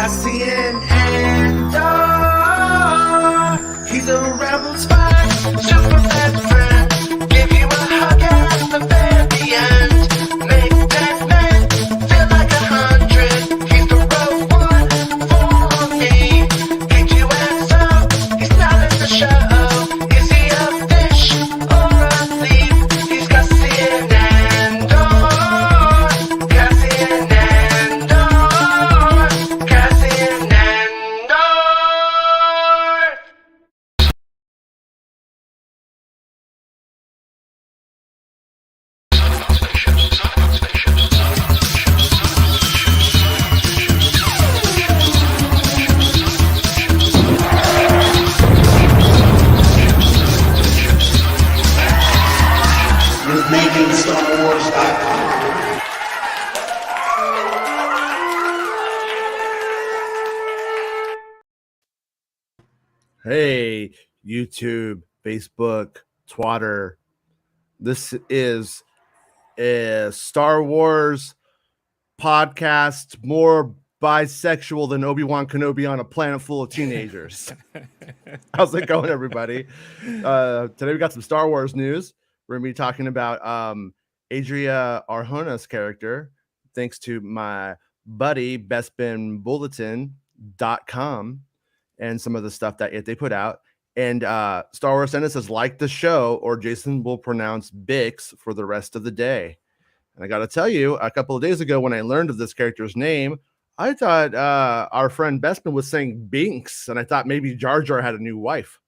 Cassian Andor. He's a rebel spy, super bad friend. Give you a hug at the very end. Make that man feel like 100. He's the rogue one for me. Hate you and so he's not in the show. Is he a fish or a thief? He's Cassian Andor. Cassian Andor. Cassian Andor. MakingStarWars.net. Hey, YouTube, Facebook, Twitter. This is a Star Wars podcast, more bisexual than Obi-Wan Kenobi on a planet full of teenagers. How's it going, everybody? Today we got some Star Wars news. We're going to be talking about Adria Arjona's character, thanks to my buddy, bestbinbulletin.com, and some of the stuff that they put out. And Star Wars Senate says, like the show, or Jason will pronounce Bix for the rest of the day. And I got to tell you, a couple of days ago when I learned of this character's name, I thought our friend Bespin was saying Binks, and I thought maybe Jar Jar had a new wife.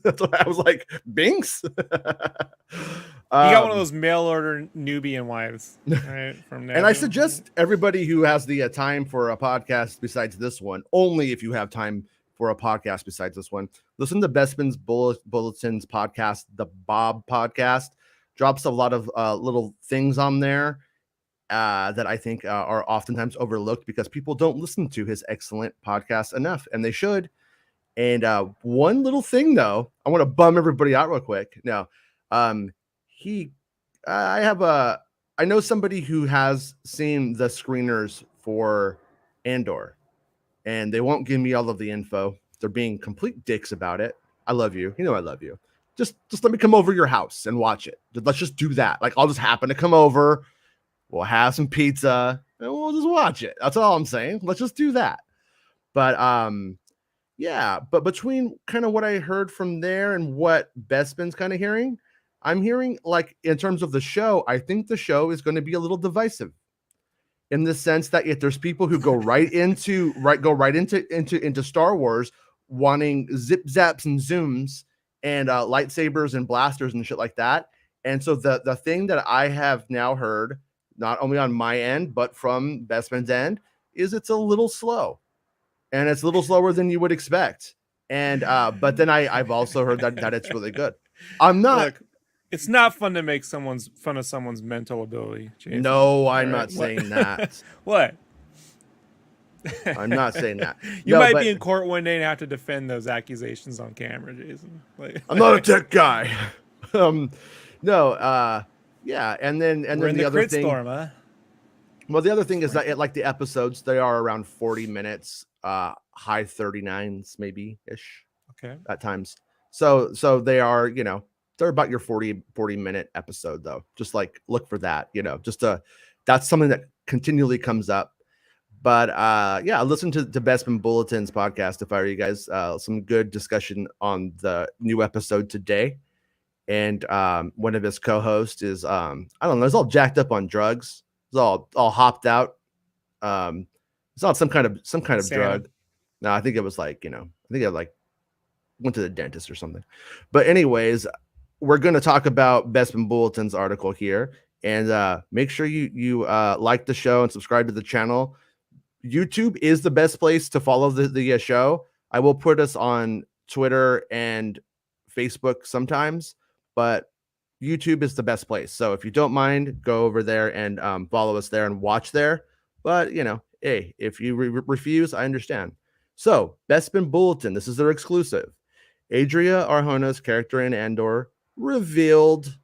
That's why I was like, Binks? You got one of those mail order Nubian wives, right? From and I suggest everybody who has the time for a podcast besides this one, only if you have time for a podcast besides this one, listen to Bespin's Bulletin's podcast, the Bob podcast. Drops a lot of little things on there that I think are oftentimes overlooked because people don't listen to his excellent podcast enough, and they should. And one little thing, though, I want to bum everybody out real quick. Now, I know somebody who has seen the screeners for Andor, and they won't give me all of the info. They're being complete dicks about it. I love you. You know I love you. Just let me come over your house and watch it. Let's just do that. Like, I'll just happen to come over. We'll have some pizza and we'll just watch it. That's all I'm saying. Let's just do that. But yeah, but between kind of what I heard from there and what Bespin's kind of hearing, I'm hearing, like, in terms of the show, I think the show is going to be a little divisive in the sense that if there's people who go right into Star Wars wanting zip zaps and zooms and lightsabers and blasters and shit like that. And so the thing that I have now heard, not only on my end, but from Bespin's end, is it's a little slow. And it's a little slower than you would expect. And but then I've also heard that it's really good. I'm not. Look, it's not fun to make fun of someone's mental ability, Jason. No, I'm not saying that. What? I'm not saying that. You might be in court one day and have to defend those accusations on camera, Jason. Like, I'm not a tech guy. Yeah, and then the other thing. Storm, huh? Well, the other thing is that like the episodes, they are around 40 minutes, high 39s maybe ish. Okay. At times. So they are, they're about your 40 minute episode though. Just like look for that, that's something that continually comes up. But yeah, listen to Bespin Bulletin's podcast if I were you guys. Some good discussion on the new episode today. And one of his co-hosts is I don't know, he's all jacked up on drugs. He's all hopped out. It's not some kind of drug. No, I think it was like, I think I went to the dentist or something. But anyways, we're going to talk about Bespin Bulletin's article here, and make sure you like the show and subscribe to the channel. YouTube is the best place to follow the show. I will put us on Twitter and Facebook sometimes, but YouTube is the best place. So if you don't mind, go over there and follow us there and watch there. But, hey, if you refuse, I understand. So, Bespin Bulletin, this is their exclusive. Adria Arjona's character in Andor revealed,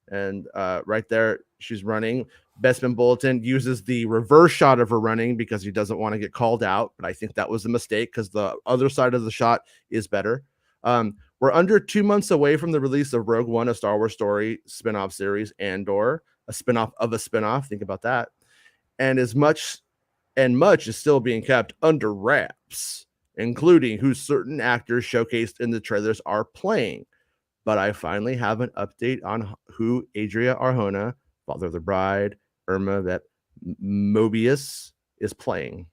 and right there, She's running. Bespin Bulletin uses the reverse shot of her running because he doesn't want to get called out. But I think that was a mistake because the other side of the shot is better. We're under 2 months away from the release of Rogue One, a Star Wars story spinoff series, Andor, a spinoff of a spinoff. Think about that. And much is still being kept under wraps, including who certain actors showcased in the trailers are playing. But I finally have an update on who Adria Arjona, Father of the Bride, Irma Vet Mobius, is playing.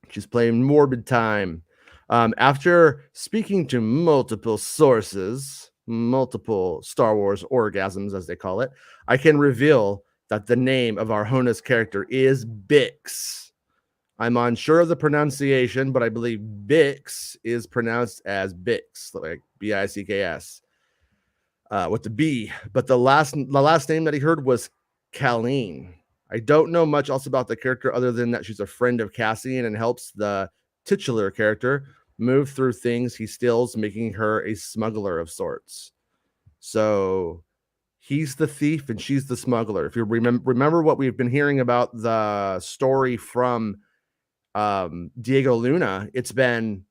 She's playing Morbid Time. After speaking to multiple sources, multiple Star Wars orgasms, as they call it, I can reveal that the name of Arjona's character is Bix. I'm unsure of the pronunciation, but I believe Bix is pronounced as Bix, like Bicks, with the B. But the last name that he heard was Colleen. I don't know much else about the character other than that she's a friend of Cassian and helps the titular character move through things he steals, making her a smuggler of sorts. So he's the thief and she's the smuggler. If you remember what we've been hearing about the story from Diego Luna, it's been,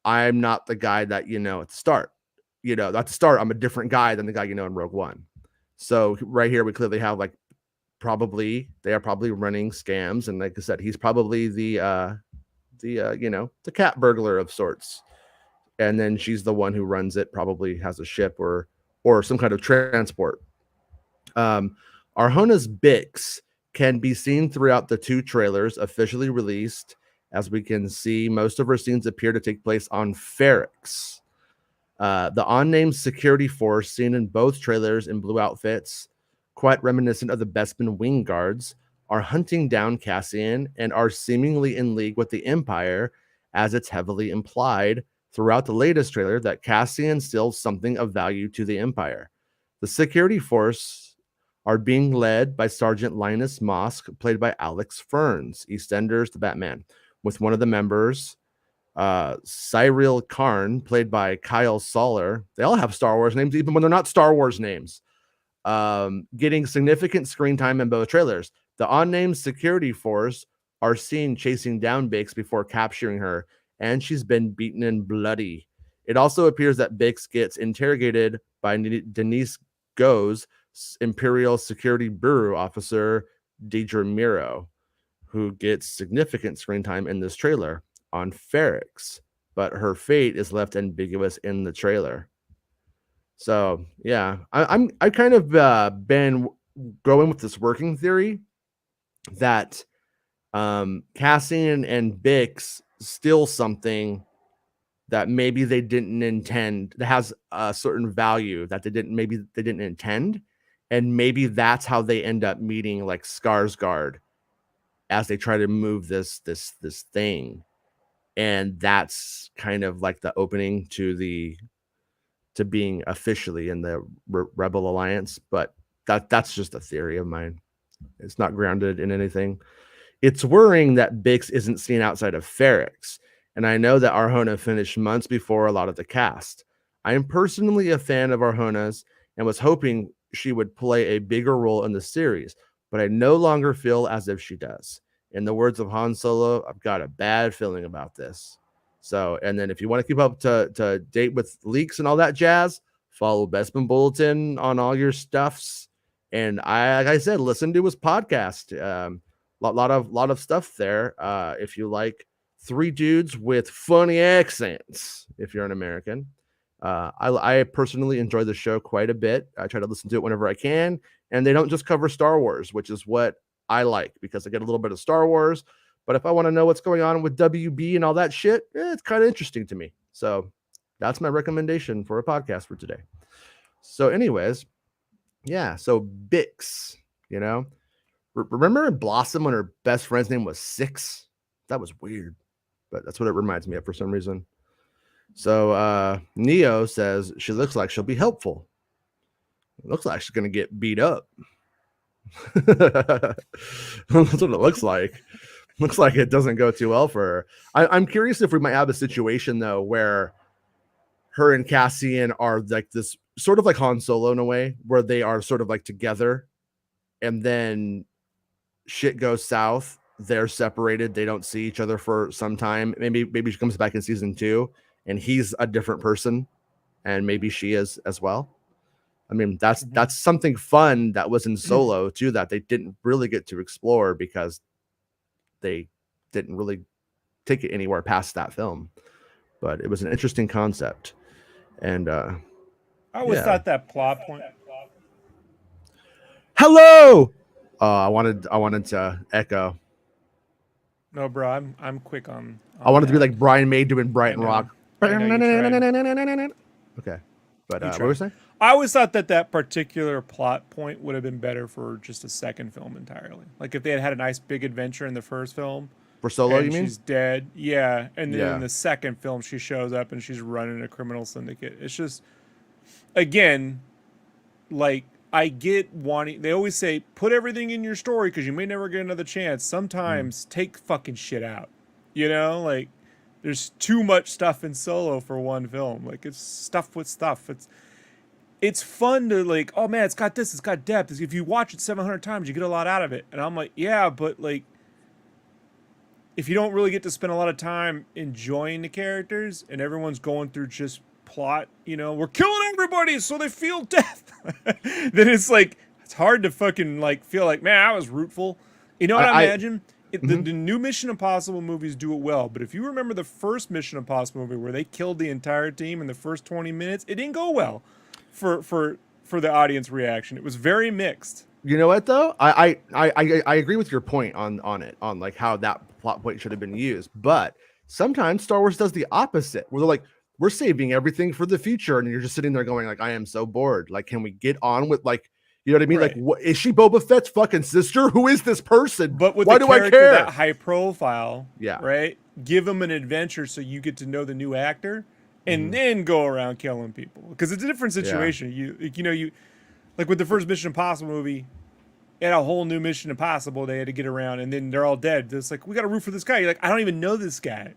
I'm not the guy that you know at the start. You know, at the start, I'm a different guy than the guy you know in Rogue One. So right here, we clearly have they are probably running scams, and like I said, he's probably the cat burglar of sorts. And then she's the one who runs it, probably has a ship or some kind of transport. Arjona's Bix can be seen throughout the 2 trailers officially released. As we can see, most of her scenes appear to take place on Ferrix. The unnamed security force seen in both trailers in blue outfits, quite reminiscent of the Bespin Wing Guards, are hunting down Cassian and are seemingly in league with the Empire, as it's heavily implied throughout the latest trailer that Cassian steals something of value to the Empire. The security force are being led by Sergeant Linus Mosk, played by Alex Ferns, EastEnders the Batman, with one of the members, Cyril Karn, played by Kyle Soller. They all have Star Wars names, even when they're not Star Wars names. Getting significant screen time in both trailers. The unnamed security force are seen chasing down Bix before capturing her, and she's been beaten and bloody. It also appears that Bix gets interrogated by Denise Go's Imperial Security Bureau officer, Deidre Miro, who gets significant screen time in this trailer on Ferrix, but her fate is left ambiguous in the trailer. So yeah, I kind of been going with this working theory that Cassian and Bix steal something that maybe they didn't intend, that has a certain value that they didn't intend, and maybe that's how they end up meeting like Skarsgård as they try to move this thing. And that's kind of like the opening to being officially in the Rebel Alliance. But that's just a theory of mine. It's not grounded in anything. It's worrying that Bix isn't seen outside of Ferrix, and I know that Arjona finished months before a lot of the cast. I am personally a fan of Arjona's and was hoping she would play a bigger role in the series, but I no longer feel as if she does. In the words of Han Solo, I've got a bad feeling about this. So, and then if you want to keep up to date with leaks and all that jazz, follow Bespin Bulletin on all your stuffs. And like I said, listen to his podcast. Lot of stuff there. If you like 3 dudes with funny accents, if you're an American, I personally enjoy the show quite a bit. I try to listen to it whenever I can, and they don't just cover Star Wars, which is what I like, because I get a little bit of Star Wars. But if I want to know what's going on with WB and all that shit, it's kind of interesting to me. So that's my recommendation for a podcast for today. So anyways, yeah. So Bix, remember in Blossom when her best friend's name was Six? That was weird, but that's what it reminds me of for some reason. So Neo says she looks like she'll be helpful. It looks like she's going to get beat up. That's what it looks like. Looks like it doesn't go too well for her. I'm curious if we might have a situation, though, where her and Cassian are like this sort of like Han Solo in a way, where they are sort of like together and then shit goes south. They're separated. They don't see each other for some time. Maybe she comes back in season 2 and he's a different person, and maybe she is as well. I mean, that's something fun that was in Solo too, that they didn't really get to explore because they didn't really take it anywhere past that film. But it was an interesting concept. And I always thought that plot point. Hello. I wanted to echo. No, bro, I'm quick on I wanted that. to be like Brian May doing Brighton Rock. I know you Okay, but what were you saying? I always thought that particular plot point would have been better for just a second film entirely. Like if they had had a nice big adventure in the first film. For Solo, you mean? She's dead. Yeah. And then in the second film, she shows up and she's running a criminal syndicate. It's just, again, like, I get wanting, they always say, put everything in your story because you may never get another chance. Sometimes take fucking shit out. You know, like, there's too much stuff in Solo for one film. Like, it's stuff with stuff. It's fun to, like, oh man, it's got this, it's got depth. If you watch it 700 times, you get a lot out of it. And I'm like, yeah, but like, if you don't really get to spend a lot of time enjoying the characters and everyone's going through just plot, you know, we're killing everybody so they feel death, then it's like, it's hard to fucking like feel like, man, I was rootful. You know what I imagine? The new Mission Impossible movies do it well, but if you remember the first Mission Impossible movie where they killed the entire team in the first 20 minutes, it didn't go well for the audience reaction. It was very mixed. You know what though? I agree with your point on it, on like how that plot point should have been used. But sometimes Star Wars does the opposite, where they're like, we're saving everything for the future, and you're just sitting there going like, I am so bored. Like, can we get on with like, you know what I mean? Right. Like, what, is she Boba Fett's fucking sister? Who is this person? But with why do I care? That high profile, right? Give them an adventure so you get to know the new actor, and then go around killing people, because it's a different situation. You like with the first Mission Impossible movie, it had a whole new Mission Impossible they had to get around, and then they're all dead. It's like, we got to root for this guy. You're like, I don't even know this guy.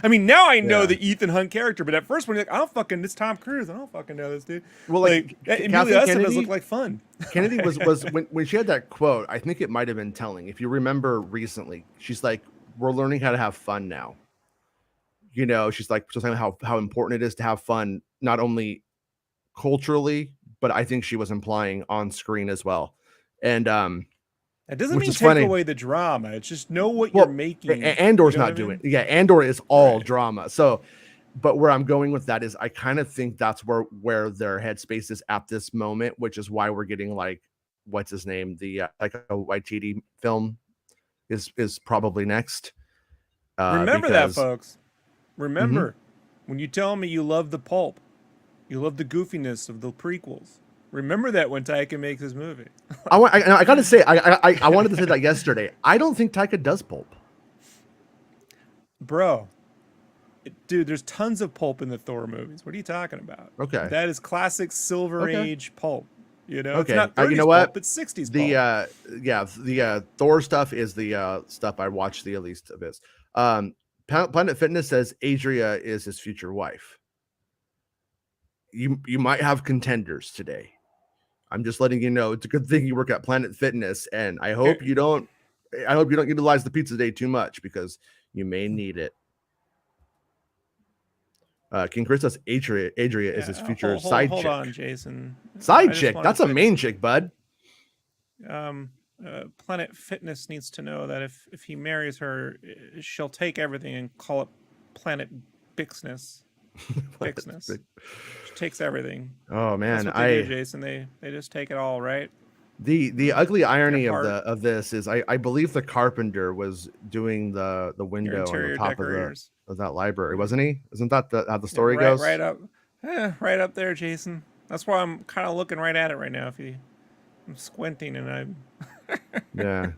I mean, now I know the Ethan Hunt character, but at first when you're like, I don't fucking, it's Tom Cruise. I don't fucking know this dude. Well, like Amelia does look like fun. Kennedy was when she had that quote, I think it might have been telling. If you remember recently, she's like, we're learning how to have fun now. You know, she's like, just saying how important it is to have fun, not only culturally, but I think she was implying on screen as well. And it doesn't mean take away the drama. It's just know what you're making. Andor's not doing it. Yeah, Andor is all drama. So, but where I'm going with that is I kind of think that's where their headspace is at this moment, which is why we're getting like, what's his name? The like a YTD film is probably next. Remember that, folks. Remember, when you tell me you love the pulp, you love the goofiness of the prequels. Remember that when Taika makes his movie. I gotta say, I wanted to say that yesterday. I don't think Taika does pulp. Bro, dude, there's tons of pulp in the Thor movies. What are you talking about? Okay. That is classic Silver Age pulp. You know, okay. It's not 30s you know what? Pulp, it's 60s pulp. The Thor stuff is the stuff I watched the least of this. Planet Fitness says Adria is his future wife. You might have contenders today. I'm just letting you know. It's a good thing you work at Planet Fitness, and I hope you don't utilize the pizza day too much, because you may need it. King Chris says Adria is his future side chick. Hold on, Jason. Side chick? That's a main chick, bud. Planet Fitness needs to know that if he marries her, she'll take everything and call it Planet Bixness. Bixness. She takes everything. Oh man, that's what they do, Jason. They just take it all, right? The ugly irony of this is I believe the carpenter was doing the window on the top of that library, wasn't he? Isn't that how the story goes? Right up there, Jason. That's why I'm kind of looking right at it right now. I'm squinting and I'm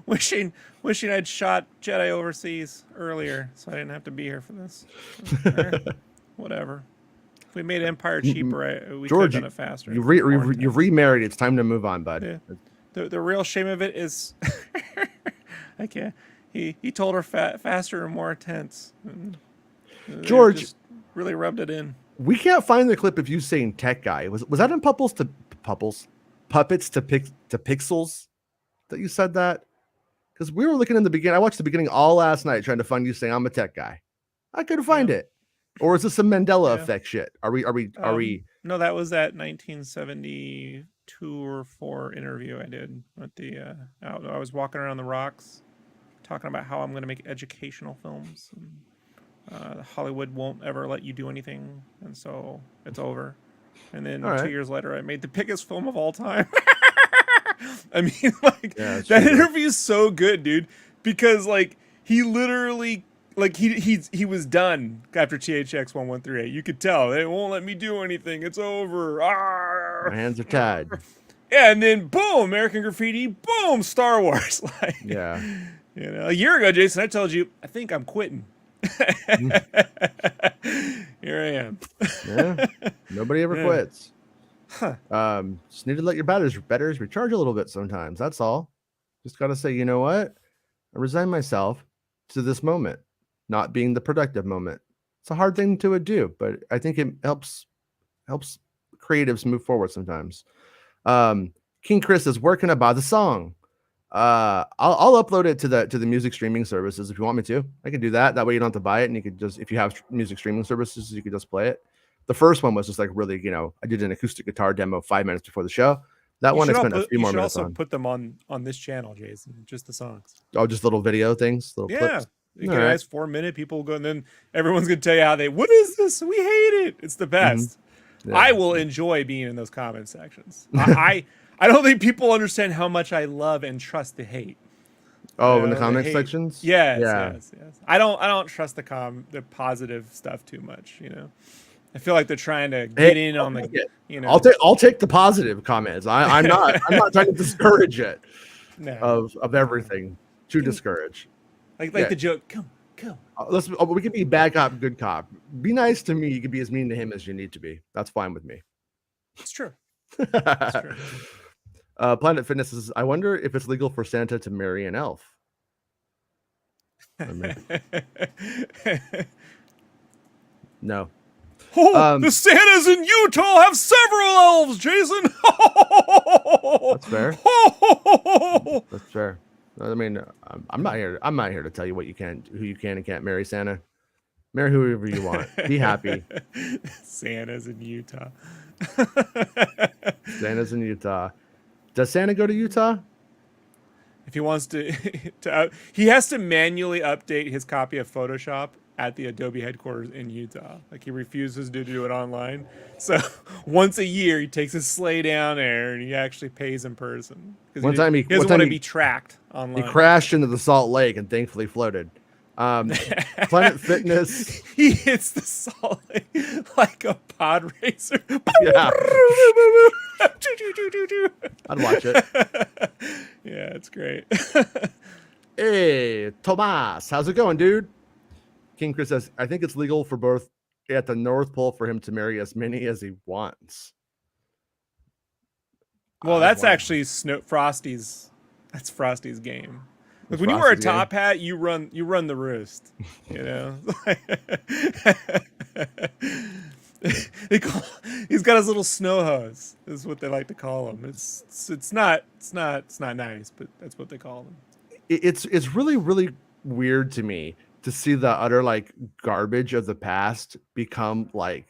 wishing I'd shot Jedi overseas earlier, so I didn't have to be here for this. Whatever. If we made Empire cheaper, we could have done it faster. You've remarried. It's time to move on, bud. Yeah. The real shame of it is, I can't. He told her faster and more intense. And George just really rubbed it in. We can't find the clip of you saying tech guy. Was that in Pupples to Pupples? puppets to pixels that you said that? Because we were looking in the beginning. I watched the beginning all last night trying to find you saying I'm a tech guy. I couldn't find it. Or is this some Mandela effect shit? Are we? No, that was that 1972 or 4 interview I did with the. I was walking around the rocks, talking about how I'm going to make educational films. And, Hollywood won't ever let you do anything, and so it's over. And then 2 years later, I made the biggest film of all time. I mean, like that interview is so good, dude, because like he literally. Like he was done after THX 1138. You could tell they won't let me do anything. It's over. Arr! My hands are tied. Yeah, and then boom, American Graffiti. Boom, Star Wars. Like, yeah. You know, a year ago, Jason, I told you I think I'm quitting. Here I am. Yeah. Nobody ever quits. Huh. Just need to let your batteries recharge a little bit sometimes. That's all. Just gotta say, you know what? I resign myself to this moment. Not being the productive moment. It's a hard thing to do, but I think it helps creatives move forward sometimes. King Chris is working about the song. I'll upload it to the music streaming services if you want me to. I can do that. That way you don't have to buy it, and you could just, if you have music streaming services, you could just play it. The first one was just like really, I did an acoustic guitar demo 5 minutes before the show. That one I spent a few more minutes on. You should also put them on this channel, Jason. Just the songs. Oh, just little video things, little clips. You can ask 4 minute people go, and then everyone's gonna tell you how what is this? We hate it. It's the best. Mm-hmm. Yeah. I will enjoy being in those comment sections. I don't think people understand how much I love and trust the hate. Oh, in the comment sections? Yes. I don't trust the positive stuff too much, I feel like they're trying to get in on the I'll take the positive comments. I'm not trying to discourage it of everything. To discourage. Like the joke, come. We can be bad cop, good cop. Be nice to me. You can be as mean to him as you need to be. That's fine with me. It's true. Planet Fitness says, I wonder if it's legal for Santa to marry an elf. No. The Santas in Utah have several elves, Jason. That's fair. That's fair. I mean, I'm not here to tell you who you can and can't marry. Santa, marry whoever you want. Be happy. Santa's in Utah. Santa's in Utah. Does Santa go to Utah? If he wants to he has to manually update his copy of Photoshop at the Adobe headquarters in Utah. Like, he refuses to do it online. So once a year, he takes his sleigh down there and he actually pays in person. Because he doesn't want to be tracked online. He crashed into the Salt Lake and thankfully floated. Planet Fitness. He hits the Salt Lake like a pod racer. Yeah. I'd watch it. Yeah, it's great. Hey, Tomas, how's it going, dude? King Chris says, I think it's legal for both at the North Pole for him to marry as many as he wants. Well, that's actually Frosty's. That's Frosty's game. Like, when you wear a top hat, you run the roost. He's got his little snow hose. Is what they like to call him. It's not nice, but that's what they call them. It's really, really weird to me to see the utter garbage of the past become for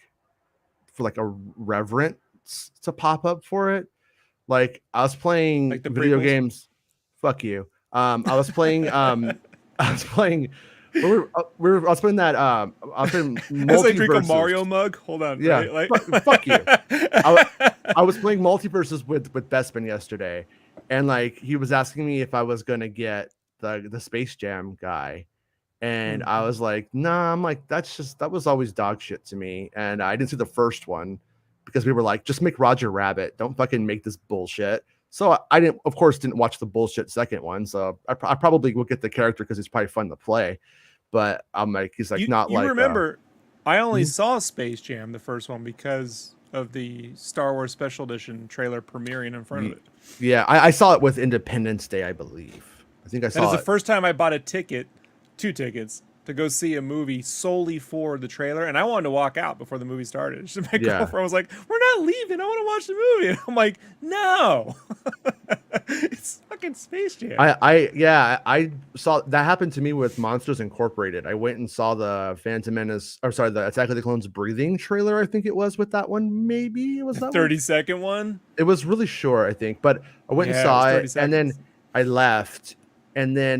a reverence to pop up for it. Like, I was playing video games. Fuck you. I was playing I was playing As I drink a Mario mug. Hold on. Yeah. Right? Fuck you. I was playing Multiverses with Bespin yesterday, and he was asking me if I was gonna get the Space Jam guy. And I was like, nah, I'm like, that was always dog shit to me. And I didn't see the first one because we were like, just make Roger Rabbit. Don't fucking make this bullshit. So I didn't watch the bullshit second one. So I probably will get the character because it's probably fun to play. But I'm like, he's like, you remember, I only saw Space Jam, the first one, because of the Star Wars Special Edition trailer premiering in front of it. Yeah, I saw it with Independence Day, I believe. I think I saw it. That is the first time I bought a ticket. 2 tickets to go see a movie solely for the trailer, and I wanted to walk out before the movie started. So my girlfriend was like, "We're not leaving. I want to watch the movie." And I'm like, "No, it's fucking Space Jam." I saw that happen to me with Monsters Incorporated. I went and saw the Phantom Menace, or sorry, the Attack of the Clones breathing trailer. I think it was with that one. Maybe it was that 30-second one. It was really short, I think, but I went and saw it, and then I left, and then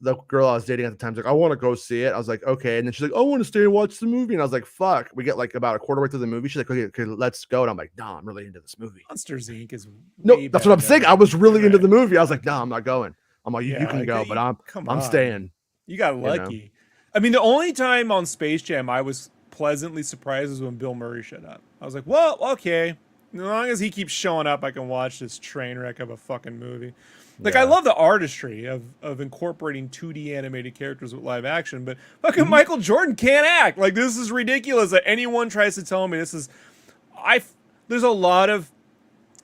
the girl I was dating at the time was like, "I want to go see it." I was like, "Okay," and then she's like, "I want to stay and watch the movie," and I was like, "Fuck." We get like about a quarter way through the movie. She's like, "Okay, let's go," and I'm like, "No, I'm really into this movie." Monsters Inc. is that's what I'm saying. I was really into the movie. I was like, "No, I'm not going." I'm like, "You can go, but I'm staying." You got lucky. You know? I mean, the only time on Space Jam I was pleasantly surprised was when Bill Murray showed up. I was like, "Well, okay, as long as he keeps showing up, I can watch this train wreck of a fucking movie." Like, I love the artistry of incorporating 2D animated characters with live action, but fucking Michael Jordan can't act. Like, this is ridiculous that anyone tries to tell me this is... There's a lot of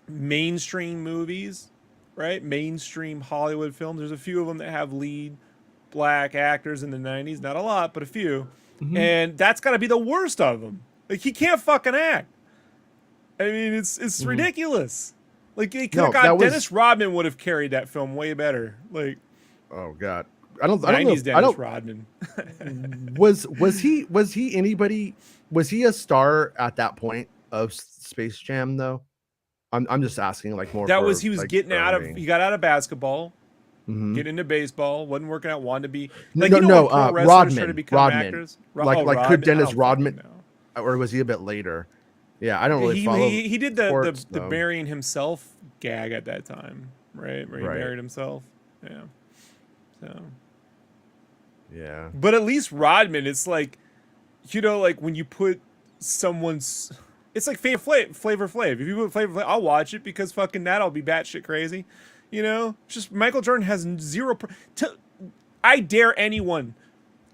mainstream movies, right? Mainstream Hollywood films. There's a few of them that have lead black actors in the 90s. Not a lot, but a few. And that's got to be the worst of them. Like, he can't fucking act. I mean, it's ridiculous. Like, they could have got Dennis Rodman would have carried that film way better. Like, oh god, I don't know. Dennis Rodman. was he anybody? Was he a star at that point of Space Jam though? I'm just asking, like, more. That was he was like, getting out of. He got out of basketball, getting into baseball. Wasn't working out. Wanted to be like Rodman. Actors? Rodman. Could Dennis Rodman, or was he a bit later? Yeah, I don't really follow. He did the burying himself gag at that time, right? Where he buried himself. Yeah. So. Yeah. But at least Rodman, it's like, you know, like when you put someone's, it's like Flavor Flav. If you put Flavor Flav, I'll watch it because fucking that'll be batshit crazy. You know, just Michael Jordan has zero. I dare anyone.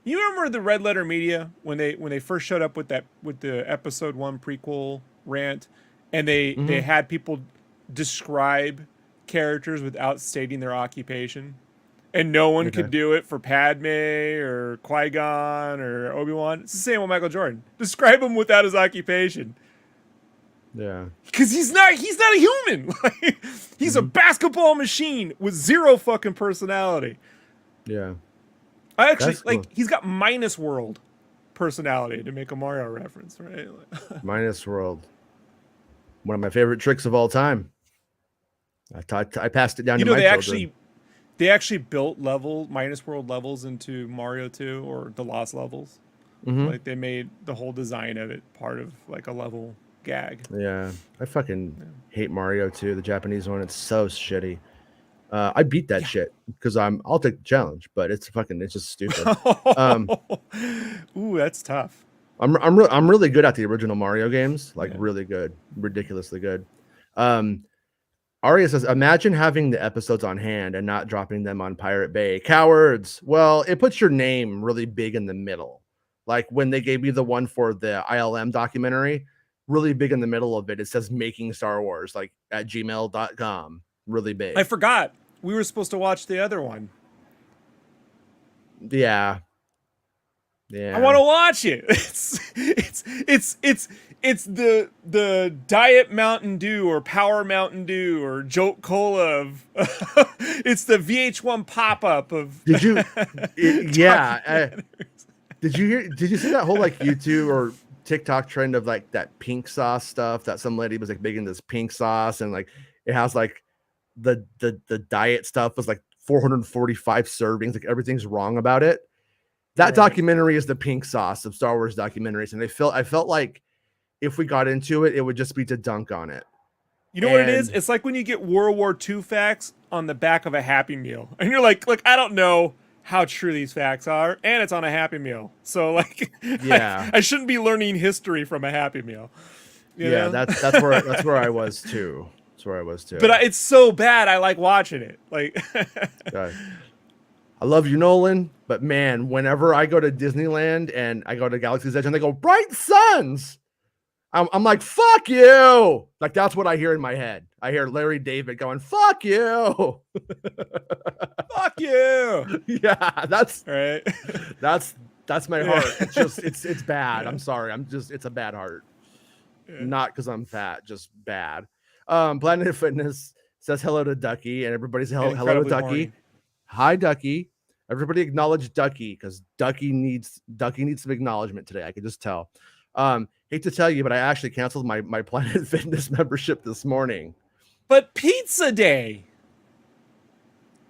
You remember the Red Letter Media when they first showed up with the episode 1 prequel rant, and they had people describe characters without stating their occupation, and no one could do it for Padme or Qui-Gon or Obi-Wan. It's the same with Michael Jordan. Describe him without his occupation. Yeah, because he's not a human. Like, he's a basketball machine with zero fucking personality. Yeah. I actually he's got Minus World personality, to make a Mario reference, right? Minus World, one of my favorite tricks of all time. I passed it down to my children. They actually built Minus World levels into Mario 2 or the Lost Levels. Like, they made the whole design of it part of like a level gag. Yeah, I fucking hate Mario 2, the Japanese one. It's so shitty. I beat that shit because I'll take the challenge, but it's just stupid. Ooh, that's tough. I'm really good at the original Mario games, like really good, ridiculously good. Aria says, imagine having the episodes on hand and not dropping them on Pirate Bay. Cowards. Well, it puts your name really big in the middle. Like when they gave me the one for the ILM documentary, really big in the middle of it. It says Making Star Wars, like at gmail.com. Really big. I forgot. We were supposed to watch the other one. Yeah. I want to watch it. It's the Diet Mountain Dew or Power Mountain Dew or Jolt Cola of it's the VH1 pop-up of Did you did you see that whole like YouTube or TikTok trend of like that pink sauce stuff that some lady was like making this pink sauce, and like it has like the diet stuff was like 445 servings, like everything's wrong about it. That documentary is the pink sauce of Star Wars documentaries, and I felt like if we got into it, it would just be to dunk on it. You know what it is? It's like when you get World War II facts on the back of a Happy Meal, and you're like, look, I don't know how true these facts are, and it's on a Happy Meal, so like, I shouldn't be learning history from a Happy Meal. You know? that's where I was too. That's where I was too. But it's so bad, I like watching it. Like, I love you, Nolan, but man, whenever I go to Disneyland and I go to Galaxy's Edge and they go bright suns, I'm like, fuck you. Like, that's what I hear in my head. I hear Larry David going, fuck you. Fuck you. Yeah, that's right. That's That's my heart. It's just it's bad. I'm sorry. It's a bad heart. Not because I'm fat, just bad. Planet Fitness says hello to Ducky, and everybody's hello to Ducky. Horny. Hi, Ducky. Everybody acknowledge Ducky because Ducky needs some acknowledgement today. I can just tell. Hate to tell you, but I actually canceled my Planet Fitness membership this morning. But pizza day.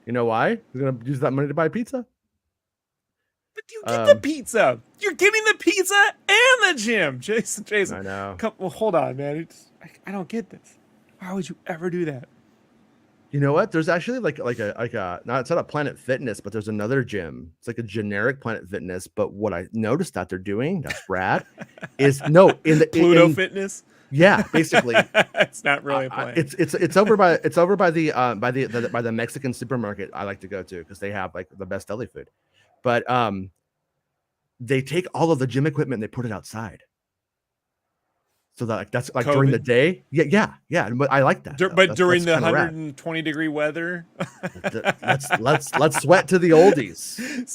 You know why? You're gonna use that money to buy pizza. But you get the pizza. You're getting the pizza and the gym, Jason. I know. Well, hold on, man. I don't get this. Why would you ever do that? You know what? There's actually like a not, it's not a Planet Fitness, but there's another gym. It's like a generic Planet Fitness. But what I noticed that they're doing, that's rad, is in the Pluto Fitness. Yeah, basically. It's not really a Planet. It's over by the Mexican supermarket I like to go to because they have like the best deli food. But they take all of the gym equipment and they put it outside. So that's like COVID. During the day. Yeah. But I like that. But during the 120-degree weather, let's sweat to the oldies.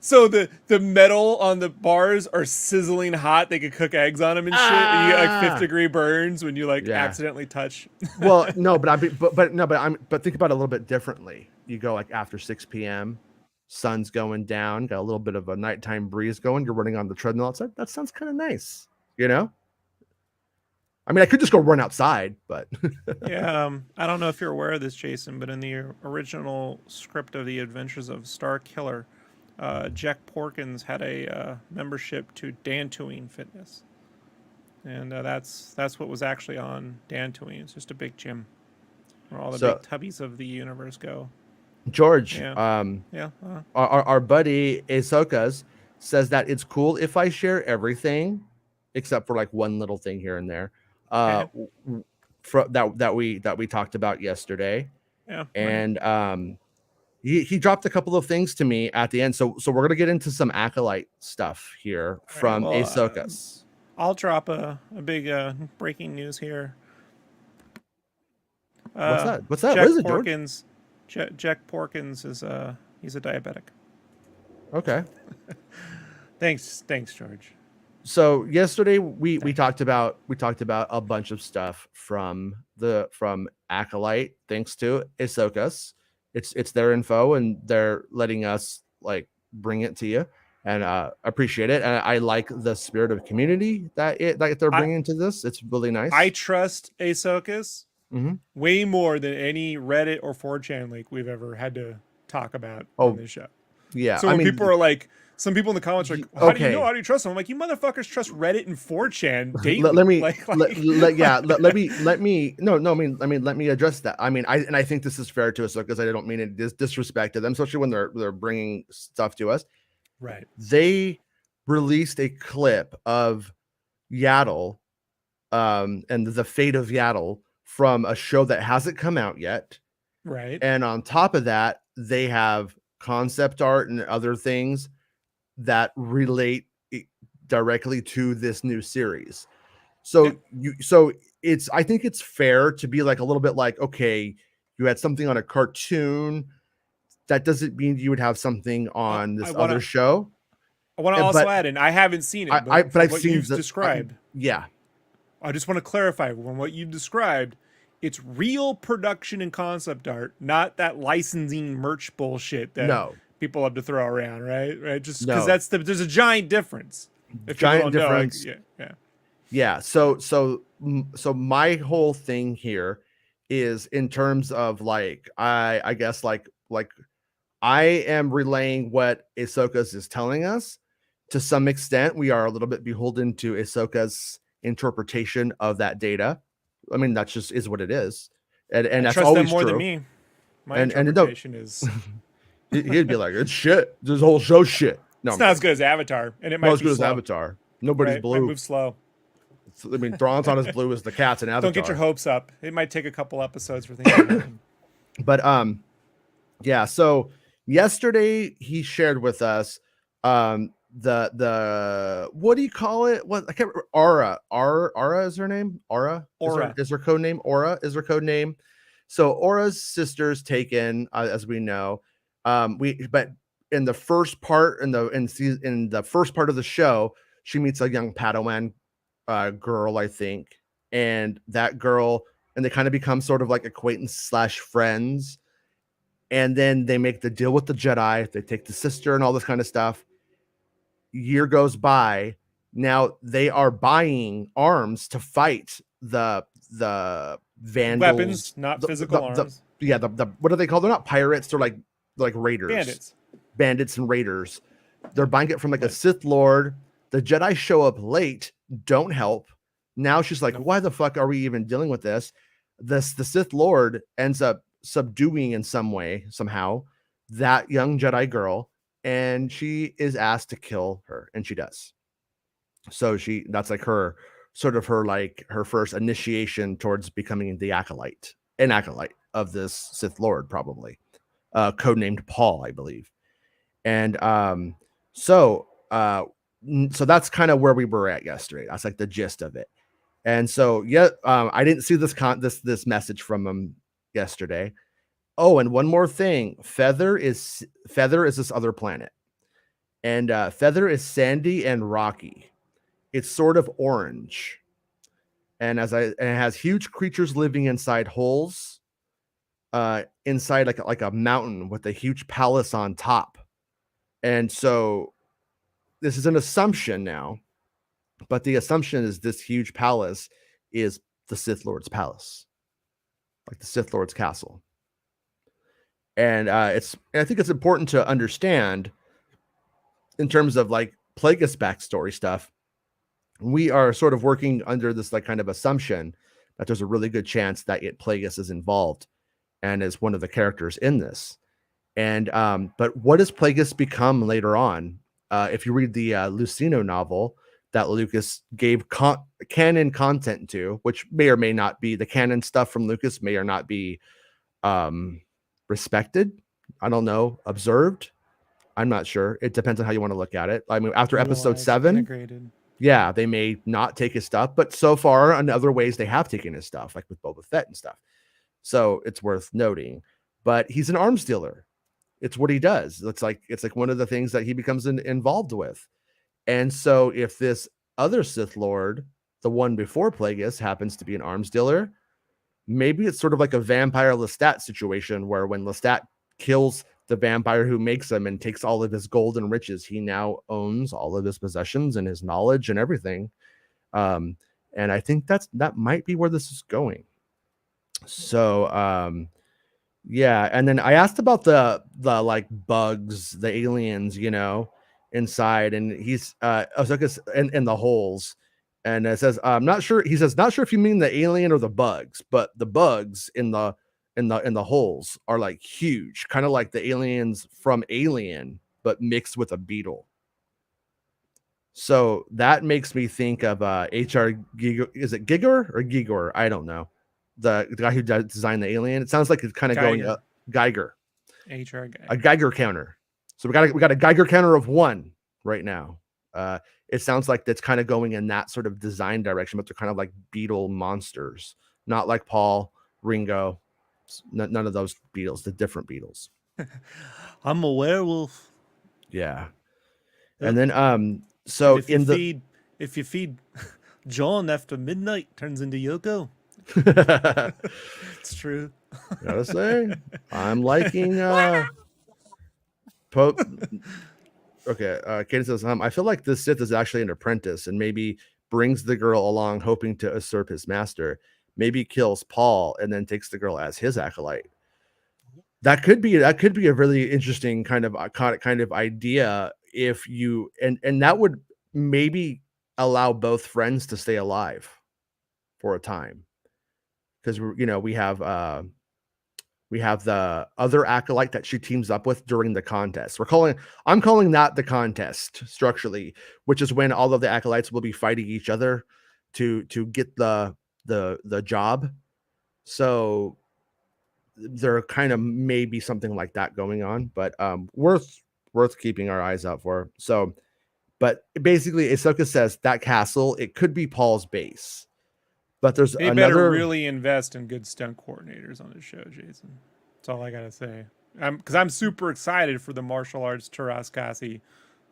So the metal on the bars are sizzling hot. They could cook eggs on them and shit. And you get like 5th-degree burns when you accidentally touch. Well, no, but think about it a little bit differently. You go like after 6 p.m. Sun's going down, got a little bit of a nighttime breeze going. You're running on the treadmill outside. That sounds kind of nice, you know. I mean, I could just go run outside, but yeah. I don't know if you're aware of this, Jason, but in the original script of The Adventures of Star Killer, Jack Porkins had a membership to Dantooine Fitness, and that's what was actually on Dantooine. It's just a big gym where all the big tubbies of the universe go. George, our buddy Ahsoka's says that it's cool if I share everything, except for like one little thing here and there. That we talked about yesterday. Yeah. And he dropped a couple of things to me at the end. So we're gonna get into some acolyte stuff here from Ahsoka's. I'll drop a big breaking news here. What's that? What is it, George? Jack Porkins is he's a diabetic. Okay. Thanks, George. So yesterday we talked about a bunch of stuff from Acolyte, thanks to Ahsoka's. It's their info and they're letting us like bring it to you, and appreciate it. And I like the spirit of community that they're bringing to this. It's really nice. I trust Ahsoka's way more than any Reddit or 4chan leak we've ever had to talk about on this show. Yeah. So when people are like, some people in the comments are like, how do you know? How do you trust them? I'm like, you motherfuckers trust Reddit and 4chan daily. Let me address that. I mean, I think this is fair to us because I don't mean it disrespect to them, especially when they're bringing stuff to us. Right. They released a clip of Yaddle, and the fate of Yaddle from a show that hasn't come out yet. Right. And on top of that, they have concept art and other things that relate directly to this new series. So I think it's fair to be like a little bit like, okay, you had something on a cartoon. That doesn't mean you would have something on this other show. I want to also add, and I haven't seen it, but I've seen you've described. Yeah. I just want to clarify from what you described. It's real production and concept art, not that licensing merch bullshit that people have to throw around, right? Just because there's a giant difference. Giant difference. Yeah. So my whole thing here is in terms of like, I guess like I am relaying what Ahsoka's is telling us. To some extent, we are a little bit beholden to Ahsoka's interpretation of that data. I mean, that just is what it is, and that's always them more true. Than me. My interpretation is. He'd be like, "It's shit. This whole show shit." No, it's not as good as Avatar, and it might be as good slow. as Avatar. Nobody's blue. It might move slow. I mean, Thrawn's not as blue as the cats in Avatar. Don't get your hopes up. It might take a couple episodes for things to happen. But yeah. So yesterday he shared with us the what do you call it? What I can't remember. Aura is her name. Aura is her code name. Aura is her code name. So Aura's sister's taken, as we know. But in the first part in the first part of the show, she meets a young Padawan girl, I think, and that girl, and they kind of become sort of like acquaintance / friends, and then they make the deal with the Jedi. They take the sister and all this kind of stuff. Year goes by. Now they are buying arms to fight the vandals, weapons, not physical arms. The what are they called? They're not pirates. They're like raiders, bandits and raiders. They're buying it from like a Sith Lord. The Jedi show up late, don't help. Now she's like, why the fuck are we even dealing with this? The Sith Lord ends up subduing in some way, somehow, that young Jedi girl, and she is asked to kill her, and she does. So that's like her sort of her first initiation towards becoming an acolyte of this Sith Lord, probably codenamed Paul, I believe. And so that's kind of where we were at yesterday. That's like the gist of it. And so I didn't see this message from him yesterday. Oh, and one more thing, Feather is this other planet, and Feather is sandy and rocky. It's sort of orange, and it has huge creatures living inside holes, inside like a mountain with a huge palace on top. And so this is an assumption now, but the assumption is this huge palace is the Sith Lord's palace, like the Sith Lord's castle. And I think it's important to understand in terms of like Plagueis backstory stuff. We are sort of working under this like kind of assumption that there's a really good chance that Plagueis is involved and is one of the characters in this. And but what does Plagueis become later on? If you read the Lucino novel that Lucas gave canon content to, which may or may not be the canon stuff from Lucas, may or not be respected. I don't know. Observed. I'm not sure. It depends on how you want to look at it. I mean, after episode 7, integrated. Yeah, they may not take his stuff, but so far in other ways they have taken his stuff, like with Boba Fett and stuff. So it's worth noting. But he's an arms dealer. It's what he does. It's like one of the things that he becomes involved with. And so if this other Sith Lord, the one before Plagueis, happens to be an arms dealer, maybe it's sort of like a vampire Lestat situation where when Lestat kills the vampire who makes him and takes all of his gold and riches, he now owns all of his possessions and his knowledge and everything. And I think that might be where this is going. So yeah, and then I asked about the like bugs, the aliens, inside, and he's Ahsoka's in the holes. And it says, I'm not sure. He says, not sure if you mean the alien or the bugs, but the bugs in the holes are like huge, kind of like the aliens from Alien, but mixed with a beetle. So that makes me think of H.R. Giger. Is it Giger or Gigor? I don't know. The guy who designed the alien. It sounds like it's kind of going up. Geiger. H.R. Geiger. A Geiger counter. So we got a Geiger counter of 1 right now. It sounds like that's kind of going in that sort of design direction, but they're kind of like beetle monsters, not like Paul, Ringo, none of those beetles, the different beetles. I'm a werewolf. Yeah. And then so if you feed John after midnight, turns into Yoko. It's true. Gotta say, I'm liking Pope. Okay, Kaden says, I feel like this Sith is actually an apprentice and maybe brings the girl along hoping to usurp his master. Maybe kills Paul and then takes the girl as his acolyte. That could be a really interesting kind of idea if you and that would maybe allow both friends to stay alive for a time. Because we have the other acolyte that she teams up with during the contest. I'm calling that the contest structurally, which is when all of the acolytes will be fighting each other to get the job. So there kind of may be something like that going on, but worth keeping our eyes out for. So, but basically, Ahsoka says that castle, it could be Paul's base. But they better really invest in good stunt coordinators on this show, Jason. That's all I gotta say. Because I'm super excited for the martial arts Taraskasi.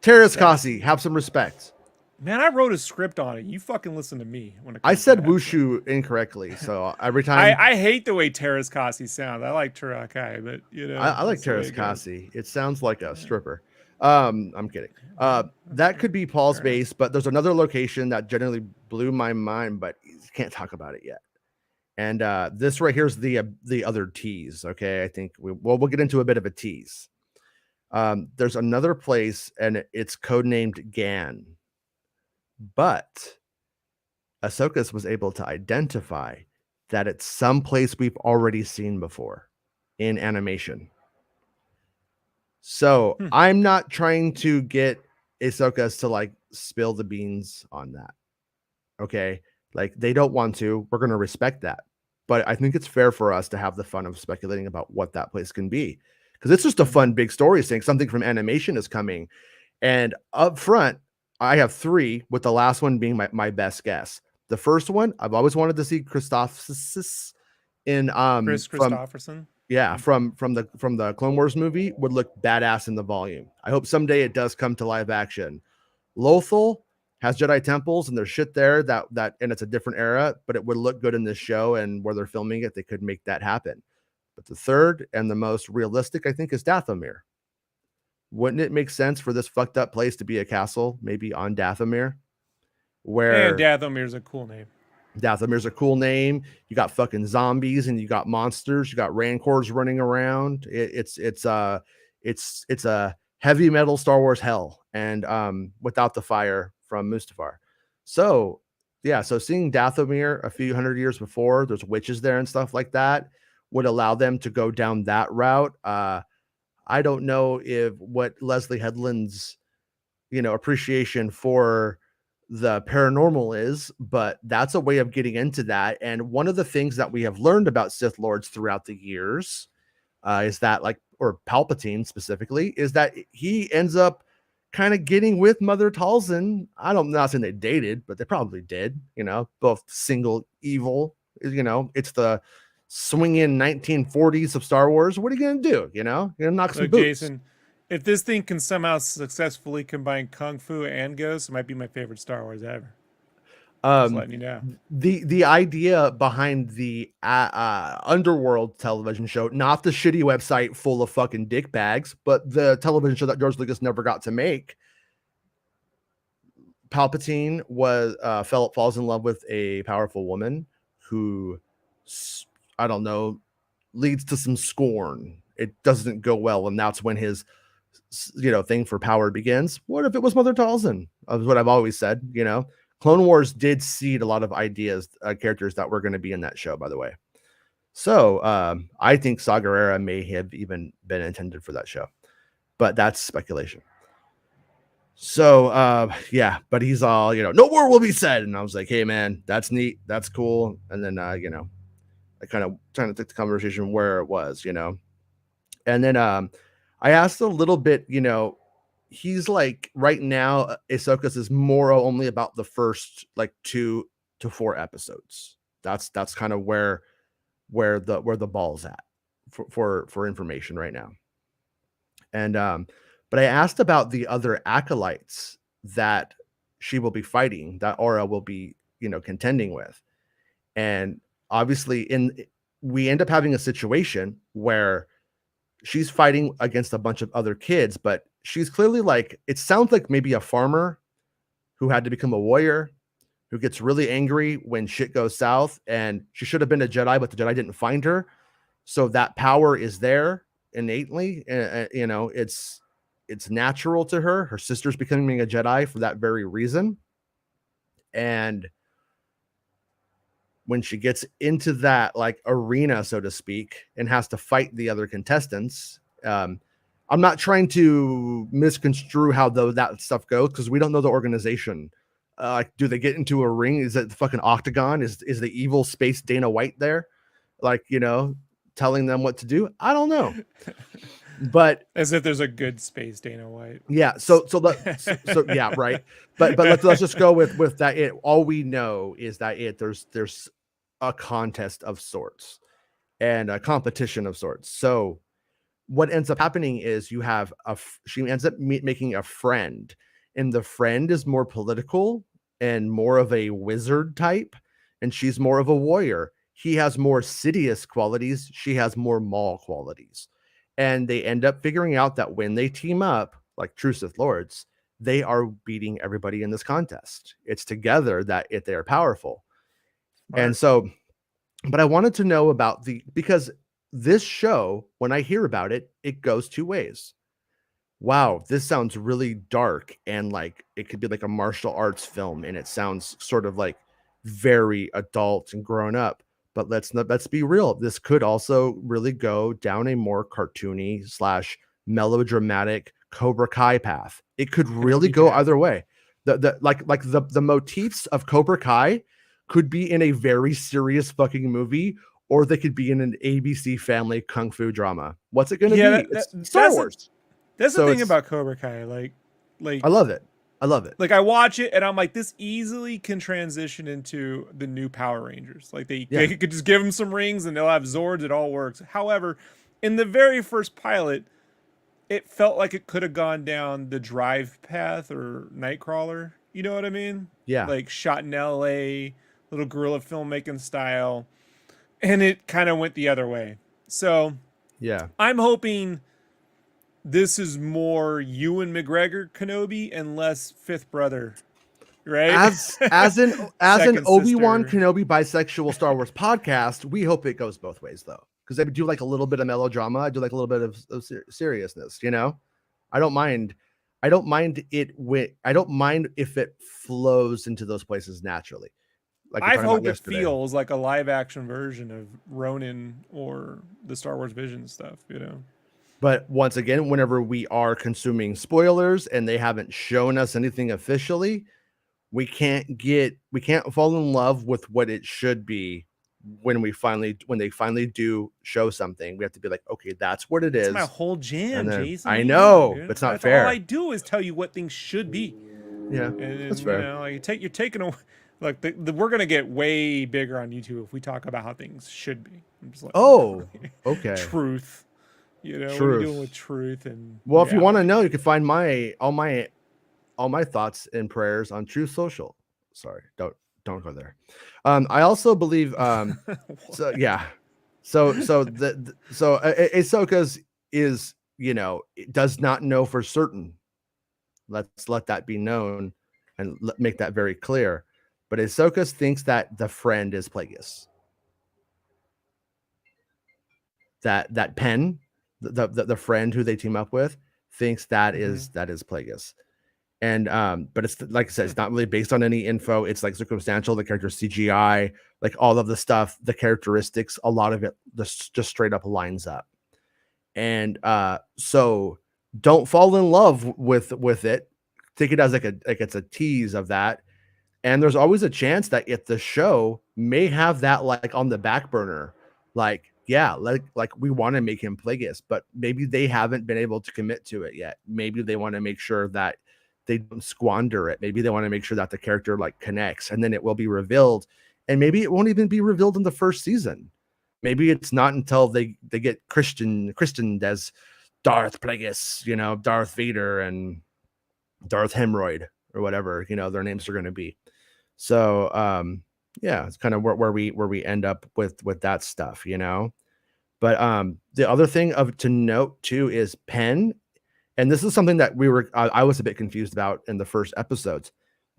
Terrace Kasi, have some respect. Man, I wrote a script on it. You fucking listen to me when it I comes to said that. wushu incorrectly, so every time I hate the way Taraskasi sounds. I like Tarakai, but you know, I like that's the way Terrace it goes. Kasi. It sounds like a stripper. I'm kidding. That could be Paul's Fair enough. base, but there's another location that generally blew my mind, but you can't talk about it yet. And this right here's the other tease. Okay, I think we'll get into a bit of a tease. There's another place, and it's codenamed Gan, but Ahsoka was able to identify that it's some place we've already seen before in animation. So I'm not trying to get Ahsoka to like spill the beans on that. Okay. Like they don't want to. We're going to respect that. But I think it's fair for us to have the fun of speculating about what that place can be. Because it's just a fun big story saying something from animation is coming. And up front, I have 3, with the last one being my best guess. The first one, I've always wanted to see Christophsis in Chris Christopherson. from the Clone Wars movie would look badass in the volume. I hope someday it does come to live action. Lothal has Jedi temples and there's shit there that and it's a different era, but it would look good in this show, and where they're filming it, they could make that happen. But the third and the most realistic, I think, is Dathomir. Wouldn't it make sense for this fucked up place to be a castle, maybe on Dathomir? Where And Dathomir's a cool name. Dathomir's a cool name. You got fucking zombies and you got monsters. You got rancors running around. It's a heavy metal Star Wars hell, and without the fire from Mustafar. So yeah, so seeing Dathomir a few hundred years before, there's witches there and stuff like that, would allow them to go down that route. I don't know if what Leslie Headland's appreciation for the paranormal is, but that's a way of getting into that. And one of the things that we have learned about Sith Lords throughout the years is that, like, or Palpatine specifically, is that he ends up kind of getting with Mother Talzin. I'm not saying they dated, but they probably did, both single evil, it's the swinging 1940s of Star Wars. What are you going to do? You're going to knock some Look, boots. Jason, if this thing can somehow successfully combine Kung Fu and Ghosts, it might be my favorite Star Wars ever. Just letting you know. The idea behind the Underworld television show, not the shitty website full of fucking dick bags, but the television show that George Lucas never got to make. Palpatine falls in love with a powerful woman who, I don't know, leads to some scorn. It doesn't go well, and that's when his thing for power begins. What if it was Mother Talzin? That's what I've always said. Clone Wars did seed a lot of ideas, characters that were going to be in that show, by the way. So I think Saw Gerrera may have even been intended for that show, but that's speculation. So yeah, but he's all, no more will be said. And I was like, hey man, that's neat. That's cool. And then, I kind of trying to take the conversation where it was, and then I asked a little bit, he's like, right now, Ahsoka's is more only about the first like 2 to 4 episodes. That's kind of where the ball's at for information right now. And but I asked about the other acolytes that she will be fighting, that Aura will be, contending with. And obviously we end up having a situation where she's fighting against a bunch of other kids, but she's clearly like, it sounds like maybe a farmer who had to become a warrior, who gets really angry when shit goes south, and she should have been a Jedi, but the Jedi didn't find her. So that power is there innately. It's natural to her. Her sister's becoming a Jedi for that very reason. And when she gets into that like arena, so to speak, and has to fight the other contestants, I'm not trying to misconstrue how that stuff goes, because we don't know the organization. Do they get into a ring? Is it the fucking octagon? Is the evil space Dana White there? Like, telling them what to do? I don't know. But as if there's a good space Dana White. Yeah. So yeah, right. But let's just go with that. All we know is that there's a contest of sorts and a competition of sorts. So what ends up happening is you have she ends up making a friend, and the friend is more political and more of a wizard type, and she's more of a warrior. He has more Sidious qualities, she has more Maul qualities. And they end up figuring out that when they team up, like true Sith Lords, they are beating everybody in this contest. It's together that they are powerful. Smart. And so, but I wanted to know about because this show, when I hear about it, it goes two ways. Wow, this sounds really dark, and like it could be like a martial arts film, and it sounds sort of like very adult and grown up. But let's be real. This could also really go down a more cartoony / melodramatic Cobra Kai path. It could really go either way. The motifs of Cobra Kai could be in a very serious fucking movie, or they could be in an ABC Family kung fu drama. What's it going to be? It's Star Wars. That's the thing about Cobra Kai. Like I love it. I love it. Like I watch it and I'm like, this easily can transition into the new Power Rangers. Like they could just give them some rings and they'll have Zords. It all works. However, in the very first pilot, it felt like it could have gone down the Drive path or Nightcrawler. You know what I mean? Yeah. Like shot in LA, little guerrilla filmmaking style. And it kind of went the other way. So yeah, I'm hoping this is more Ewan McGregor Kenobi and less Fifth Brother, right? As an Obi-Wan Kenobi bisexual Star Wars podcast, we hope it goes both ways though, because I do like a little bit of melodrama. I do like a little bit of seriousness. You know, I don't mind it. I don't mind if it flows into those places naturally. Like I hope it feels like a live action version of Ronin or the Star Wars Vision stuff. You know. But once again, whenever we are consuming spoilers and they haven't shown us anything officially, we can't fall in love with what it should be when they finally do show something. We have to be like, okay, that's what it is. That's my whole jam, Jason. I know, but it's not fair. All I do is tell you what things should be. Yeah, and that's fair. You know, you're taking away. Like we're gonna get way bigger on YouTube if we talk about how things should be. I'm just like, okay. Truth. You know, truth. What are you doing with truth? And if you want to know, you can find all my thoughts and prayers on Truth Social. Sorry, don't go there. I also believe so yeah. So Ahsoka's is, you know, it does not know for certain. Let's let that be known and make that very clear. But Ahsoka thinks that the friend is Plagueis. That Pen, the friend who they team up with, thinks that is Plagueis. And but it's like I said, it's not really based on any info. It's like circumstantial. The character CGI, like all of the stuff, the characteristics, a lot of it just straight up lines up. And so don't fall in love with it. Take it as like it's a tease of that. And there's always a chance that if the show may have that like on the back burner, like, yeah, like we want to make him Plagueis, but maybe they haven't been able to commit to it yet. Maybe they want to make sure that they don't squander it. Maybe they want to make sure that the character like connects, and then it will be revealed. And maybe it won't even be revealed in the first season. Maybe it's not until they get christened as Darth Plagueis, you know, Darth Vader and Darth Hemorrhoid or whatever, you know, their names are going to be. So yeah, it's kind of where we end up with that stuff, you know. But the other thing to note too is Pen, and this is something that I was a bit confused about in the first episodes.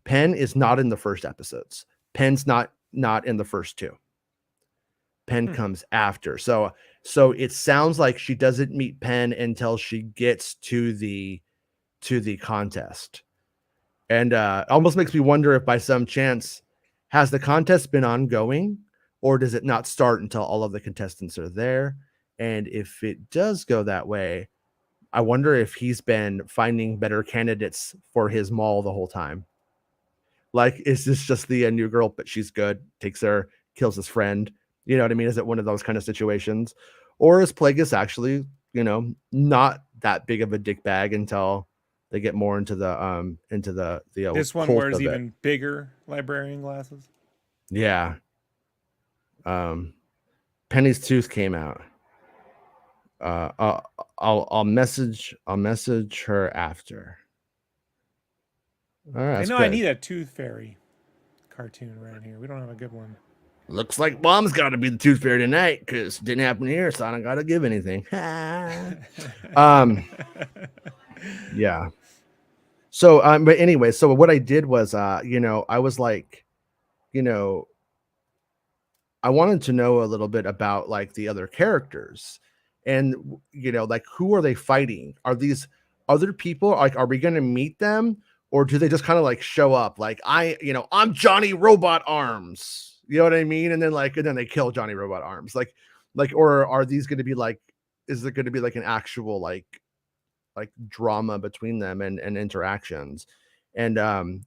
Pen is not in the first episodes. Pen's not in the first two. Pen comes after. So it sounds like she doesn't meet Pen until she gets to the contest. And almost makes me wonder if by some chance, has the contest been ongoing, or does it not start until all of the contestants are there? And if it does go that way, I wonder if he's been finding better candidates for his Maul the whole time. Like, is this just the new girl, but she's good, takes her, kills his friend? You know what I mean? Is it one of those kind of situations? Or is Plagueis actually, you know, not that big of a dick bag until they get more into the this one wears even bigger librarian glasses. Yeah. Penny's Tooth came out. I'll message her after. All right, I that's know I good. need a Tooth Fairy cartoon around here. We don't have a good one. Looks like Mom's got to be the Tooth Fairy tonight because it didn't happen here, so I don't got to give anything. Yeah. So, but anyway, so what I did was, I was like, you know, I wanted to know a little bit about like the other characters and, like who are they fighting? Are these other people? Like, are we going to meet them? Or do they just kind of like show up? Like, I'm Johnny Robot Arms. You know what I mean? And then they kill Johnny Robot Arms. Or are these going to be like, is there going to be like an actual like drama between them and interactions? And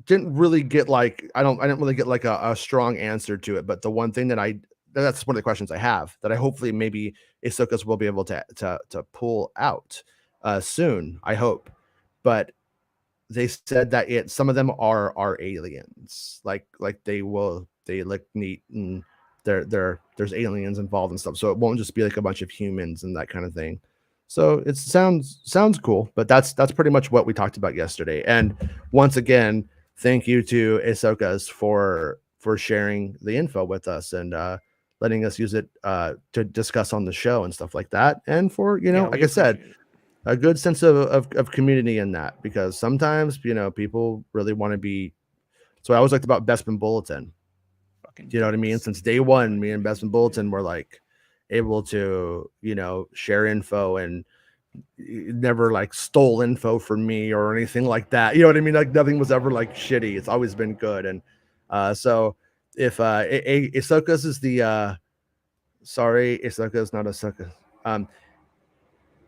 didn't really get like I didn't really get like a strong answer to it. But the one thing that's one of the questions I have that I hopefully maybe Ahsoka's will be able to pull out soon, I hope. But they said that some of them are aliens, like they look neat and there's aliens involved and stuff, so it won't just be like a bunch of humans and that kind of thing. So it sounds cool, but that's pretty much what we talked about yesterday. And once again, thank you to Ahsoka's for sharing the info with us and letting us use it to discuss on the show and stuff like that, and for like I said, a good sense of community in that, because sometimes people really want to be. So I always liked about Bespin Bulletin. You know what I mean? Since day one, me and Bespin Bulletin were like able to share info, and never like stole info from me or anything like that. You know what I mean? Like nothing was ever like shitty. It's always been good. And so if Ahsoka's is the sorry, Ahsoka's not Ahsoka.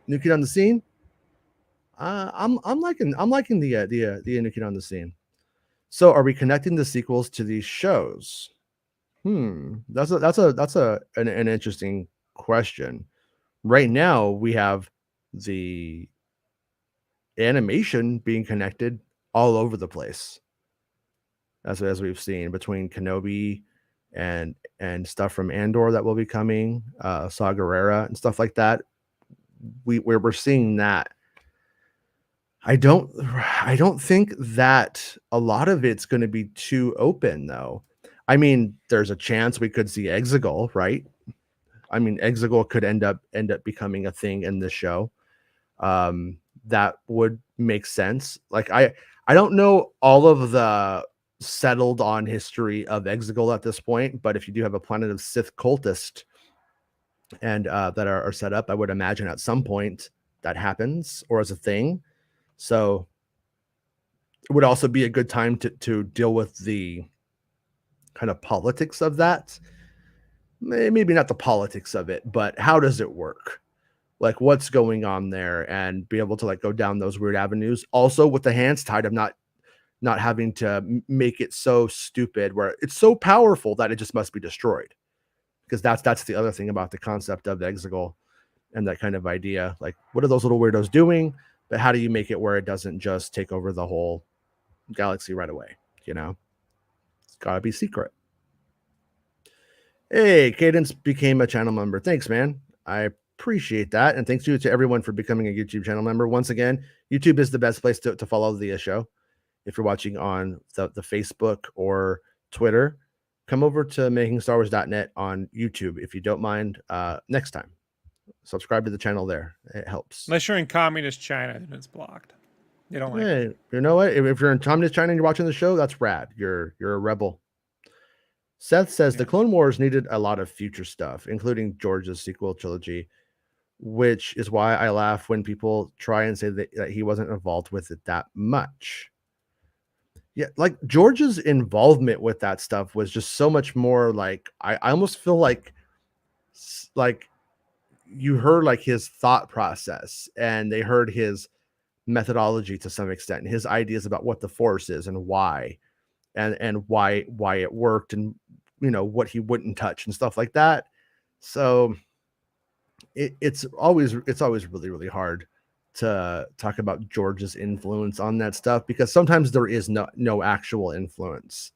New Kid on the Scene. I'm liking the New Kid on the Scene. So are we connecting the sequels to these shows? That's an interesting question. Right now we have the animation being connected all over the place, as we've seen between Kenobi and stuff from Andor that will be coming, Saw Gerrera and stuff like that. We're seeing that. I don't think that a lot of it's going to be too open, though. I mean, there's a chance we could see Exegol, right? I mean, Exegol could end up becoming a thing in this show. That would make sense. Like I don't know all of the settled on history of Exegol at this point, but if you do have a Planet of Sith cultist and that are set up, I would imagine at some point that happens or as a thing. So it would also be a good time to deal with the kind of politics of that. Maybe not the politics of it, but how does it work? Like what's going on there, and be able to like go down those weird avenues. Also with the hands tied of not having to make it so stupid where it's so powerful that it just must be destroyed. Because that's the other thing about the concept of the Exegol and that kind of idea. Like, what are those little weirdos doing? But how do you make it where it doesn't just take over the whole galaxy right away? It's gotta be secret. Hey, Cadence became a channel member. Thanks, man. I appreciate that. And thanks to everyone for becoming a YouTube channel member. Once again, YouTube is the best place to follow the show. If you're watching on the Facebook or Twitter, come over to MakingStarWars.net on YouTube if you don't mind. Next time, subscribe to the channel there. It helps. Unless you're in communist China, then it's blocked. They don't like it. You know what? If you're in communist China and you're watching the show, that's rad. You're a rebel. Seth says the Clone Wars needed a lot of future stuff, including George's sequel trilogy, which is why I laugh when people try and say that he wasn't involved with it that much. Yeah, like George's involvement with that stuff was just so much more like I almost feel like you heard like his thought process, and they heard his methodology to some extent, his ideas about what the Force is and why, and why it worked, and what he wouldn't touch and stuff like that. So it's always really, really hard to talk about George's influence on that stuff, because sometimes there is no actual influence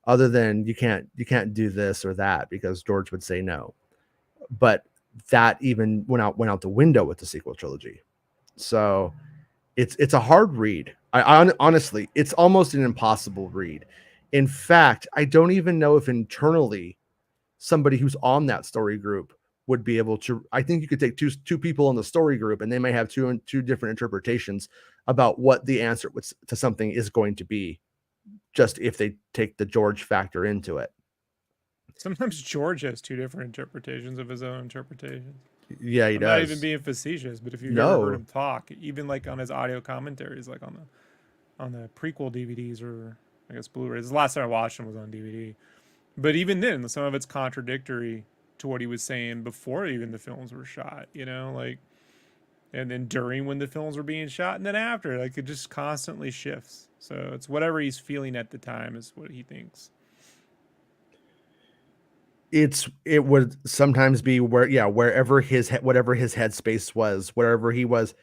other than you can't do this or that because George would say no. But that even went out the window with the sequel trilogy. So it's a hard read. Honestly, it's almost an impossible read. In fact, I don't even know if internally somebody who's on that story group would be able to. I think you could take two people in the story group and they may have two different interpretations about what the answer to something is going to be, just if they take the George factor into it. Sometimes George has two different interpretations of his own interpretation. Yeah, he I'm does. not even being facetious, but if you've ever heard him talk, even like on his audio commentaries, like on the prequel DVDs or I guess Blu-rays. The last time I watched him was on DVD. But even then, some of it's contradictory to what he was saying before even the films were shot, you know, like, and then during when the films were being shot, and then after, like, it just constantly shifts. So it's whatever he's feeling at the time is what he thinks. It would sometimes be wherever whatever his headspace was, wherever he was,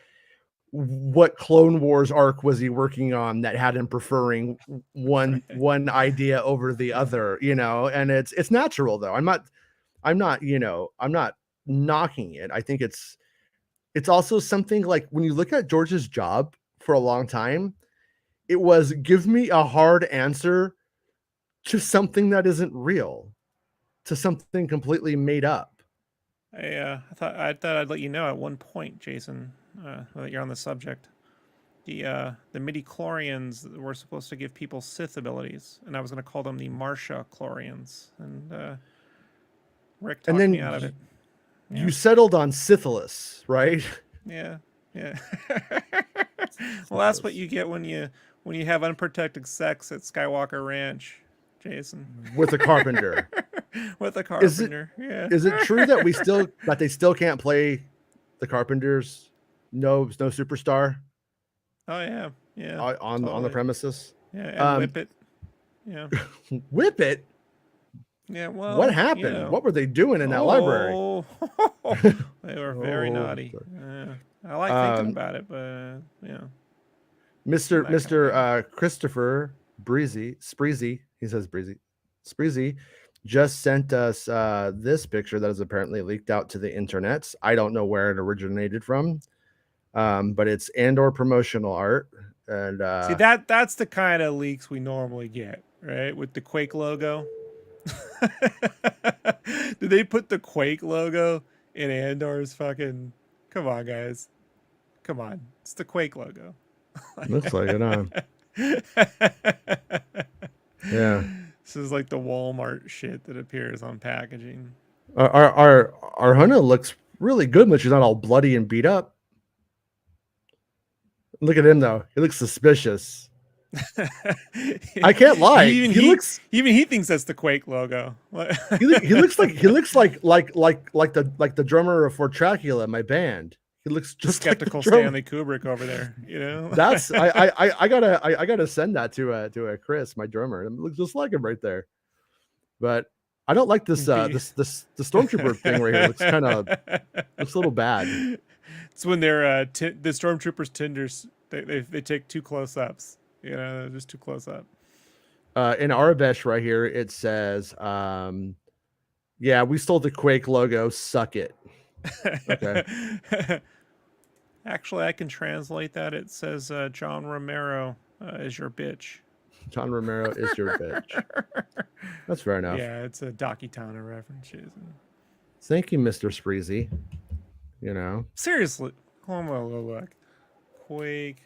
what Clone Wars arc was he working on that had him preferring one idea over the other, you know? And it's natural though. I'm not knocking it. I think it's also something like when you look at George's job for a long time, it was give me a hard answer to something that isn't real, to something completely made up. I thought I'd let you know at one point, Jason, that you're on the subject. The midi-chlorians were supposed to give people Sith abilities, and I was going to call them the Marsha-chlorians, and Rick talked me out of it. Yeah. You settled on Syphilis, right? Yeah. Well, that's what you get when you have unprotected sex at Skywalker Ranch, Jason. With a carpenter. With a carpenter. Is it true that they still can't play the Carpenters? No superstar. Oh yeah. On the premises. Yeah, and Whip It. Yeah. Whip It. Yeah. Well, what happened? You know. What were they doing in that library? They were very naughty. Yeah. I like thinking about it, but yeah. Mr. Christopher Spreezy, he says Spreezy just sent us this picture that is apparently leaked out to the internets. I don't know where it originated from, but it's Andor promotional art. And see, that's the kind of leaks we normally get, right? With the Quake logo. Did they put the Quake logo in Andor's fucking? Come on, guys. Come on. It's the Quake logo. Looks like it, huh? Yeah. This is like the Walmart shit that appears on packaging. Our Arjona looks really good when she's not all bloody and beat up. Look at him though; he looks suspicious. I can't lie. Even he thinks that's the Quake logo. he looks like the drummer for Dracula, my band. He looks just skeptical like Stanley Kubrick over there. You know, that's I gotta send that to a Chris, my drummer. It looks just like him right there. But I don't like this the stormtrooper thing right here. It looks a little bad. It's when they're the stormtroopers tinders. They take too close ups. You know, they're just too close up. In Arabesh right here, it says, yeah, we stole the Quake logo. Suck it. Okay. Actually, I can translate that. It says, John Romero is your bitch. John Romero is your bitch. That's fair enough. Yeah, it's a Dakitana reference. Thank you, Mr. Spreezy. You know. Seriously. Hold on, look. Quake.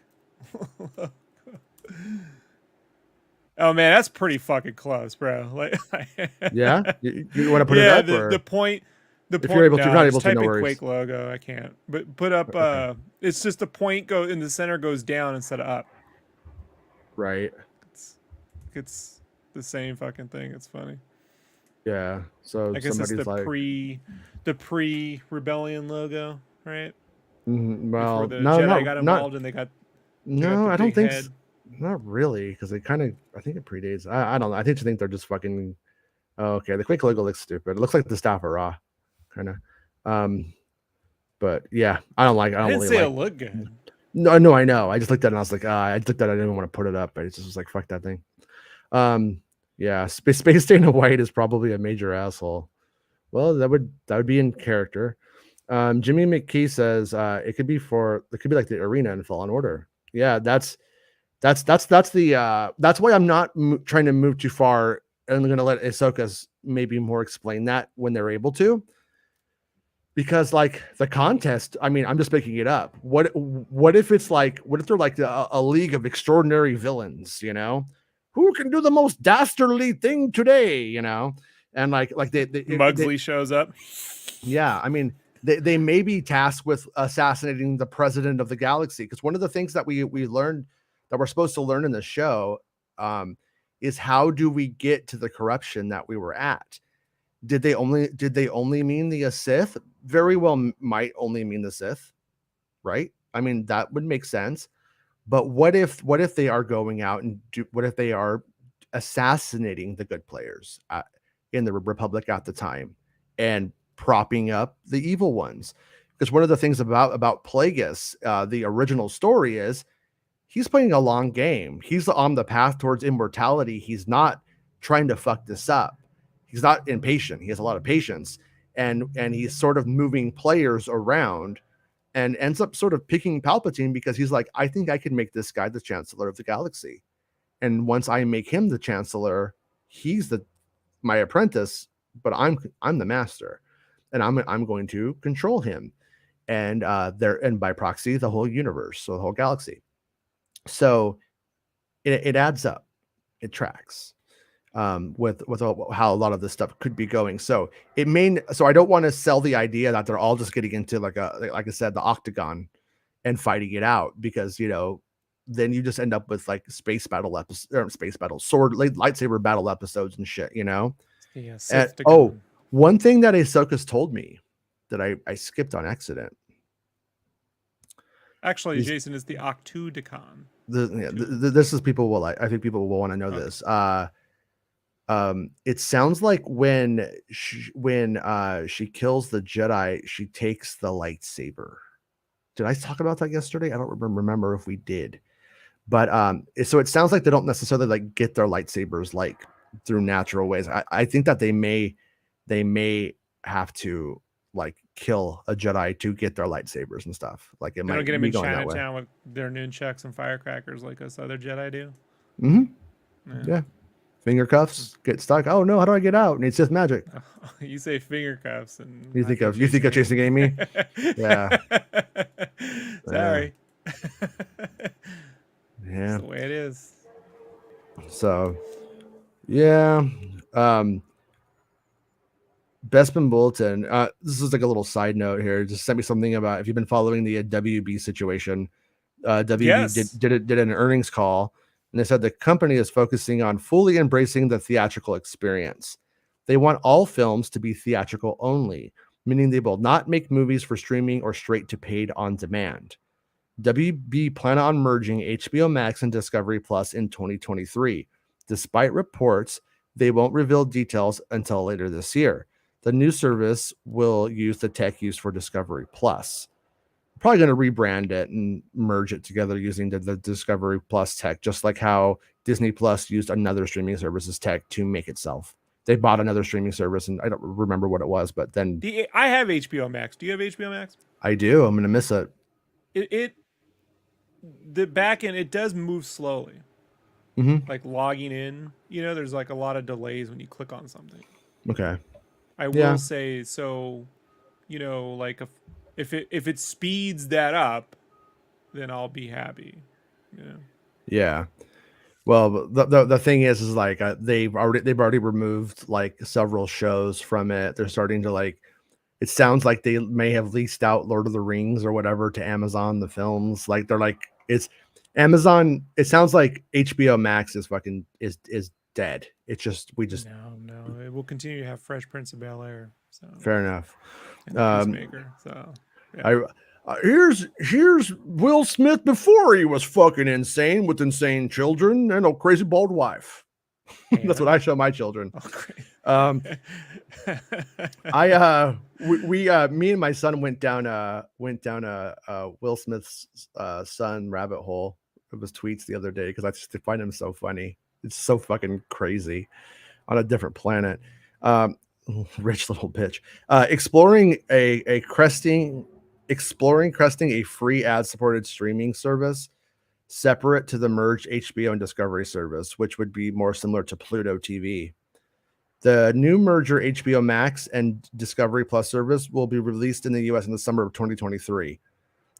Oh man, that's pretty fucking close, bro. Like, yeah, you want to put it up? The point. If you're able to, you're not able to. No worries. Quake logo. I can't. But put up. Okay. It's just the point in the center goes down instead of up. Right. It's the same fucking thing. It's funny. Yeah. So I guess it's the pre-rebellion logo, right? Well, the Jedi got involved and they got. No, I don't think. Not really, because I think it predates. I don't know. I think they're just fucking. Oh, okay, the Quake logo looks stupid. It looks like the staff of Ra, kind of. But yeah, I don't like. I didn't say it looked good. No, I know. I just looked at it and I was like, I looked at it. I didn't want to put it up, but it just was like, fuck that thing. Yeah, Space Dana White is probably a major asshole. Well, that would be in character. Jimmy McKee says it could be like the arena in Fallen Order. Yeah, that's why I'm not trying to move too far. I'm going to let Ahsoka's maybe more explain that when they're able to, because like the contest, I mean, I'm just making it up. What if they're like a league of extraordinary villains, you know, who can do the most dastardly thing today, you know, and like they Mugsley shows up. Yeah, I mean, they may be tasked with assassinating the president of the galaxy, because one of the things that we learned that we're supposed to learn in the show is how do we get to the corruption that we were at? Did they only mean the Sith? Very well might only mean the Sith, right? I mean, that would make sense. But what if they are going out and what if they are assassinating the good players in the Republic at the time and propping up the evil ones? Because one of the things about Plagueis, the original story, is he's playing a long game. He's on the path towards immortality. He's not trying to fuck this up. He's not impatient. He has a lot of patience, and he's sort of moving players around, and ends up sort of picking Palpatine because he's like, I think I can make this guy the Chancellor of the Galaxy, and once I make him the Chancellor, he's my apprentice, but I'm the master, and I'm going to control him, and and by proxy the whole universe, so the whole galaxy. So it adds up, it tracks with how a lot of this stuff could be going. So I don't want to sell the idea that they're all just getting into like I said, the octagon and fighting it out, because, you know, then you just end up with like lightsaber battle episodes and shit, you know. Yeah. One thing that Ahsoka's told me that I skipped on accident. Actually, Jason, is the Octudecon. This is people will I think people will want to know this. It sounds like when she kills the Jedi, she takes the lightsaber. Did I talk about that yesterday? I don't remember if we did. But so it sounds like they don't necessarily like get their lightsabers like through natural ways. I think that they may have to like kill a Jedi to get their lightsabers and stuff. Like it might don't get them be in going that way. Chinatown with their nunchucks and firecrackers like us other Jedi do. Mm-hmm. Yeah. Finger cuffs get stuck. Oh no, how do I get out? And it's just magic. You say finger cuffs, and you think of Chasing Amy. Yeah. Sorry. Yeah. That's the way it is. So, yeah. Bespin Bulletin. This is like a little side note here. Just sent me something about if you've been following the WB situation. WB Yes. did an earnings call, and they said the company is focusing on fully embracing the theatrical experience. They want all films to be theatrical only, meaning they will not make movies for streaming or straight to paid on demand. WB plan on merging HBO Max and Discovery Plus in 2023. Despite reports, they won't reveal details until later this year. The new service will use the tech used for Discovery Plus. Probably going to rebrand it and merge it together using the Discovery Plus tech, just like how Disney Plus used another streaming service's tech to make itself. They bought another streaming service, and I don't remember what it was, but then I have HBO Max. Do you have HBO Max? I do. I'm going to miss it. The back end, it does move slowly. Mm-hmm. Like logging in, you know, there's like a lot of delays when you click on something. Okay. I will say, so, you know, like if it speeds that up, then I'll be happy. You know? Yeah. Well, the thing is like they've already removed like several shows from it. They're starting to like. It sounds like they may have leased out Lord of the Rings or whatever to Amazon, the films. Like they're like, it's Amazon. It sounds like HBO Max is fucking is dead. It's just, no, it will continue to have Fresh Prince of Bel-Air. So fair enough. And Peacemaker. So yeah. Here's Will Smith before he was fucking insane with insane children and a crazy bald wife. That's what I show my children. Oh, great. Me and my son went down a Will Smith's son rabbit hole of his tweets the other day because I just find him so funny. It's so fucking crazy on a different planet. Rich little bitch. Exploring cresting a free ad-supported streaming service separate to the merged HBO and Discovery service, which would be more similar to Pluto TV. The new merger HBO Max and Discovery Plus service will be released in the US in the summer of 2023.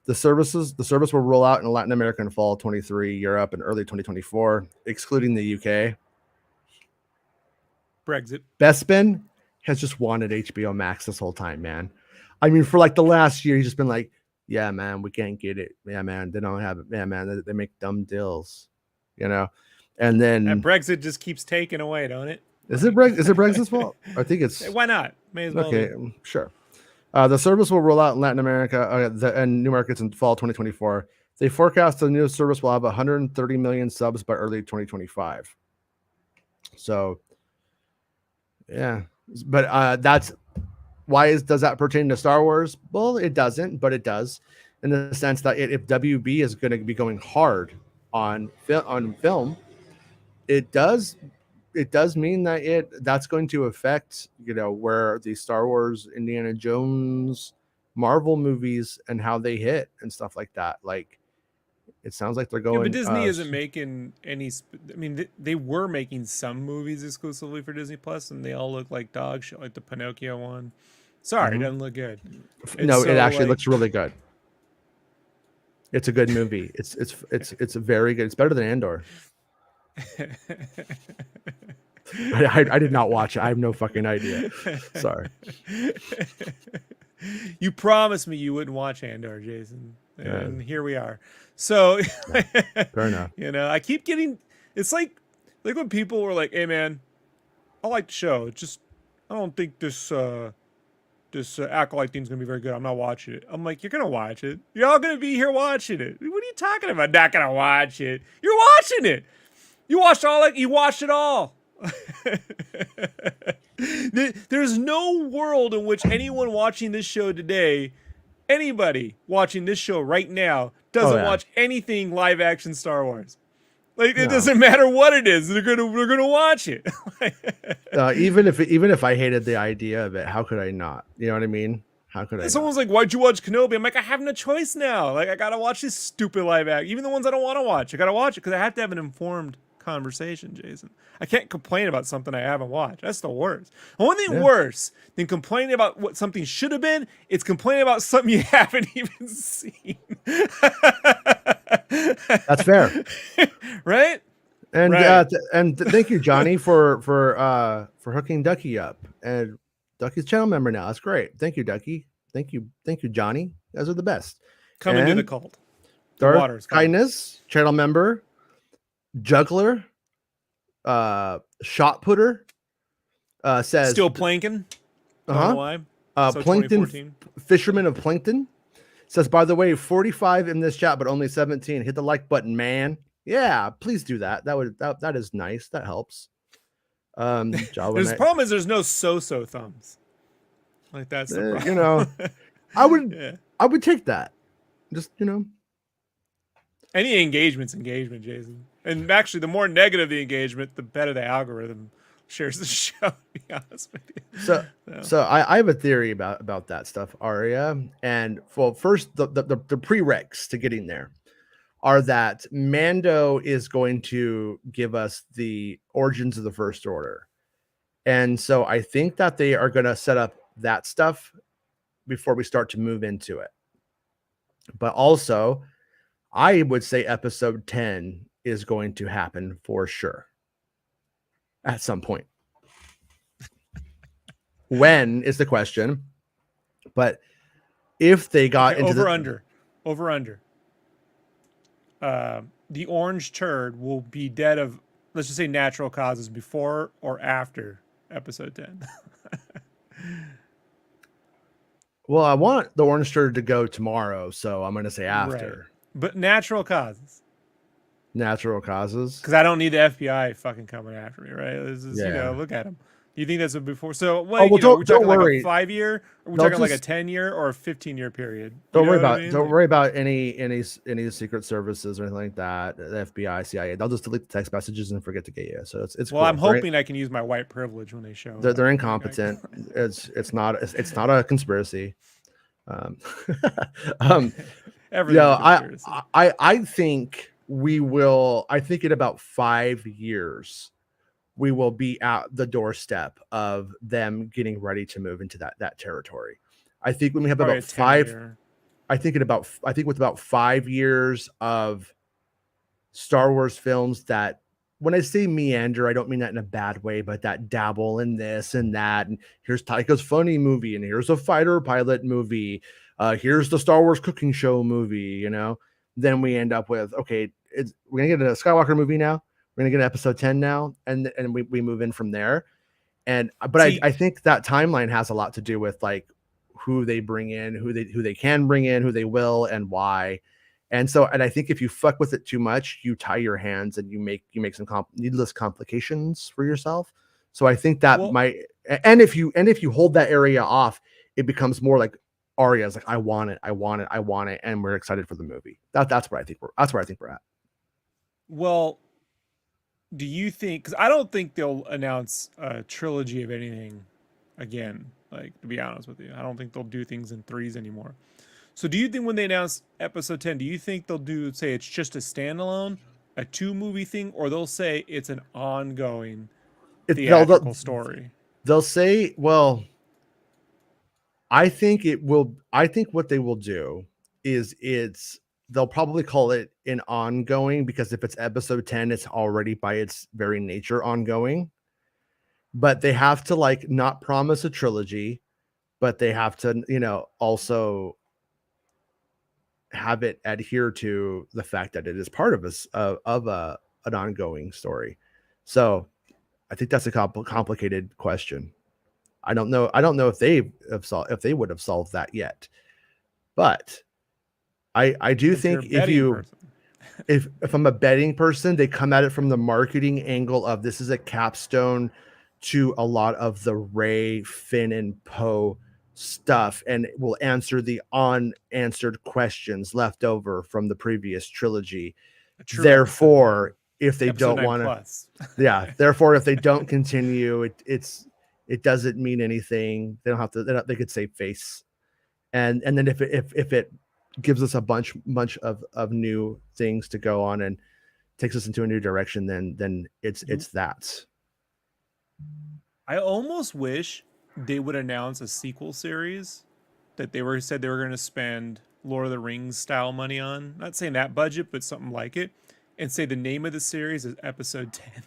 The service will roll out in Latin America in fall 23, Europe in early 2024, excluding the UK. Brexit. Bespin has just wanted HBO Max this whole time, man. I mean, for like the last year, he's just been like, yeah, man, we can't get it. Yeah, man, they don't have it. Yeah, man, they make dumb deals, you know? And then And Brexit just keeps taking away, don't it? Is it Brexit's fault? I think it's Why not? May as well. Okay, sure. The service will roll out in Latin America and new markets in fall 2024. They forecast the new service will have 130 million subs by early 2025. So, yeah, but that's why does that pertain to Star Wars? Well, it doesn't, but it does, in the sense that if WB is going to be going hard on film, it does mean that that's going to affect, where the Star Wars, Indiana Jones, Marvel movies and how they hit and stuff like that. Like, it sounds like they're going. Yeah, but Disney isn't making any. I mean, they were making some movies exclusively for Disney Plus, and they all look like dog shit, like the Pinocchio one. Sorry, it doesn't look good. No, it actually looks really good. It's a good movie. It's a very good. It's better than Andor. I did not watch it. I have no fucking idea. Sorry. You promised me you wouldn't watch Andor, Jason, and here we are. So, fair enough. I keep getting. It's like when people were like, "Hey, man, I like the show. It's just I don't think this Acolyte thing's gonna be very good. I'm not watching it." I'm like, "You're gonna watch it. You're all gonna be here watching it. What are you talking about? Not gonna watch it. You're watching it. You watched You watched it all." There's no world in which anyone watching this show today, anybody watching this show right now, doesn't watch anything live action Star Wars. Like, it doesn't matter what it is, they're gonna watch it. Even if I hated the idea of it, how could I not? You know what I mean? How could I? Someone's like, "Why'd you watch Kenobi?" I'm like, I have no choice now. Like, I gotta watch this stupid live action. Even the ones I don't want to watch, I gotta watch it because I have to have an informed conversation, Jason. I can't complain about something I haven't watched. That's the worst. The only thing worse than complaining about what something should have been, it's complaining about something you haven't even seen. That's fair. Right? And thank you, Johnny, for hooking Ducky up. And Ducky's channel member now. That's great. Thank you, Ducky. Thank you, Johnny. You guys are the best. Coming to the cult. Darth Kindness, channel member, Juggler, Shot Putter, says still planking. Why? Plankton, fisherman of Plankton, says, by the way, 45 in this chat, but only 17. Hit the like button, man. Yeah, please do that. That is nice. That helps. The problem is there's no so thumbs. Like, that's the problem. I would take that. Just any engagement's engagement, Jason. And actually, the more negative the engagement, the better the algorithm shares the show, to be honest with you. So I have a theory about that stuff, Aria. And first, the prereqs to getting there are that Mando is going to give us the origins of the First Order. And so I think that they are going to set up that stuff before we start to move into it. But also, I would say episode 10 is going to happen for sure at some point. When is the question? But if they got into over under. The orange turd will be dead of, let's just say, natural causes before or after episode 10. Well, I want the orange turd to go tomorrow, so I'm going to say after. Right. But natural causes. Natural causes? Because I don't need the FBI fucking coming after me, right? This is, look at them. You think that's a before? So, Oh, well, are we don't talking like a worry. 5-year? Or are we They'll talking like a just- 10-year or a 15-year period? Don't You worry know what I about mean? don't Like- worry about any secret services or anything like that. The FBI, CIA. They'll just delete the text messages and forget to get you. So it's Well, cool. I'm hoping I can use my white privilege when they show up. They're Like, incompetent. It's not a conspiracy. Um, um, everything's a yeah, conspiracy. I think we will. I think in about 5 years, we will be at the doorstep of them getting ready to move into that territory. I think when we have Probably about a 5, 10-year. I think with about 5 years of Star Wars films that, when I say meander, I don't mean that in a bad way, but that dabble in this and that. And here's Taika's funny movie, and here's a fighter pilot movie. Here's the Star Wars cooking show movie, Then we end up with, okay, we're gonna get a Skywalker movie now. We're gonna get an episode 10 now, and we move in from there. But I think that timeline has a lot to do with like who they bring in, who they can bring in, who they will, and why. And I think if you fuck with it too much, you tie your hands and you make some needless complications for yourself. So I think that and if you hold that area off, it becomes more like Arya's like, I want it, and we're excited for the movie. That's where I think we're at. Well, do you think? Because I don't think they'll announce a trilogy of anything again. Like, to be honest with you, I don't think they'll do things in threes anymore. So do you think when they announce episode 10, do you think they'll say it's just a standalone, a 2-movie thing, or they'll say it's an ongoing theatrical story? They'll say, well, I think what they will do is they'll probably call it an ongoing, because if it's episode 10, it's already by its very nature ongoing. But they have to like not promise a trilogy, but they have to, also have it adhere to the fact that it is part of an ongoing story. So I think that's a complicated question. I don't know if they would have solved that yet, but I do think if I'm a betting person, they come at it from the marketing angle of this is a capstone to a lot of the Rey, Finn, and Poe stuff, and it will answer the unanswered questions left over from the previous trilogy. Therefore, if they don't want to, therefore, if they don't continue, it doesn't mean anything. They don't have to. They could save face, and then if it gives us a bunch of new things to go on and takes us into a new direction, then it's that. I almost wish they would announce a sequel series that said they were going to spend Lord of the Rings style money on. Not saying that budget, but something like it, and say the name of the series is episode 10.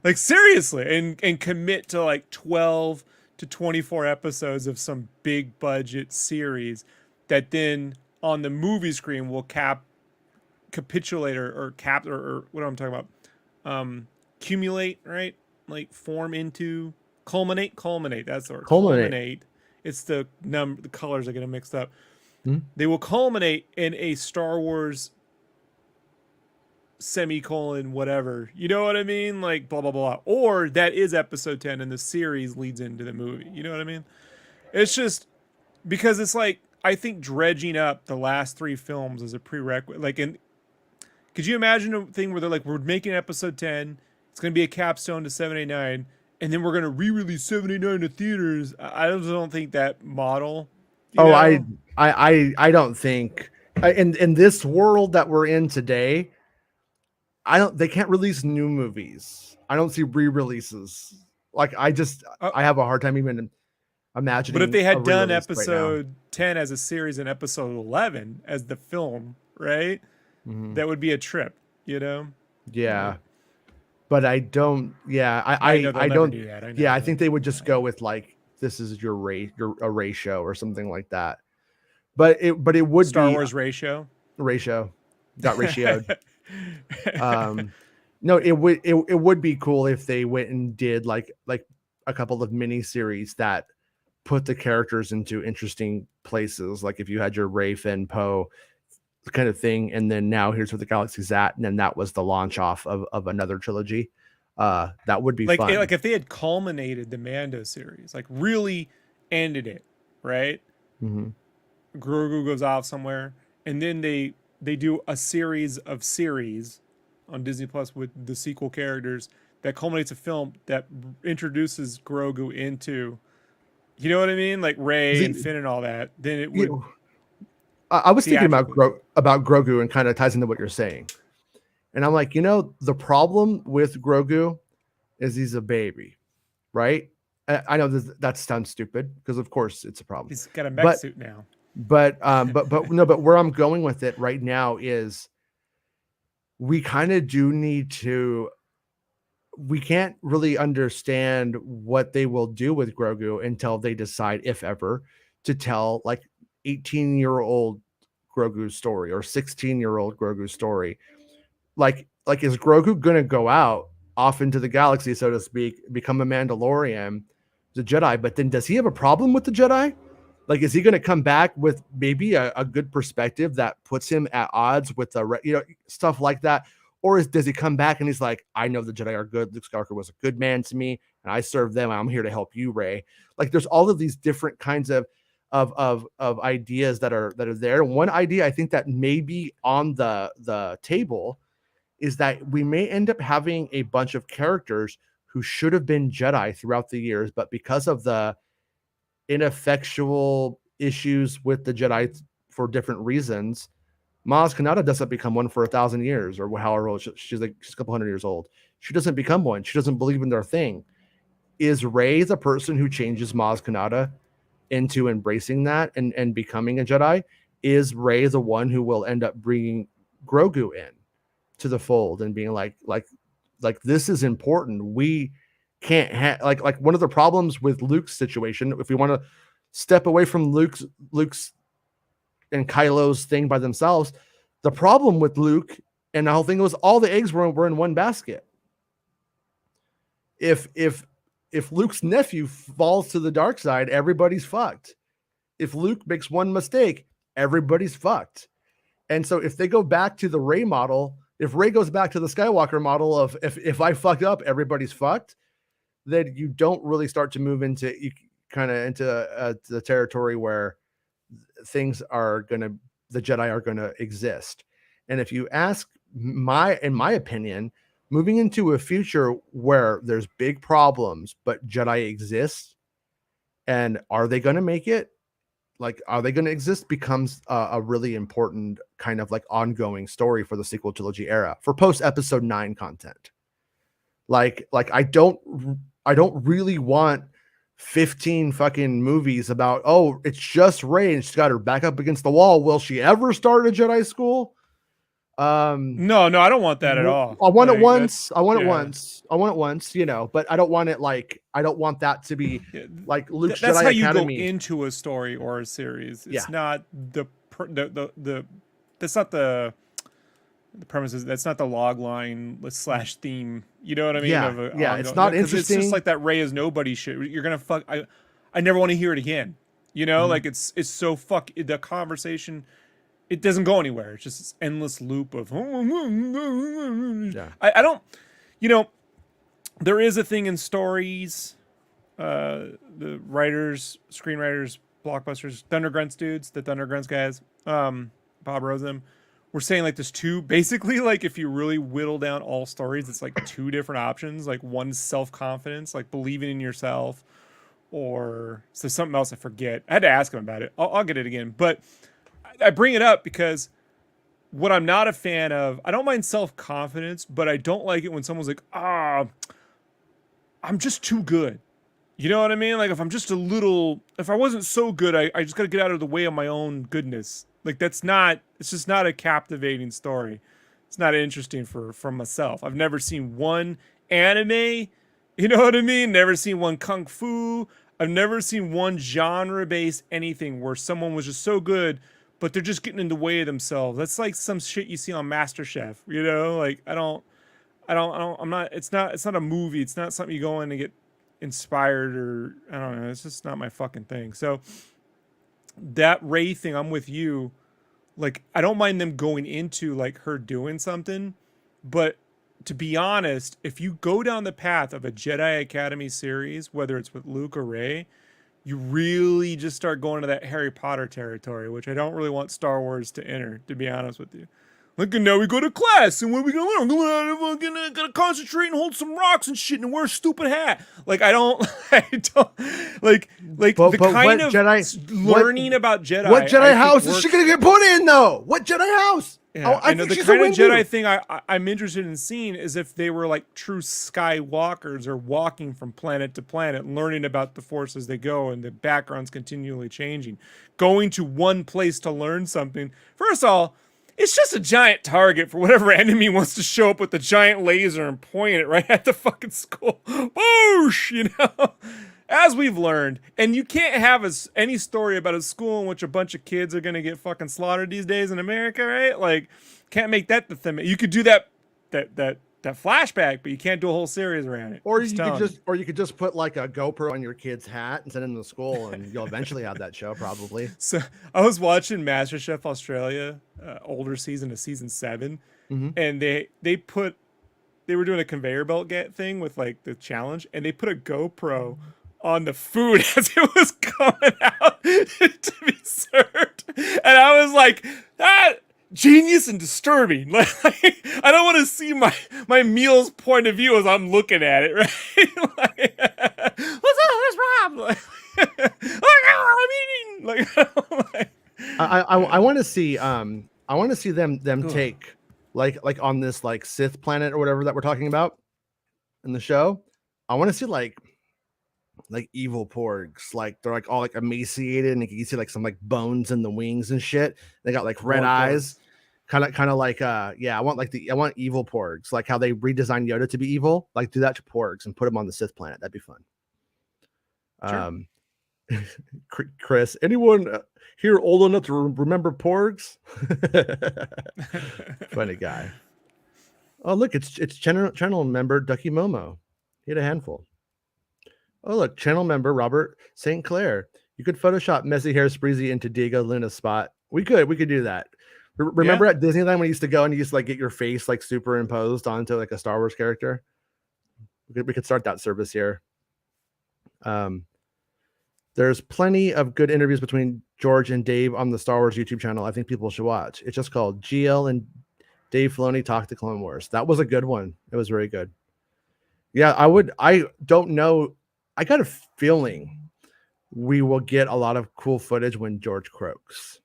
like seriously, and commit to like 12 to 24 episodes of some big budget series that then on the movie screen will capitulate or what am I talking about? Accumulate, right? Like form into culminate. That's the word. Culminate. It's the colors are getting mixed up. They will culminate in a Star Wars semicolon whatever. You know what I mean? Like blah blah blah. Or that is episode 10 and the series leads into the movie. You know what I mean? It's just because it's like I think dredging up the last 3 films is a prerequisite. Like, could you imagine a thing where they're like, we're making episode 10, it's going to be a capstone to 7, 8, 9, and then we're going to re-release 7, 8, 9 to theaters. I don't think that model. I don't think in this world that we're in today, they can't release new movies. I don't see re-releases. Like I have a hard time even imagining. But if they had done episode 10 as a series and episode 11 as the film, right? Mm-hmm. That would be a trip, Yeah. But I don't. Yeah, I don't do that. I think they would just go with like, this is your ratio or something like that. But it would Star Wars ratio got ratioed. No, it would be cool if they went and did like a couple of mini series that put the characters into interesting places. Like if you had your Rey, Finn, Poe kind of thing, and then now here's where the galaxy's at, and then that was the launch off of another trilogy. That would be like fun. like if they had culminated the Mando series, like really ended it, right? Mhm. Grogu goes off somewhere, and then they do a series of series on Disney Plus with the sequel characters that culminates a film that introduces Grogu into, you know what I mean, like Rey and The- Finn and all that. Then it you would know, I was thinking about theatrically. about Grogu, and kind of ties into what you're saying. And I'm like, the problem with Grogu is he's a baby, right? I know that sounds stupid, because of course it's a problem. He's got a mech But suit now. but no, but where I'm going with it right now is we kind of do need to. We can't really understand what they will do with Grogu until they decide, if ever, to tell like 18-year-old Grogu's story or 16-year-old Grogu's story. Like is Grogu gonna go out off into the galaxy, so to speak, become a Mandalorian, the Jedi? But then does he have a problem with the Jedi? Like, is he going to come back with maybe a good perspective that puts him at odds with stuff like that? Or does he come back and he's like, I know the Jedi are good. Luke Skywalker was a good man to me, and I serve them. I'm here to help you, Rey. Like, there's all of these different kinds of ideas that are there. One idea I think that may be on the table is that we may end up having a bunch of characters who should have been Jedi throughout the years, but because of the ineffectual issues with the Jedi for different reasons, Maz Kanata doesn't become one for 1,000 years, or however old she's a couple hundred years old. She doesn't become one. She doesn't believe in their thing. Is Rey the person who changes Maz Kanata into embracing that and becoming a Jedi? Is Rey the one who will end up bringing Grogu in to the fold and being like this is important? We can't have like one of the problems with Luke's situation, if we want to step away from Luke's and Kylo's thing by themselves, the problem with Luke and the whole thing was all the eggs were in one basket. If Luke's nephew falls to the dark side, everybody's fucked. If Luke makes one mistake, everybody's fucked. And so if they go back to the Rey model, if Rey goes back to the Skywalker model of if I fucked up, everybody's fucked, then you don't really start to move into the territory where things are gonna the Jedi are gonna exist. And if you ask in my opinion, moving into a future where there's big problems but Jedi exist, and are they gonna make it? Like, are they gonna exist? Becomes a really important kind of like ongoing story for the sequel trilogy era for post episode 9 content. Like I don't really want 15 fucking movies about, oh, it's just Rey and she's got her back up against the wall. Will she ever start a Jedi school? No, I don't want that at all. I want it Like, once. I want it yeah. once. I want it once, but I don't want it I don't want that to be like Luke's That's Jedi how Academy. you go into a story or a series. It's Yeah. not the that's not the premises. That's not the log line / theme. You know what I mean? Yeah, it's not interesting. It's just like that Rey is nobody shit. You're gonna fuck. I never want to hear it again. Like it's so the conversation. It doesn't go anywhere. It's just this endless loop of. Yeah. I don't. There is a thing in stories. The writers, screenwriters, blockbusters, Thundergrunts dudes, the Thundergrunts guys, Bob Rosen, we're saying like there's two, basically, like if you really whittle down all stories, it's like two different options. Like one's self-confidence, like believing in yourself, or so something else I forget. I had to ask him about it. I'll get it again. But I bring it up because what I'm not a fan of, I don't mind self-confidence, but I don't like it when someone's like, I'm just too good. You know what I mean? Like if I wasn't so good, I just got to get out of the way of my own goodness. Like it's just not a captivating story. It's not interesting for myself. I've never seen one anime, you know what I mean? Never seen one kung fu. I've never seen one genre-based anything where someone was just so good, but they're just getting in the way of themselves. That's like some shit you see on MasterChef, Like it's not a movie. It's not something you go in and get inspired, or I don't know. It's just not my fucking thing. So that Rey thing, I'm with you. Like I don't mind them going into like her doing something, but to be honest, if you go down the path of a Jedi Academy series, whether it's with Luke or Rey, you really just start going to that Harry Potter territory, which I don't really want Star Wars to enter, to be honest with you. Look, and now we go to class, and what are we gonna learn? We're gonna concentrate and hold some rocks and shit, and wear a stupid hat. Like I don't like But the kind of learning about Jedi. What Jedi house is she gonna get put in though? What Jedi house? Yeah, I know the kind of Jedi thing I'm interested in seeing is if they were like true Skywalkers or walking from planet to planet, learning about the Force as they go, and the background's continually changing. Going to one place to learn something. First of all, it's just a giant target for whatever enemy wants to show up with the giant laser and point it right at the fucking skull. Boosh! You know? As we've learned. And you can't have any story about a school in which a bunch of kids are going to get fucking slaughtered these days in America, right? Like, can't make that the theme. You could do that flashback, but you can't do a whole series around it. Or you could just put like a GoPro on your kid's hat and send him to school, and you'll eventually have that show probably. So I was watching MasterChef Australia, older season of season 7, and they were doing a conveyor belt thing with like the challenge, and they put a GoPro on the food as it was coming out to be served, and I was like, that. Genius and disturbing. Like I don't want to see my meal's point of view as I'm looking at it, right? Like, what's Rob? Like, I'm eating. Like, I want to see them take like on this like Sith planet or whatever that we're talking about in the show. I want to see like evil porgs, like they're like all like emaciated, and you can see like some like bones in the wings and shit. They got like red eyes, kind of like I want evil porgs, like how they redesigned Yoda to be evil. Like do that to porgs and put them on the Sith planet. That'd be fun. Sure. Chris, anyone here old enough to remember porgs? Funny guy. Oh look, it's channel member Ducky Momo. He had a handful. Oh, look, channel member Robert St. Clair. You could Photoshop messy hair Spreezy into Diego Luna's spot. We could do that. Remember at Disneyland when you used to go and you used to like get your face like superimposed onto like a Star Wars character? We could start that service here. There's plenty of good interviews between George and Dave on the Star Wars YouTube channel. I think people should watch. It's just called GL and Dave Filoni Talk to Clone Wars. That was a good one. It was very good. Yeah, I don't know. I got a feeling we will get a lot of cool footage when George croaks.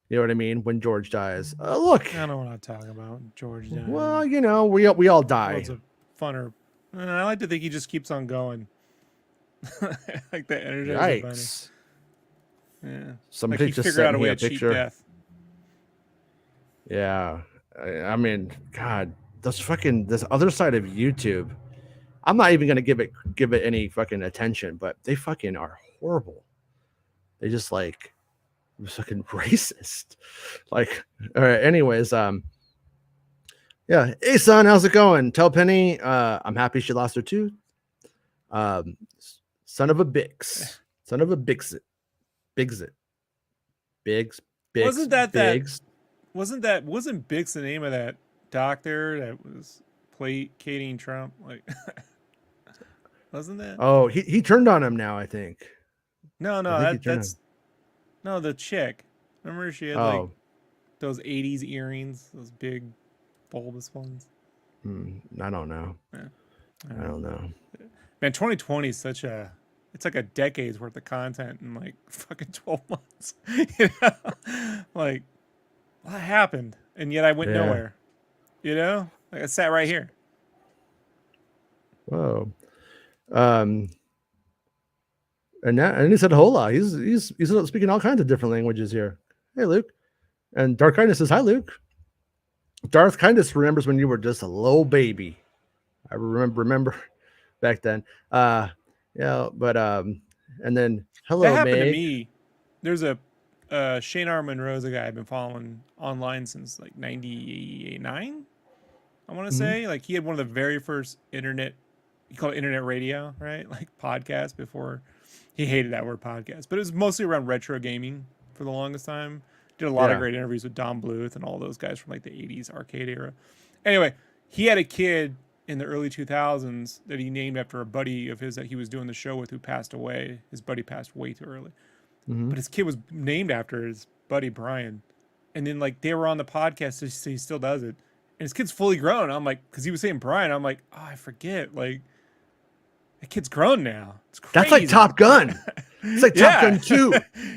You know what I mean? When George dies. Look. I don't know what I'm talking about. George dying. Well, you know, we all die. It's a funner. I like to think he just keeps on going. Like the energy. Yikes. Yeah. Somebody like just figured out sent a me way a to cheat picture. death. Yeah. I mean, God, this other side of YouTube. I'm not even gonna give it any fucking attention, but they fucking are horrible. They just like fucking racist. Like, all right. Anyways, yeah. Hey son, how's it going? Tell Penny, I'm happy she lost her tooth. Son of a Bix. Son of a Bixit. Bigsit. Biggs. Wasn't Bix the name of that doctor that was placating Trump? Like, wasn't that? Oh, he turned on him now, I think. No, that's the chick. Remember she had like those 80s earrings, those big bulbous ones. I don't know. Yeah. I don't know. Man, 2020 is it's like a decade's worth of content in like fucking 12 months. You know? Like, what happened? And yet I went nowhere. You know? Like I sat right here. Whoa. And he said hola. He's speaking all kinds of different languages here. Hey Luke. And Darth Kindness says hi Luke. Darth Kindness remembers when you were just a little baby. I remember back then. And then hello, that happened Meg. to me. There's a Shane R. Monroe's a guy I've been following online since like 99. I want to say like he had one of the very first internet. He called it internet radio, right? Like podcast before. He hated that word podcast, but it was mostly around retro gaming for the longest time. Did a lot of great interviews with Don Bluth and all those guys from like the 80s arcade era. Anyway, he had a kid in the early 2000s that he named after a buddy of his that he was doing the show with who passed away. His buddy passed way too early. Mhm. But his kid was named after his buddy Brian. And then like they were on the podcast, so he still does it. And his kid's fully grown. I'm like, because he was saying Brian, I'm like, oh, I forget. Like, the kid's grown now. It's crazy. That's like Top Gun. It's like Top Gun 2.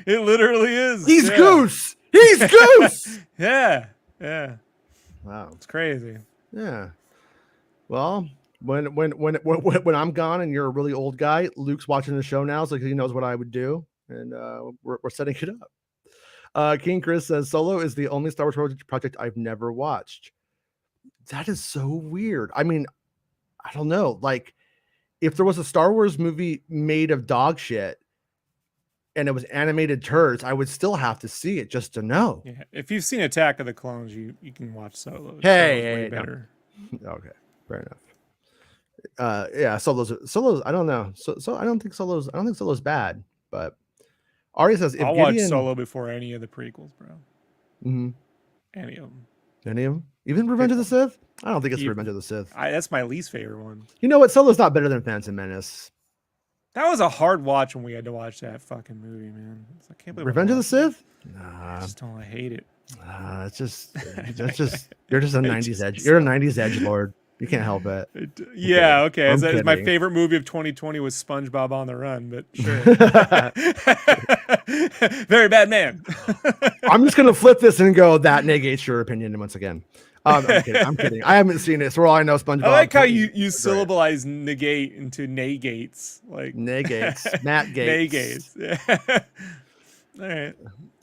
It literally is. He's Goose. He's Goose. Yeah. Wow. It's crazy. Yeah. Well, when I'm gone and you're a really old guy, Luke's watching the show now, so he knows what I would do, and we're setting it up. King Chris says Solo is the only Star Wars project I've never watched. That is so weird. I mean, I don't know. Like, if there was a Star Wars movie made of dog shit and it was animated turds, I would still have to see it just to know. Yeah. If you've seen Attack of the Clones, you can watch Solo. Hey, better. No. Okay, fair enough. Yeah, Solo's. I don't know. So I don't think Solo's bad. But Arya says if I'll watch Solo before any of the prequels, bro. Mm-hmm. Any of them. Any of them? Even Revenge of the Sith? I don't think it's Revenge of the Sith. That's my least favorite one. You know what? Solo's not better than Phantom Menace. That was a hard watch when we had to watch that fucking movie, man. I can't believe Revenge of the Sith? I just don't. I hate it. It's just you're just a 90s edge. You're a 90s edge lord. You can't help it. Yeah, okay. My favorite movie of 2020 was SpongeBob on the Run, but sure. Very bad man. I'm just gonna flip this and go, that negates your opinion once again. I'm kidding. I haven't seen it, so all I know SpongeBob. I like how you syllableize negate into negates. Like negates. Matt Gates. Negates. Yeah.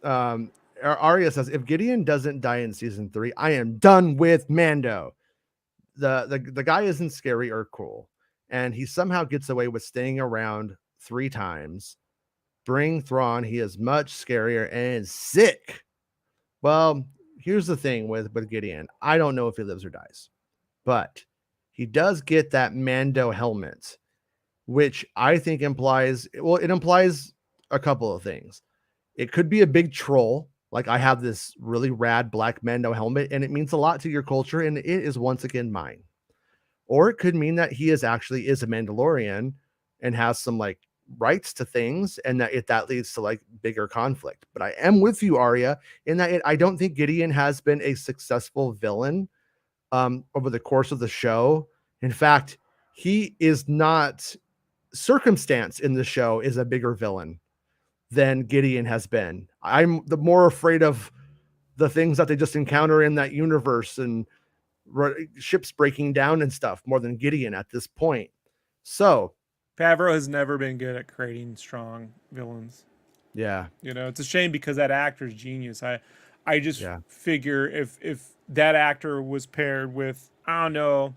All right. Arya says, if Gideon doesn't die in season 3, I am done with Mando. The guy isn't scary or cool, and he somehow gets away with staying around 3 times. Bring Thrawn, he is much scarier and sick. Well, here's the thing with Gideon. I don't know if he lives or dies, but he does get that Mando helmet, which I think implies a couple of things. It could be a big troll. Like, I have this really rad black Mando helmet, and it means a lot to your culture, and it is once again mine. Or it could mean that he is a Mandalorian and has some like rights to things, and that leads to like bigger conflict. But I am with you, Arya, in that I don't think Gideon has been a successful villain over the course of the show. In fact, he is not. Circumstance in the show is a bigger villain than Gideon has been. I'm the more afraid of the things that they just encounter in that universe and ships breaking down and stuff more than Gideon at this point. So Favreau has never been good at creating strong villains. Yeah. You know, it's a shame because that actor's genius. I just figure if that actor was paired with, I don't know,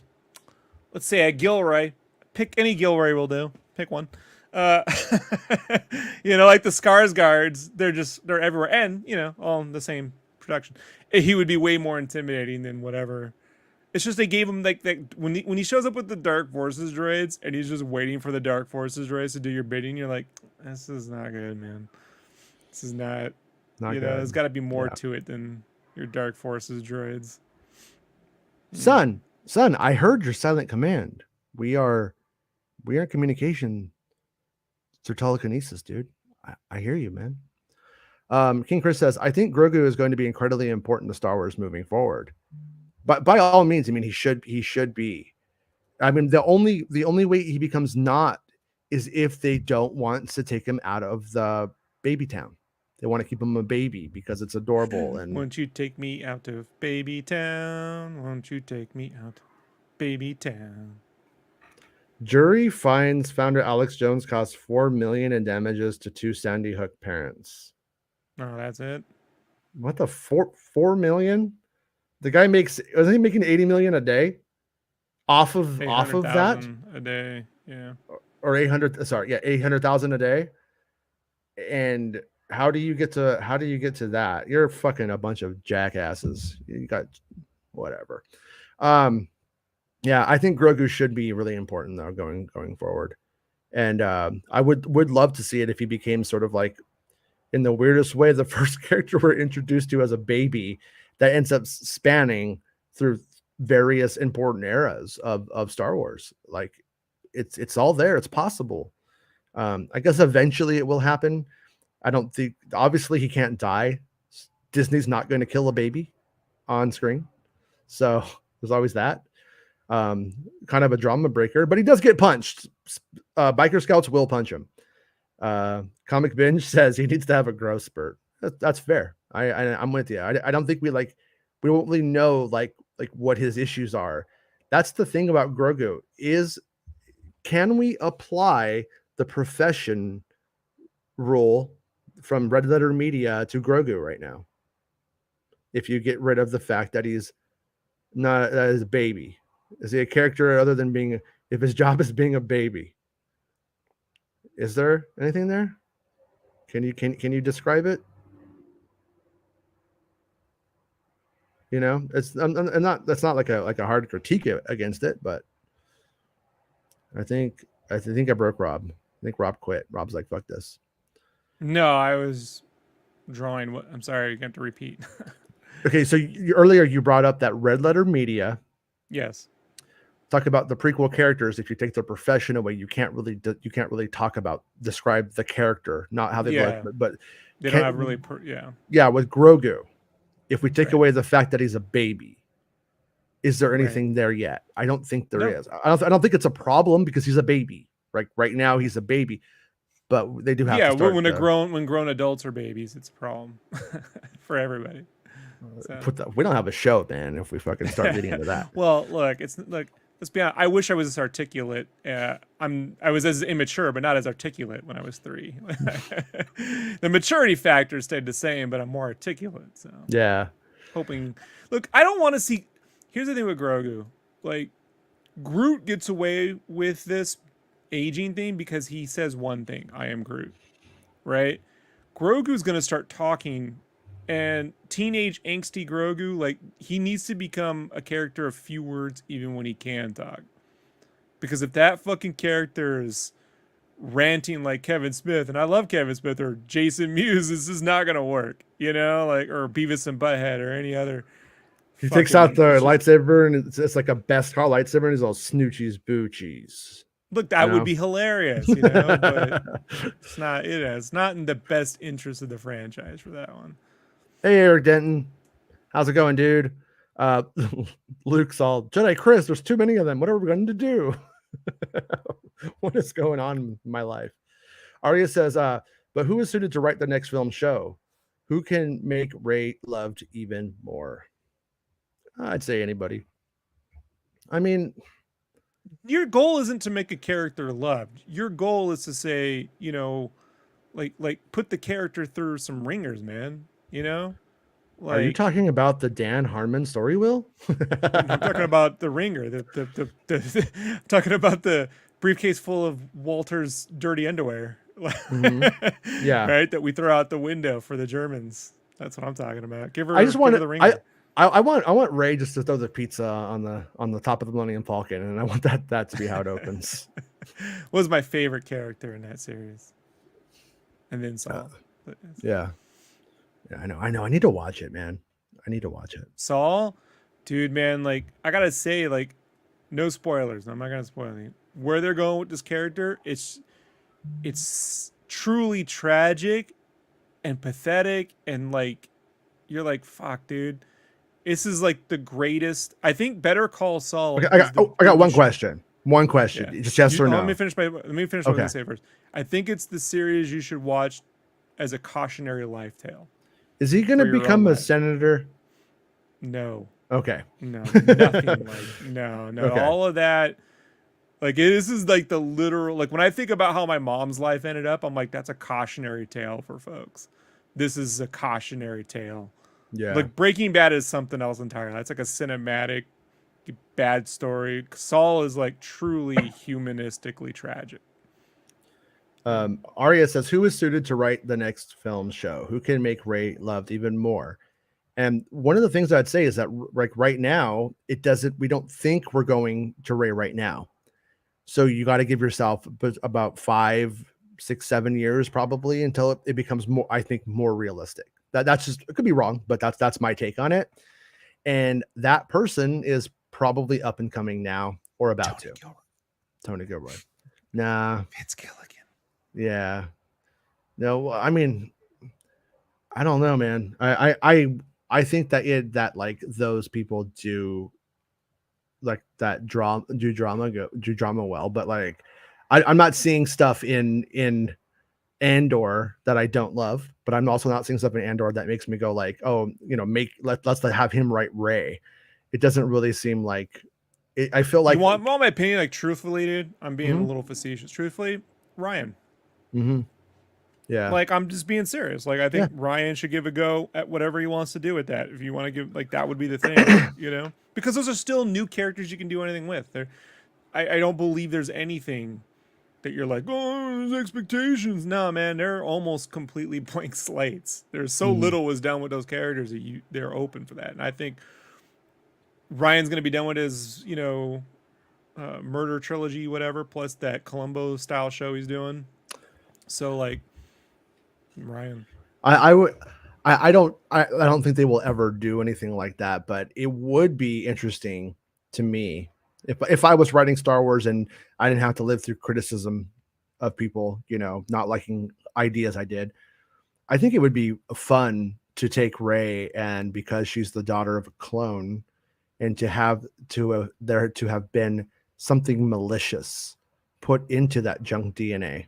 let's say a Gilroy, pick any Gilroy will do. Pick one. You know, like the Skarsgårds, they're everywhere, and you know, all in the same production. He would be way more intimidating than whatever. It's just they gave him like when he shows up with the Dark Forces droids and he's just waiting for the Dark Forces droids to do your bidding. You're like, this is not good, man. This is not you good. know, there's got to be more to it than your Dark Forces droids. Son, I heard your silent command. We are in communication through telekinesis, dude. I hear you, man. King Chris says, I think Grogu is going to be incredibly important to Star Wars moving forward. But by all means, I mean, he should be. I mean, the only way he becomes not is if they don't want to take him out of the baby town. They want to keep him a baby because it's adorable. And won't you take me out of baby town? Won't you take me out of baby town? Jury finds founder Alex Jones cost $4 million in damages to 2 Sandy Hook parents. Oh, that's it. What the $4 million? The guy was he making $80 million a day off of that a day? Yeah, or 800. Sorry, yeah, 800,000 a day. And how do you get to that? You're fucking a bunch of jackasses. You got whatever. Yeah, I think Grogu should be really important though going forward, and I would love to see it if he became sort of like, in the weirdest way, the first character we're introduced to as a baby that ends up spanning through various important eras of Star Wars. Like it's all there. It's possible. I guess eventually it will happen. I don't think, obviously he can't die. Disney's not going to kill a baby on screen. So there's always that. Kind of a drama breaker, but he does get punched. Biker Scouts will punch him. Comic Binge says he needs to have a growth spurt. That's fair. I'm with you. I don't think we won't really know like what his issues are. That's the thing about Grogu is, can we apply the profession rule from Red Letter Media to Grogu right now? If you get rid of the fact that he's not a baby, is he a character other than being? If his job is being a baby, is there anything there? Can you describe it? You know, it's that's not like a hard critique against it, but I think I broke Rob. I think Rob quit. Rob's like, fuck this. No, I was drawing. What? I'm sorry, you have to repeat. Okay, so earlier you brought up that Red Letter Media. Yes. Talk about the prequel characters. If you take their profession away, you can't really describe the character, not how they look, but they don't have really. Yeah, with Grogu, if we take away the fact that he's a baby, is there anything there yet? I don't think there is. I don't think it's a problem because he's a baby. Right now he's a baby, but they do have to start when grown adults are babies, it's a problem for everybody. So. We don't have a show, man. If we fucking start leading into that. Well, look, it's like, let's be honest. I wish I was as articulate. I was as immature, but not as articulate when I was 3. The maturity factor stayed the same, but I'm more articulate. So yeah, hoping. Look, I don't want to see. Here's the thing with Grogu. Like, Groot gets away with this aging thing because he says one thing: "I am Groot." Right? Grogu's gonna start talking. And teenage angsty Grogu, like, he needs to become a character of few words even when he can talk. Because if that fucking character is ranting like Kevin Smith, and I love Kevin Smith, or Jason Mewes, this is not going to work, you know? Like, or Beavis and Butthead, or any other. He takes out the lightsaber, and it's like a best car lightsaber, and he's all snoochies boochies. Look, that would be hilarious, you know? But it's not, it's not in the best interest of the franchise for that one. Hey, Eric Denton. How's it going, dude? Luke's all, Jedi Chris, there's too many of them. What are we going to do? What is going on in my life? Arya says, but who is suited to write the next film show? Who can make Rey loved even more? I'd say anybody. I mean, your goal isn't to make a character loved. Your goal is to say, you know, like put the character through some ringers, man. You know, are you talking about the Dan Harmon story wheel? I'm talking about the ringer. I'm talking about the briefcase full of Walter's dirty underwear. Mm-hmm. Yeah, right. That we throw out the window for the Germans. That's what I'm talking about. Give her. I just want the ringer. I want Rey just to throw the pizza on the top of the Millennium Falcon, and I want that to be how it opens. Was my favorite character in that series, and then Saul. Yeah. Yeah, I know. I need to watch it, man. I need to watch it. Saul, dude, man, like, I gotta say, like, no spoilers. I'm not gonna spoil anything. Where they're going with this character, it's truly tragic and pathetic, and like, you're like, fuck, dude. This is like the greatest. I think Better Call Saul. Okay, I got one question. One question. Yeah. Just yes or no. Let me finish what I'm gonna say first. I think it's the series you should watch as a cautionary life tale. Is he going to become a senator? No. Okay. No, nothing like no. Okay. All of that, like, this is like the literal, like, when I think about how my mom's life ended up, I'm like, that's a cautionary tale for folks. This is a cautionary tale. Yeah. Like, Breaking Bad is something else entirely. That's like a cinematic bad story. Saul is like truly humanistically tragic. Arya says, who is suited to write the next film show? Who can make Rey loved even more? And one of the things I'd say is that, like, right now, we don't think we're going to Rey right now. So you got to give yourself about 5, 6, 7 years probably until it becomes more, I think, more realistic. That's just, it could be wrong, but that's my take on it. And that person is probably up and coming now or about Tony to. Gilroy. Tony Gilroy. Nah. Vince Gilligan. Yeah. No, I mean, I don't know, man. I think that like those people do like that do drama well, but like I'm not seeing stuff in Andor that I don't love, but I'm also not seeing stuff in Andor that makes me go like, oh, let's have him write Ray. It doesn't really seem like it, I feel like You want my opinion? Like, truthfully, dude, I'm being a Mhm. little facetious. Truthfully, Ryan. Yeah. Like, I'm just being serious. Like, I think Yeah. Ryan should give a go at whatever he wants to do with that. If you want to give, like, that would be the thing, Because those are still new characters you can do anything with. I don't believe there's anything that you're like, oh, there's expectations. No, man, they're almost completely blank slates. There's so little was done with those characters that they're open for that. And I think Ryan's going to be done with his, murder trilogy, whatever, plus that Columbo style show he's doing. So, like, Ryan. I would I don't think they will ever do anything like that, but it would be interesting to me if I was writing Star Wars and I didn't have to live through criticism of people, not liking ideas I did. I think it would be fun to take Rey, and because she's the daughter of a clone, and to have there to have been something malicious put into that junk DNA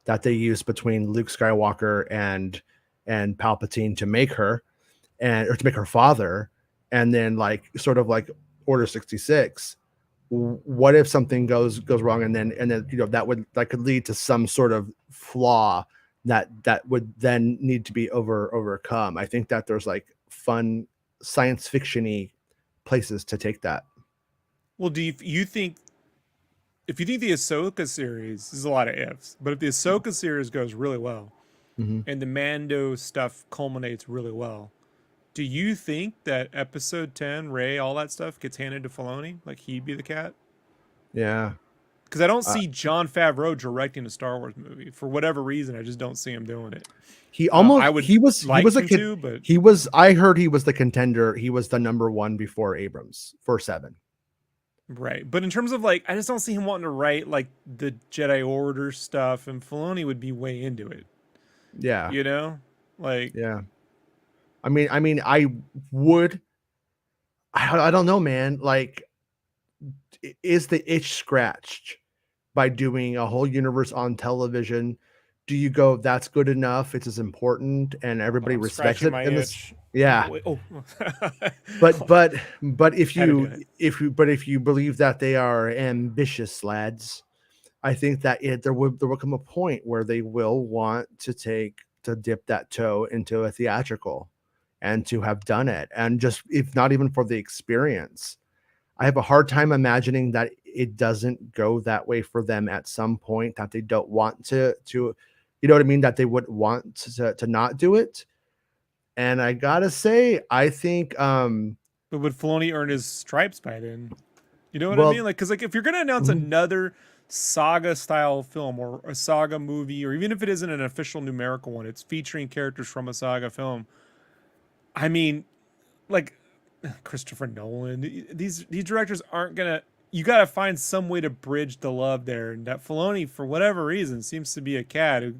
that they used between Luke Skywalker and Palpatine to make her, or to make her father, and then like sort of like Order 66. What if something goes wrong, and then that could lead to some sort of flaw that would then need to be overcome. I think that there's like fun science fiction-y places to take that. Well, do you think, if you think the Ahsoka series, there's a lot of ifs, but if the Ahsoka series goes really well and the Mando stuff culminates really well, do you think that episode 10, Rey, all that stuff gets handed to Filoni? Like, he'd be the cat? Yeah. Because I don't see Jon Favreau directing a Star Wars movie. For whatever reason, I just don't see him doing it. I heard he was the contender. He was the number one before Abrams for 7. Right. But in terms of, like, I just don't see him wanting to write, like, the Jedi Order stuff, and Filoni would be way into it. Yeah. Like, yeah. I mean, I would. I don't know, man. Like, is the itch scratched by doing a whole universe on television? Do you go, that's good enough? It's as important, and everybody respects it. Yeah. Oh. but if you believe that they are ambitious lads, I think that there will come a point where they will want to dip that toe into a theatrical, and to have done it, and just, if not even for the experience. I have a hard time imagining that it doesn't go that way for them at some point, that they don't want to you know what I mean, that they would want to not do it. And I gotta say, I think but would Filoni earn his stripes by then? You know what I mean? Like, because, like, if you're gonna announce another saga style film, or a saga movie, or even if it isn't an official numerical one, it's featuring characters from a saga film. I mean, like, Christopher Nolan, these directors aren't gonna. You got to find some way to bridge the love there, and that Filoni, for whatever reason, seems to be a cat who,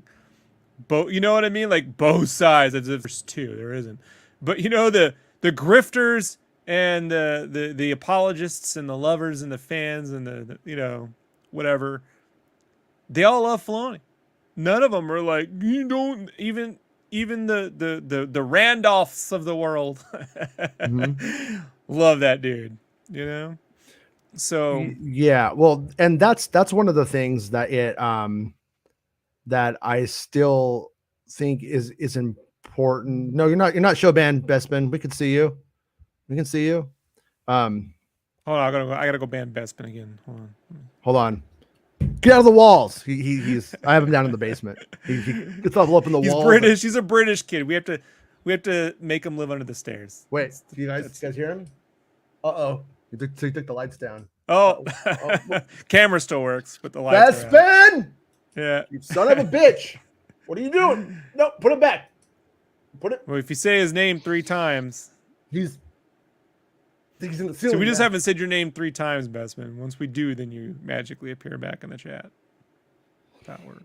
you know what I mean? Like, both sides. As if there's two, there isn't. But the grifters and the apologists and the lovers and the fans and the whatever, they all love Filoni. None of them are like, you don't even the Randolphs of the world love that dude, So yeah, well, and that's one of the things that that I still think is important. No, you're not show band Bespin. We can see you. Hold on, I gotta go ban Bespin again. Hold on. Get out of the walls. He's I have him down in the basement. He gets all up in the walls. He's British. He's a British kid. We have to make him live under the stairs. Wait, do you guys hear him? Uh-oh. He took the lights down. Oh. Camera still works, but the lights Bespin! Yeah. You son of a bitch. What are you doing? No, put it back. Well, if you say his name 3 times. think he's in the So ceiling. we just now. haven't said your name 3 times, Bestman. Once we do, then you magically appear back in the chat. That works.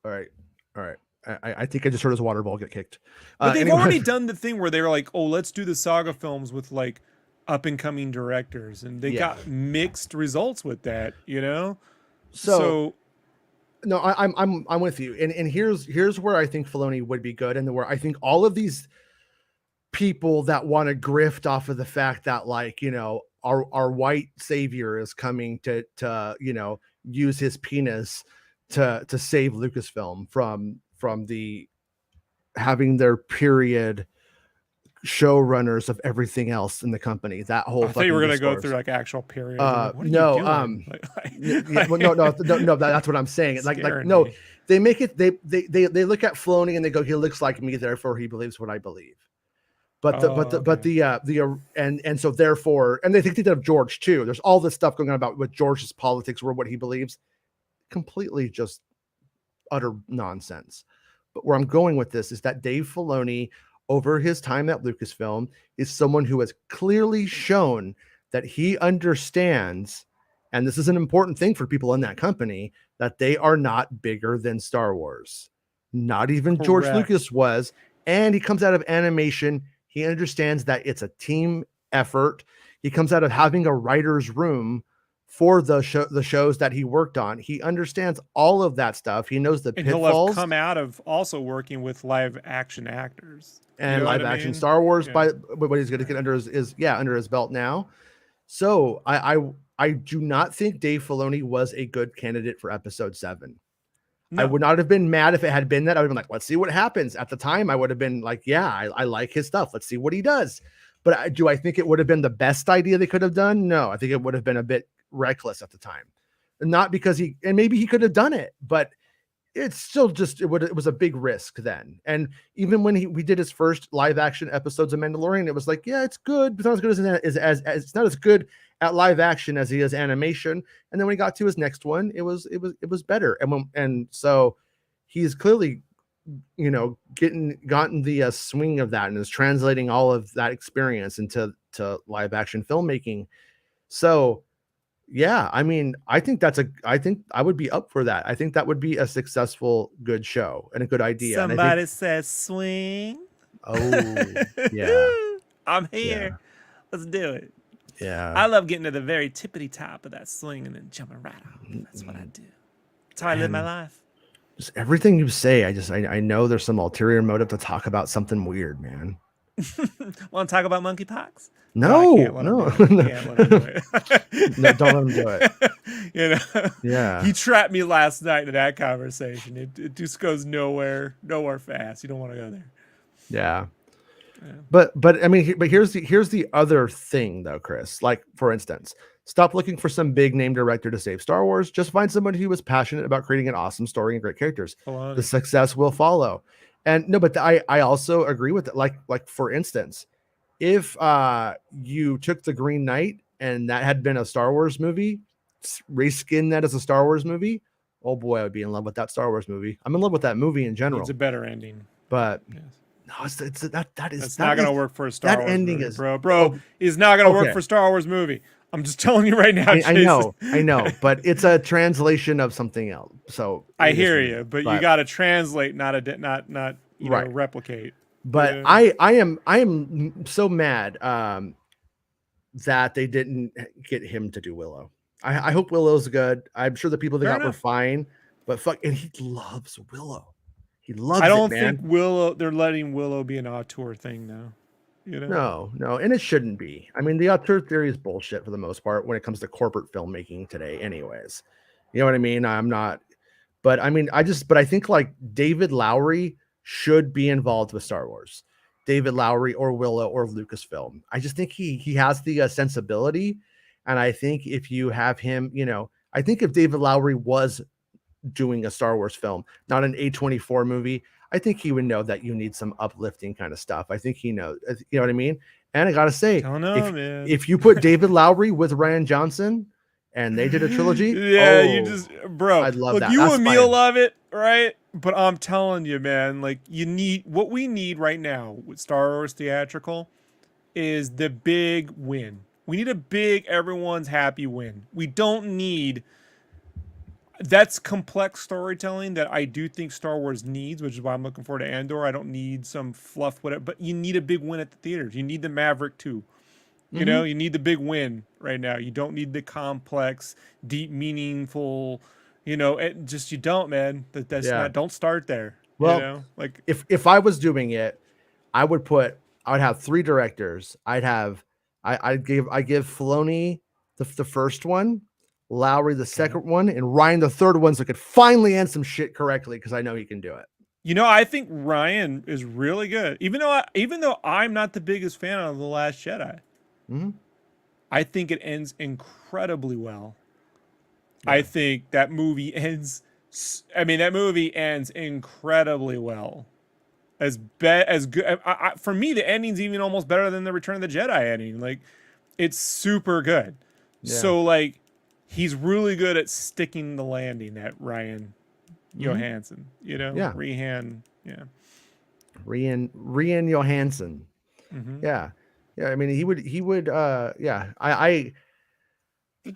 All right. All right. I think I just heard his water ball get kicked. But they've anyway. already done the thing where they were like, oh, let's do the saga films with like up and coming directors. And they got mixed results with that, you know? So no, I'm with you. And here's where I think Filoni would be good, and where I think all of these people that want to grift off of the fact that, like, you know, our white savior is coming to you know, use his penis to save Lucasfilm from the having their period showrunners of everything else in the company. That whole I thought you were fucking gonna go discourse. through like actual periods. No, what are you doing? yeah, well, no, that's what I'm saying. Like no, me. they make it. They look at Filoni and they go, he looks like me, therefore he believes what I believe. But and so therefore, and they think that of George too. There's all this stuff going on about with George's politics or what he believes. Completely just utter nonsense. But where I'm going with this is that Dave Filoni, over his time at Lucasfilm, is someone who has clearly shown that he understands, and this is an important thing for people in that company, that they are not bigger than Star Wars. Not even George Lucas was. And he comes out of animation. He understands that it's a team effort. He comes out of having a writer's room for the shows that he worked on. He understands all of that stuff. He knows the pitfalls. He'll have come out of also working with live action actors and live action Star Wars by what he's going to get under under his belt now. So I do not think Dave Filoni was a good candidate for episode 7. No. I would not have been mad if it had been that. I would have been like, let's see what happens. At the time, I would have been like, yeah, I like his stuff. Let's see what he does. But do I think it would have been the best idea they could have done? No, I think it would have been a bit reckless at the time. Not because and maybe he could have done it, but it's still just, it was a big risk then. And even when we did his first live action episodes of Mandalorian, it was like, yeah, it's good, but not as good as it's not as good at live action as he is animation. And then when he got to his next one, it was better. And so he's clearly, you know, gotten the swing of that and is translating all of that experience into live action filmmaking. So yeah, I mean, I think I would be up for that. I think that would be a successful, good show and a good idea. Somebody says swing. Oh, yeah. I'm here. Yeah. Let's do it. Yeah. I love getting to the very tippity top of that swing and then jumping right off. That's what I do. That's how I live my life. Just everything you say, I know there's some ulterior motive to talk about something weird, man. Want to talk about monkeypox? No, no. Don't let him do it. You know, yeah. He trapped me last night in that conversation. It just goes nowhere fast. You don't want to go there. Yeah. But I mean, here's the other thing though, Chris. Like, for instance, stop looking for some big name director to save Star Wars. Just find somebody who was passionate about creating an awesome story and great characters. The success will follow. And no, but I also agree with it. Like for instance, if you took The Green Knight and that had been a Star Wars movie, reskin that as a Star Wars movie, oh boy, I would be in love with that Star Wars movie. I'm in love with that movie in general. It's a better ending. But yes. no, it's not going to work for a Star Wars movie. That ending is, bro. It's not going to work for a Star Wars movie. I'm just telling you right now. I know, but it's a translation of something else. So I hear you, but you got to translate, not replicate. But I am so mad that they didn't get him to do Willow. I hope Willow's good. I'm sure the people they got were fine, but and he loves Willow. He loves it, man. I don't think they're letting Willow be an auteur thing now. You know? No, and it shouldn't be. I mean, the auteur theory is bullshit for the most part when it comes to corporate filmmaking today, anyways. You know what I mean? I'm not, but I mean, I think like David Lowery should be involved with Star Wars. David Lowery or Willow or Lucasfilm. I just think he has the sensibility, and I think if you have him, you know, I think if David Lowery was doing a Star Wars film, not an A24 movie, I think he would know that you need some uplifting kind of stuff. I think he knows, you know what I mean? And I gotta say, man. If you put David Lowery with Rian Johnson and they did a trilogy. Yeah, you Oh, just, bro. I'd love Look, that. you That's and me'll fine. love it, right? But I'm telling you, man, like what we need right now with Star Wars theatrical is the big win. We need a big, everyone's happy win. We don't need that's complex storytelling that I do think Star Wars needs, which is why I'm looking forward to Andor. I don't need some fluff, whatever, but you need a big win at the theaters. You need the Maverick 2. You know, you need the big win right now. You don't need the complex, deep, meaningful, you don't, man. That's Yeah. not, don't start there. Well, Like, if I was doing it, I would have 3 directors. I give Filoni the first one, Lowry the second one, and Ryan the third one, so I could finally end some shit correctly because I know he can do it. I think Ryan is really good. Even though I'm not the biggest fan of The Last Jedi, I think it ends incredibly well. Yeah. I think that movie ends. That movie ends incredibly well. As good for me, the ending's even almost better than the Return of the Jedi ending. Like, it's super good. Yeah. So like, he's really good at sticking the landing. That Ryan Johansson, Yeah. Rian Johansson. Yeah. Yeah. I mean, he would, yeah.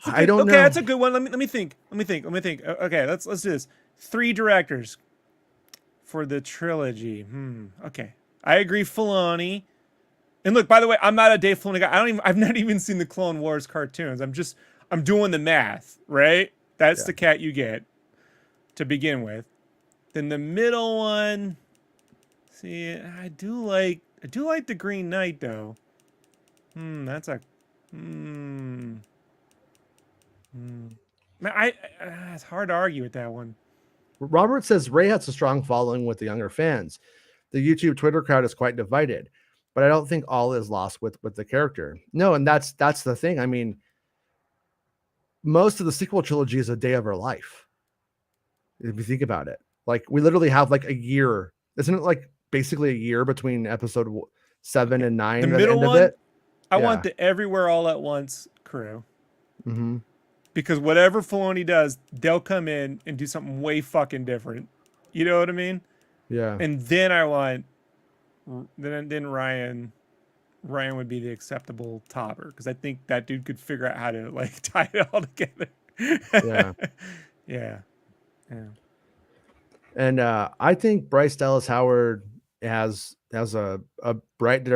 I don't know. Okay, that's a good one. Let me think. Okay, let's do this. 3 directors for the trilogy. Okay, I agree. Filoni. And look, by the way, I'm not a Dave Filoni guy. I've not even seen the Clone Wars cartoons. I'm doing the math, right? That's the cat you get to begin with. Then the middle one. See, I do like the Green Knight though. That's a. Man, it's hard to argue with that one. Robert says Ray has a strong following with the younger fans. The YouTube Twitter crowd is quite divided, but I don't think all is lost with the character. No, and that's the thing. I mean, most of the sequel trilogy is a day of her life. If you think about it, like we literally have like a year. Isn't it like basically a year between episode 7 and 9? The middle one, I want the Everywhere All at Once crew. Because whatever Filoni does, they'll come in and do something way fucking different. You know what I mean? Yeah. And then I want, then Ryan would be the acceptable topper because I think that dude could figure out how to like tie it all together. Yeah. Yeah. And I think Bryce Dallas Howard has a bright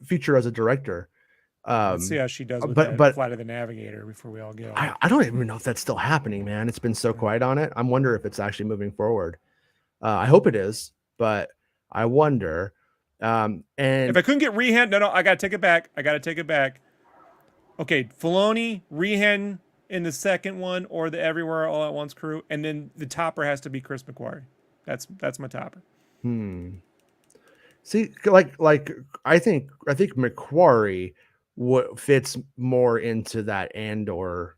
future as a director. Let's see how she does with that Flight of the Navigator before we all get on. I don't even know if that's still happening, man. It's been so quiet on it. I wonder if it's actually moving forward. I hope it is, but I wonder. And if I couldn't get Rehan, no, I gotta take it back. Okay, Filoni, Rehan in the second one, or the Everywhere All at Once crew, and then the topper has to be Chris McQuarrie. That's my topper. See, like I think McQuarrie fits more into that Andor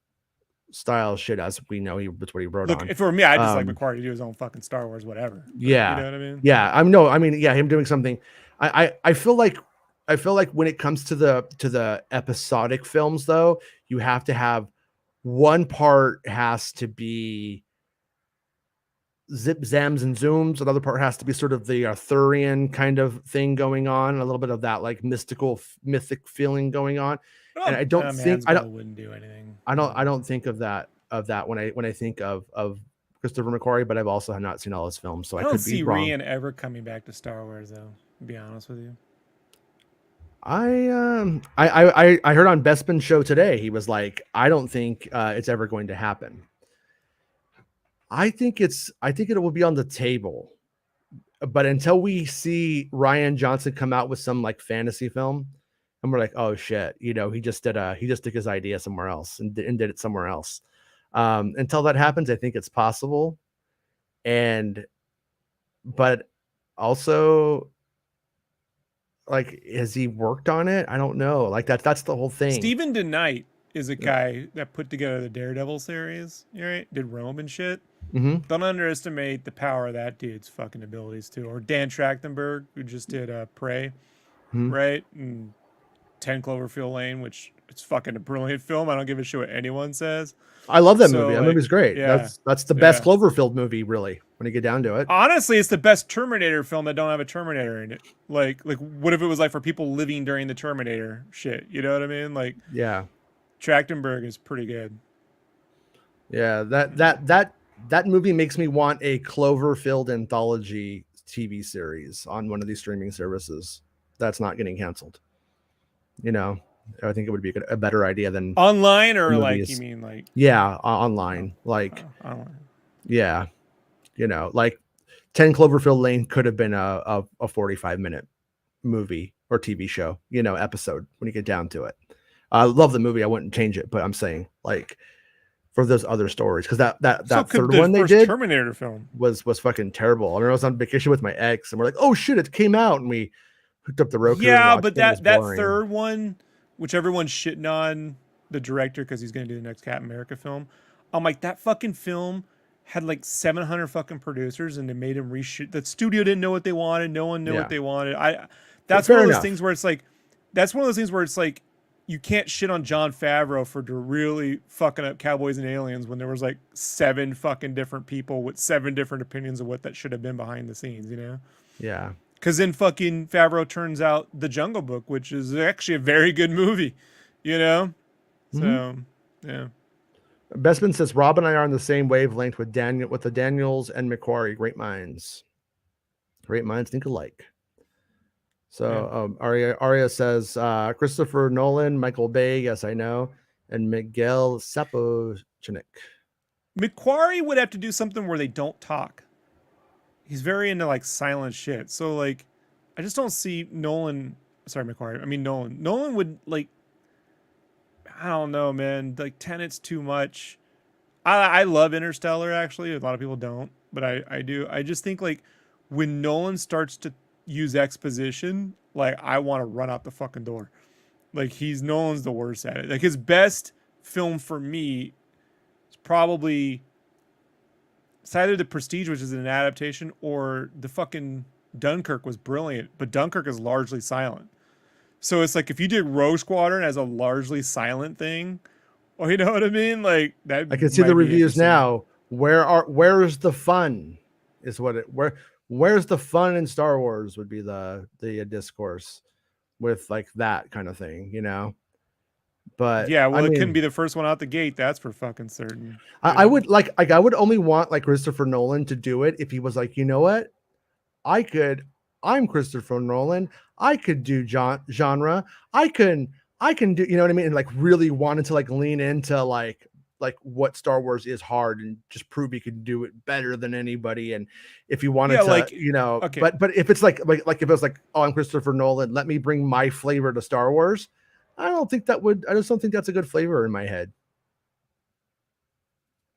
style shit, as we know that's what he wrote on. Look, for me, I just like McQuarrie to do his own fucking Star Wars, whatever. Yeah, you know what I mean. Yeah, him doing something. I feel like when it comes to the episodic films, though, you have to have one part has to be zip zams and zooms. Another part has to be sort of the Arthurian kind of thing going on, a little bit of that like mythic feeling going on. And I don't wouldn't do anything. I don't think of that when I think of Christopher McQuarrie, but I've also not seen all his films, so I could be wrong. I don't see Rian ever coming back to Star Wars, though. To be honest with you. I heard on Bespin's show today, he was like, I don't think it's ever going to happen. I think it will be on the table, but until we see Rian Johnson come out with some like fantasy film, and we're like, oh shit, he just took his idea somewhere else and did it somewhere else. Until that happens, I think it's possible, but also, like, has he worked on it? I don't know. Like that's the whole thing. Stephen DeKnight is a guy that put together the Daredevil series. Right? Did Rome and shit. Don't underestimate the power of that dude's fucking abilities too. Or Dan Trachtenberg, who just did Prey, right? And 10 Cloverfield Lane, which it's fucking a brilliant film. I don't give a shit what anyone says. I love that So, movie. That like, movie's great. yeah, That's the best yeah. Cloverfield movie, really, when you get down to it. Honestly, it's the best Terminator film that don't have a Terminator in it. Like what if it was like for people living during the Terminator shit? You know what I mean? Like, Yeah. Trachtenberg is pretty good. Yeah, that movie makes me want a Cloverfield anthology TV series on one of these streaming services that's not getting canceled. You know, I think it would be a better idea than Online or like, movies. you mean like, yeah, online. Like, online. yeah, you know, like 10 Cloverfield Lane could have been a 45-minute movie or TV show, you know, episode when you get down to it. I love the movie. I wouldn't change it, but I'm saying like for those other stories, because that So could third the one they first did Terminator film. was fucking terrible. I mean, I was on vacation with my ex, and we're like, "Oh shit, it came out!" And we hooked up the Roku. Yeah, and but watched it. It was that boring. third one, which everyone's shitting on the director because he's gonna do the next Captain America film. I'm like, that fucking film had like 700 fucking producers, and they made him reshoot. The studio didn't know what they wanted. No one knew Yeah. what they wanted. That's Fair one of those enough. things where it's like, that's one of those things where it's like, you can't shit on Jon Favreau for really fucking up Cowboys and Aliens when there was like 7 fucking different people with 7 different opinions of what that should have been behind the scenes, you know? Yeah, Because then fucking Favreau turns out The Jungle Book, which is actually a very good movie, you know? So, yeah. Bestman says Rob and I are on the same wavelength with the Daniels and McQuarrie. Great minds think alike. So Aria says Christopher Nolan, Michael Bay, yes I know, and Miguel Sapochnik. McQuarrie would have to do something where they don't talk. He's very into like silent shit. So like, I just don't see Nolan. Sorry, McQuarrie. I mean Nolan. Nolan would like, I don't know, man. Like Tenet's too much. I love Interstellar actually. A lot of people don't, but I do. I just think like when Nolan starts to use exposition, like I want to run out the fucking door. Like Nolan's the worst at it. Like his best film for me is probably it's either The Prestige, which is an adaptation, or the fucking Dunkirk was brilliant, but Dunkirk is largely silent. So it's like if you did Rogue Squadron as a largely silent thing, or you know what I mean? Like that. I can see the reviews now. Where is the fun? Is what it where's the fun in Star Wars would be the discourse with like that kind of thing, you know. But yeah, well, I it mean, couldn't be the first one out the gate. That's for fucking certain. I would like I would only want like Christopher Nolan to do it if he was like, you know what, I'm Christopher Nolan. I could do genre. I can do, you know what I mean? And like really wanted to like lean into like what Star Wars is hard and just prove he could do it better than anybody. And if you wanted to, like, you know, okay. but if it's like if it was like, oh, I'm Christopher Nolan, let me bring my flavor to Star Wars. I just don't think that's a good flavor in my head.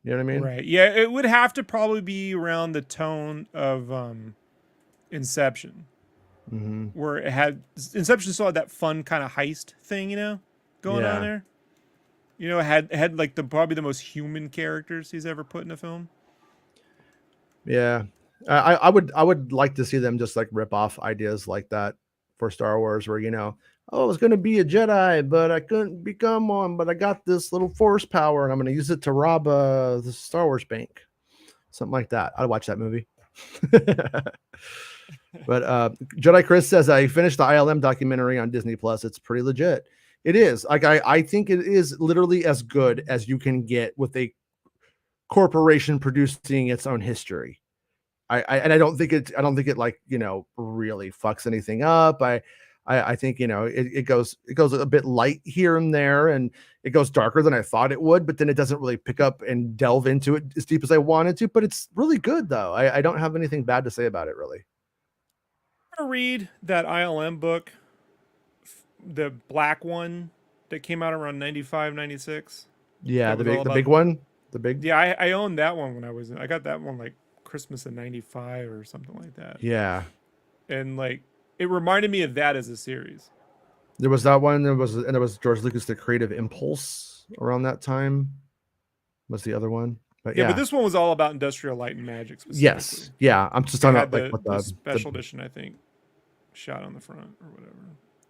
You know what I mean? Right. Yeah, it would have to probably be around the tone of Inception. Mm-hmm. Where it had Inception still had that fun kind of heist thing, you know, going on there. You know, it had like probably the most human characters he's ever put in a film. Yeah. I would like to see them just like rip off ideas like that for Star Wars, where, you know, oh, I was going to be a Jedi, but I couldn't become one, but I got this little force power and I'm going to use it to rob the Star Wars bank. Something like that. I'd watch that movie. But Jedi Chris says, I finished the ILM documentary on Disney Plus. It's pretty legit. It is. Like I think it is literally as good as you can get with a corporation producing its own history. I don't think it like, you know, really fucks anything up. I think, you know, it goes a bit light here and there, and it goes darker than I thought it would, but then it doesn't really pick up and delve into it as deep as I wanted to. But it's really good though. I don't have anything bad to say about it, really. Read that ILM book, the black one that came out around 95, 96. Yeah, the big one. Yeah, I owned that one when I got that one like Christmas in 95 or something like that. Yeah. And like it reminded me of that as a series. There was that one. There was George Lucas, The Creative Impulse, around that time. Was the other one? But yeah, but this one was all about Industrial Light and Magic specifically. Yes. Yeah, I'm just talking about like the special edition, I think, shot on the front or whatever.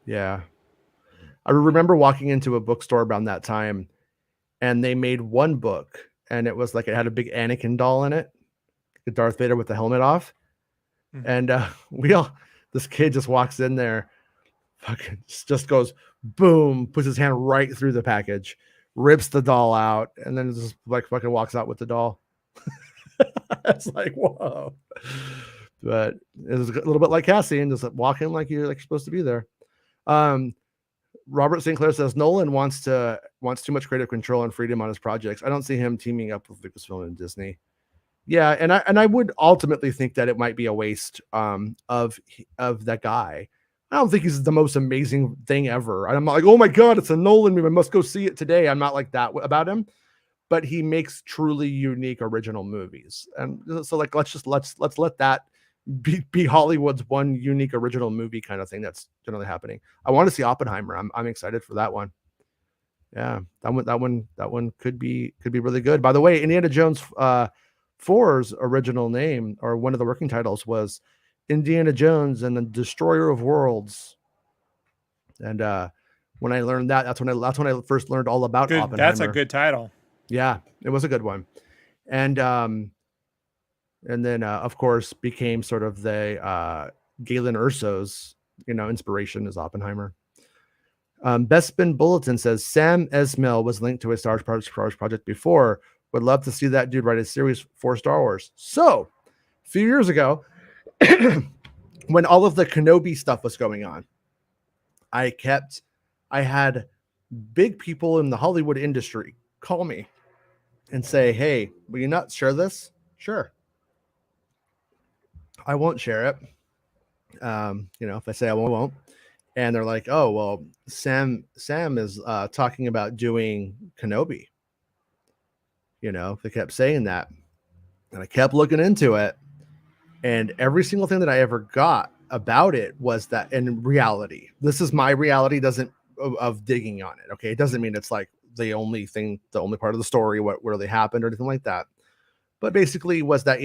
Yeah. I remember walking into a bookstore around that time, and they made one book, and it was like it had a big Anakin doll in it, the Darth Vader with the helmet off, and this kid just walks in there, fucking just goes boom, puts his hand right through the package, rips the doll out, and then just like fucking walks out with the doll. It's like, whoa. But it was a little bit like Cassian, just walk in like you're supposed to be there. Robert St. Clair says Nolan wants too much creative control and freedom on his projects. I don't see him teaming up with Lucasfilm and Disney. Yeah, and I would ultimately think that it might be a waste of that guy. I don't think he's the most amazing thing ever. I'm not like, oh my god, it's a Nolan movie, I must go see it today. I'm not like that about him. But he makes truly unique original movies, and so like let's let that be Hollywood's one unique original movie kind of thing that's generally happening. I want to see Oppenheimer. I'm excited for that one. Yeah, that one could be really good. By the way, Indiana Jones 4's original name, or one of the working titles, was Indiana Jones and the Destroyer of Worlds. And when I learned that, that's when I first learned all about Oppenheimer. That's a good title. Yeah, it was a good one. And then of course became sort of the Galen Erso's inspiration is Oppenheimer. Bespin Bulletin says Sam Esmail was linked to a Star Wars project before. Would love to see that dude write a series for Star Wars. So a few years ago, when all of the Kenobi stuff was going on, I had big people in the Hollywood industry call me and say, hey, will you not share this? Sure. I won't share it. If I say I won't. And they're like, oh, well, Sam is talking about doing Kenobi. They kept saying that. And I kept looking into it. And every single thing that I ever got about it was that in reality, this is my reality, doesn't of digging on it. Okay. It doesn't mean it's like the only part of the story, what really happened or anything like that. But basically was that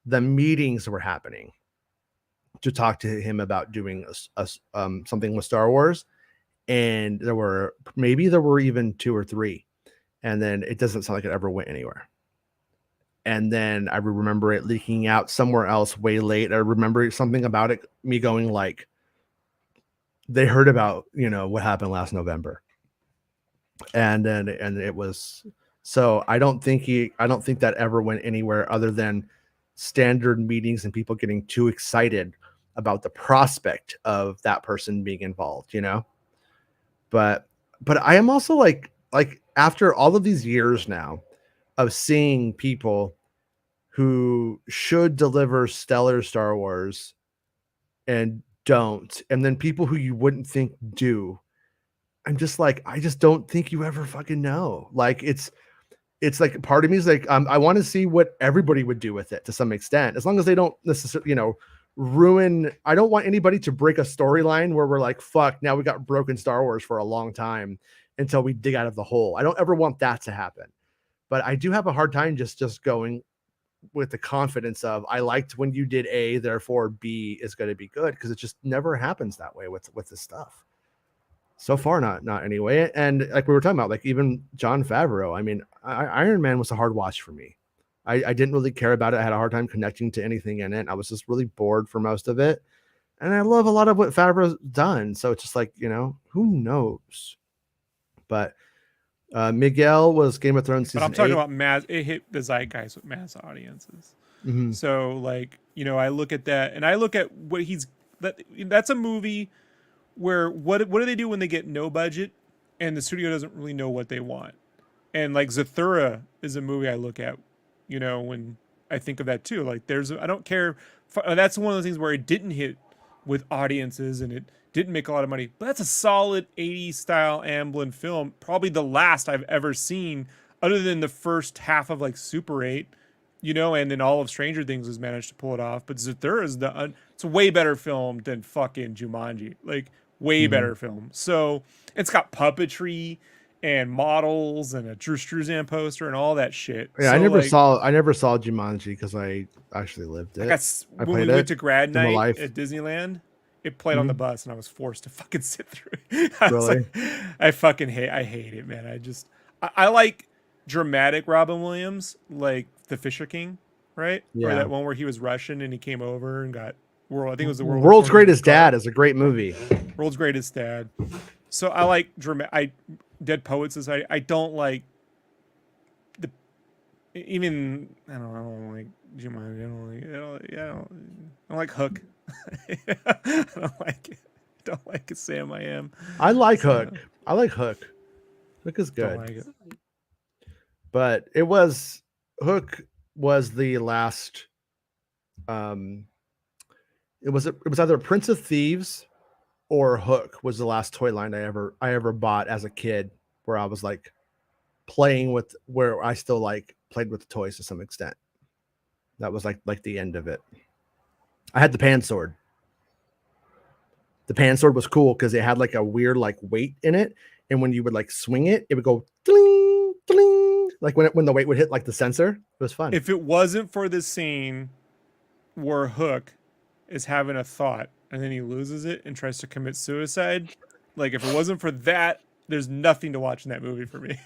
the meetings were happening to talk to him about doing something with Star Wars. And there were even 2 or 3. And then it doesn't sound like it ever went anywhere. And then I remember it leaking out somewhere else way late. I remember something about it, me going like, they heard about, what happened last November. And it was, so I don't think that ever went anywhere other than standard meetings and people getting too excited about the prospect of that person being involved, but I am also like after all of these years now of seeing people who should deliver stellar Star Wars and don't, and then people who you wouldn't think do, I'm just like, I just don't think you ever fucking know. Like it's like part of me is like, I want to see what everybody would do with it to some extent, as long as they don't necessarily, ruin. I don't want anybody to break a storyline where we're like, fuck, now we got broken Star Wars for a long time until we dig out of the hole. I don't ever want that to happen. But I do have a hard time just going with the confidence of, I liked when you did A, therefore B is going to be good, because it just never happens that way with this stuff. So far, not anyway. And like we were talking about, like even Jon Favreau, I mean, Iron Man was a hard watch for me. I didn't really care about it. I had a hard time connecting to anything in it. I was just really bored for most of it. And I love a lot of what Favreau's done. So it's just like, who knows? But Miguel was Game of Thrones season 8. But I'm talking about mass. It hit the zeitgeist with mass audiences. Mm-hmm. So like, I look at that and I look at what that's a movie where what do they do when they get no budget and the studio doesn't really know what they want? And like Zathura is a movie I look at, when I think of that too. Like I don't care. That's one of the things where it didn't hit with audiences and it didn't make a lot of money, but that's a solid 80s style Amblin film. Probably the last I've ever seen other than the first half of like Super 8, and then all of Stranger Things has managed to pull it off. But Zathura is it's a way better film than fucking Jumanji, like way better film. So it's got puppetry and models and a Drew Struzan poster and all that shit. Yeah, so I never saw Jumanji because I actually lived it. When we went to grad night at Disneyland, it played on the bus, and I was forced to fucking sit through it. I was Really? like, I hate it, man. I like dramatic Robin Williams, like The Fisher King, right? Or Yeah. that one where he was Russian and he came over and got I think it was the World's Greatest Dad is a great movie. World's Greatest Dad. So I like Dead Poets Society. I don't like I don't like Jumanji. I don't like Hook. I don't like it. I don't like it, Sam. I am. I like Hook. I like Hook. Hook is Don't good. like it. But Hook was the last it was either Prince of Thieves or Hook was the last toy line I ever bought as a kid, where I was like playing with, where I still like played with the toys to some extent. That was like the end of it. I had the pan sword. The pan sword was cool because it had like a weird like weight in it, and when you would like swing it, it would go ding, ding, like when the weight would hit like the sensor. It was fun. If it wasn't for this scene where Hook is having a thought and then he loses it and tries to commit suicide, like if it wasn't for that, there's nothing to watch in that movie for me.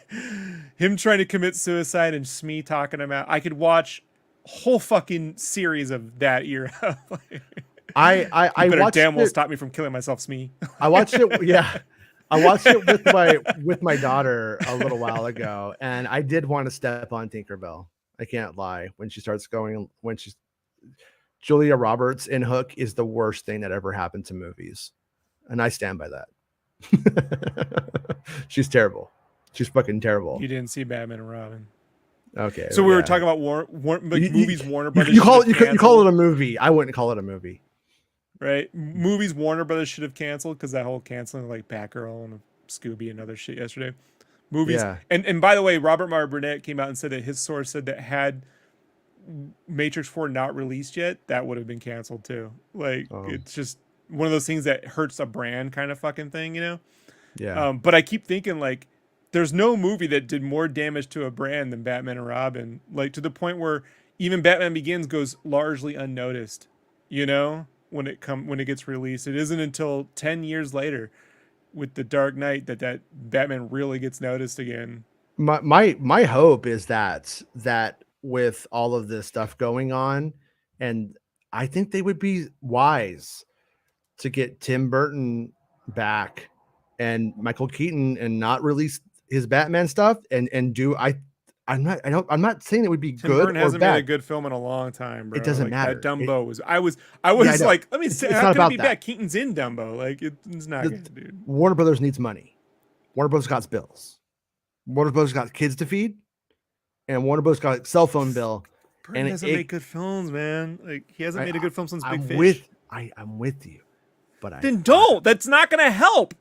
Him trying to commit suicide and Smee talking him out. I could watch a whole fucking series of that era. I better watched damn well it. stop me from killing myself, Smee. I watched it. Yeah. I watched it with my daughter a little while ago, and I did want to step on Tinkerbell. I can't lie. When Julia Roberts in Hook is the worst thing that ever happened to movies, and I stand by that. She's terrible. She's fucking terrible. You didn't see Batman and Robin. Okay. So we were talking about movies Warner Brothers. You call it a movie. I wouldn't call it a movie. Right? Movies Warner Brothers should have canceled, because that whole canceling like Batgirl and Scooby and other shit yesterday. Movies. Yeah. And by the way, Robert Meyer Burnett came out and said that his source said that had Matrix 4 not released yet, that would have been canceled too. Like, it's just one of those things that hurts a brand kind of fucking thing, you know? Yeah. But I keep thinking, like, there's no movie that did more damage to a brand than Batman and Robin. Like, to the point where even Batman Begins goes largely unnoticed, you know? When it gets released, it isn't until 10 years later with The Dark Knight that Batman really gets noticed again. My hope is that with all of this stuff going on, and I think they would be wise to get Tim Burton back and Michael Keaton and not release his Batman stuff and do I'm not saying it would be Tim good Burton or hasn't bad. made a good film in a long time, bro. It doesn't like, matter. That Dumbo was. I was Yeah, like, let me say, it's how not could it about be that. bad? Keaton's in Dumbo. Like, it's not good, dude. Warner Brothers needs money. Warner Brothers got bills. Warner Brothers got kids to feed, and Warner Brothers got a cell phone bill. Burton and hasn't made good films, man. Like, he hasn't made a good film since Big Fish. I'm with you. But then don't. That's not going to help.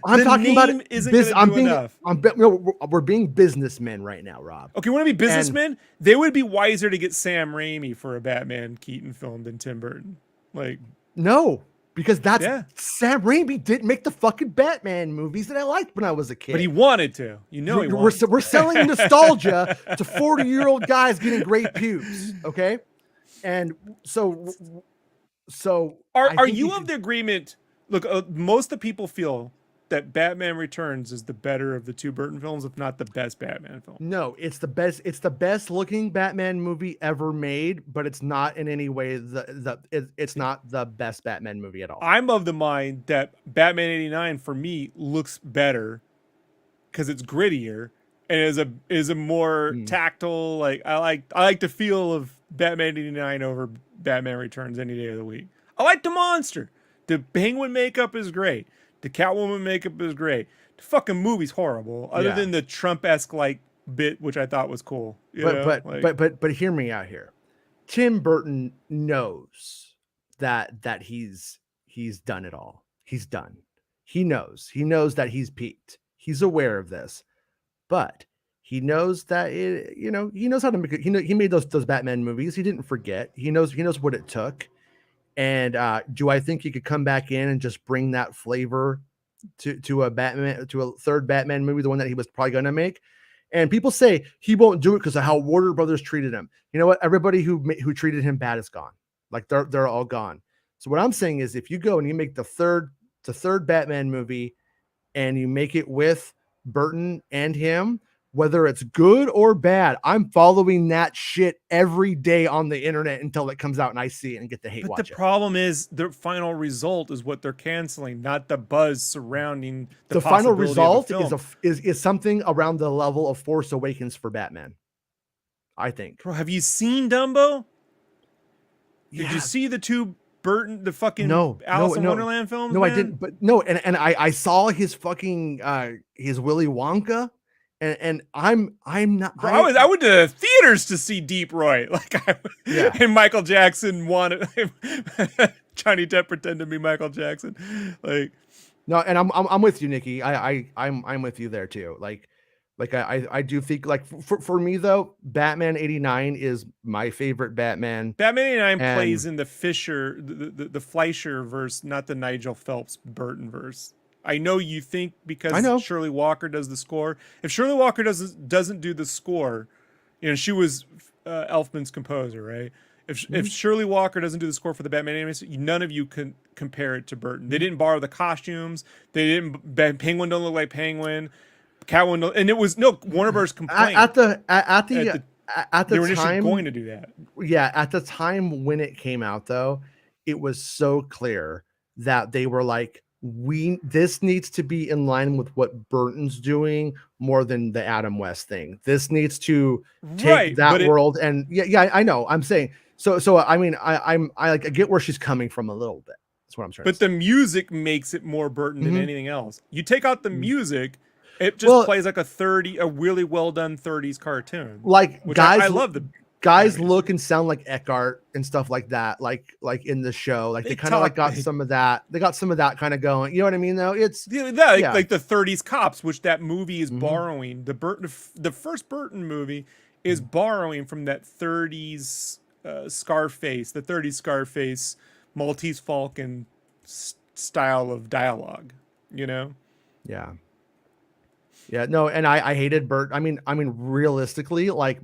I'm talking about it. Isn't going to do enough. We're being businessmen right now, Rob. Okay, want to be businessmen? They would be wiser to get Sam Raimi for a Batman Keaton film than Tim Burton. Like, no, because Sam Raimi didn't make the fucking Batman movies that I liked when I was a kid. But he wanted to. You know, we're selling nostalgia to 40-year-old guys getting great pubes. Okay, and so are you of the agreement? Look, most of the people feel that Batman Returns is the better of the two Burton films, if not the best Batman film. No, it's the best. It's the best looking Batman movie ever made, but it's not in any way it's not the best Batman movie at all. I'm of the mind that Batman '89 for me looks better because it's grittier and is a more tactile. Like I like the feel of Batman '89 over Batman Returns any day of the week. I like the monster. The Penguin makeup is great. The Catwoman makeup is great. The fucking movie's horrible, other than the Trump-esque like bit, which I thought was cool. But hear me out here. Tim Burton knows that he's done it all. He's done. He knows that he's peaked. He's aware of this, but he knows that he knows how to make it. He made those Batman movies. He didn't forget. He knows what it took. And do I think he could come back in and just bring that flavor to a third Batman movie, the one that he was probably going to make? And people say he won't do it because of how Warner Brothers treated him. You know what? Everybody who treated him bad is gone. Like they're all gone. So what I'm saying is, if you go and you make the third Batman movie, and you make it with Burton and him, whether it's good or bad, I'm following that shit every day on the internet until it comes out and I see it and get the hate But watch the it. problem is the final result is what they're canceling, not the buzz surrounding The final possibility result of the film. is something around the level of Force Awakens for Batman, I think. Bro, have you seen Dumbo? Yeah. Did you see the two Burton, the fucking No, Alice in Wonderland films? No, man? I didn't. But no, and I saw his fucking his Willy Wonka, and I'm not. Bro, I went to theaters to see Deep Roy. And Michael Jackson wanted Johnny Depp pretended to be Michael Jackson. Like, no, and I'm with you, Nikki. I'm with you there too. Like I do think, like, for me though, Batman 89 is my favorite Batman. Batman 89 plays in the Fisher, the Fleischer verse, not the Nigel Phelps Burton verse. I know you think because Shirley Walker does the score. If Shirley Walker doesn't do the score, she was Elfman's composer, right? If Shirley Walker doesn't do the score for the Batman animation, none of you can compare it to Burton. They didn't borrow the costumes. They didn't. Penguin don't look like Penguin. Catwoman, and it was Warner Bros. Complaint at the they were time going to do that. Yeah, at the time when it came out, though, it was so clear that they were like, this needs to be in line with what Burton's doing more than the Adam West thing. This needs to take that world, and I know. I'm saying so. I mean, I get where she's coming from a little bit. That's what I'm trying to say. But the music makes it more Burton than anything else. You take out the music. It just plays like a really well done 30s cartoon. Like, guys, I love the guys look and sound like Eckhart and stuff like that. Like in the show, like they kind of like got some of that. They got some of that kind of going. You know what I mean? Though it's like the 30s Cops, which that movie is borrowing. The first Burton movie is borrowing from that 30s Scarface, the 30s Scarface Maltese Falcon style of dialogue. Yeah. Yeah, no, and I hated Burton. I mean, realistically, like,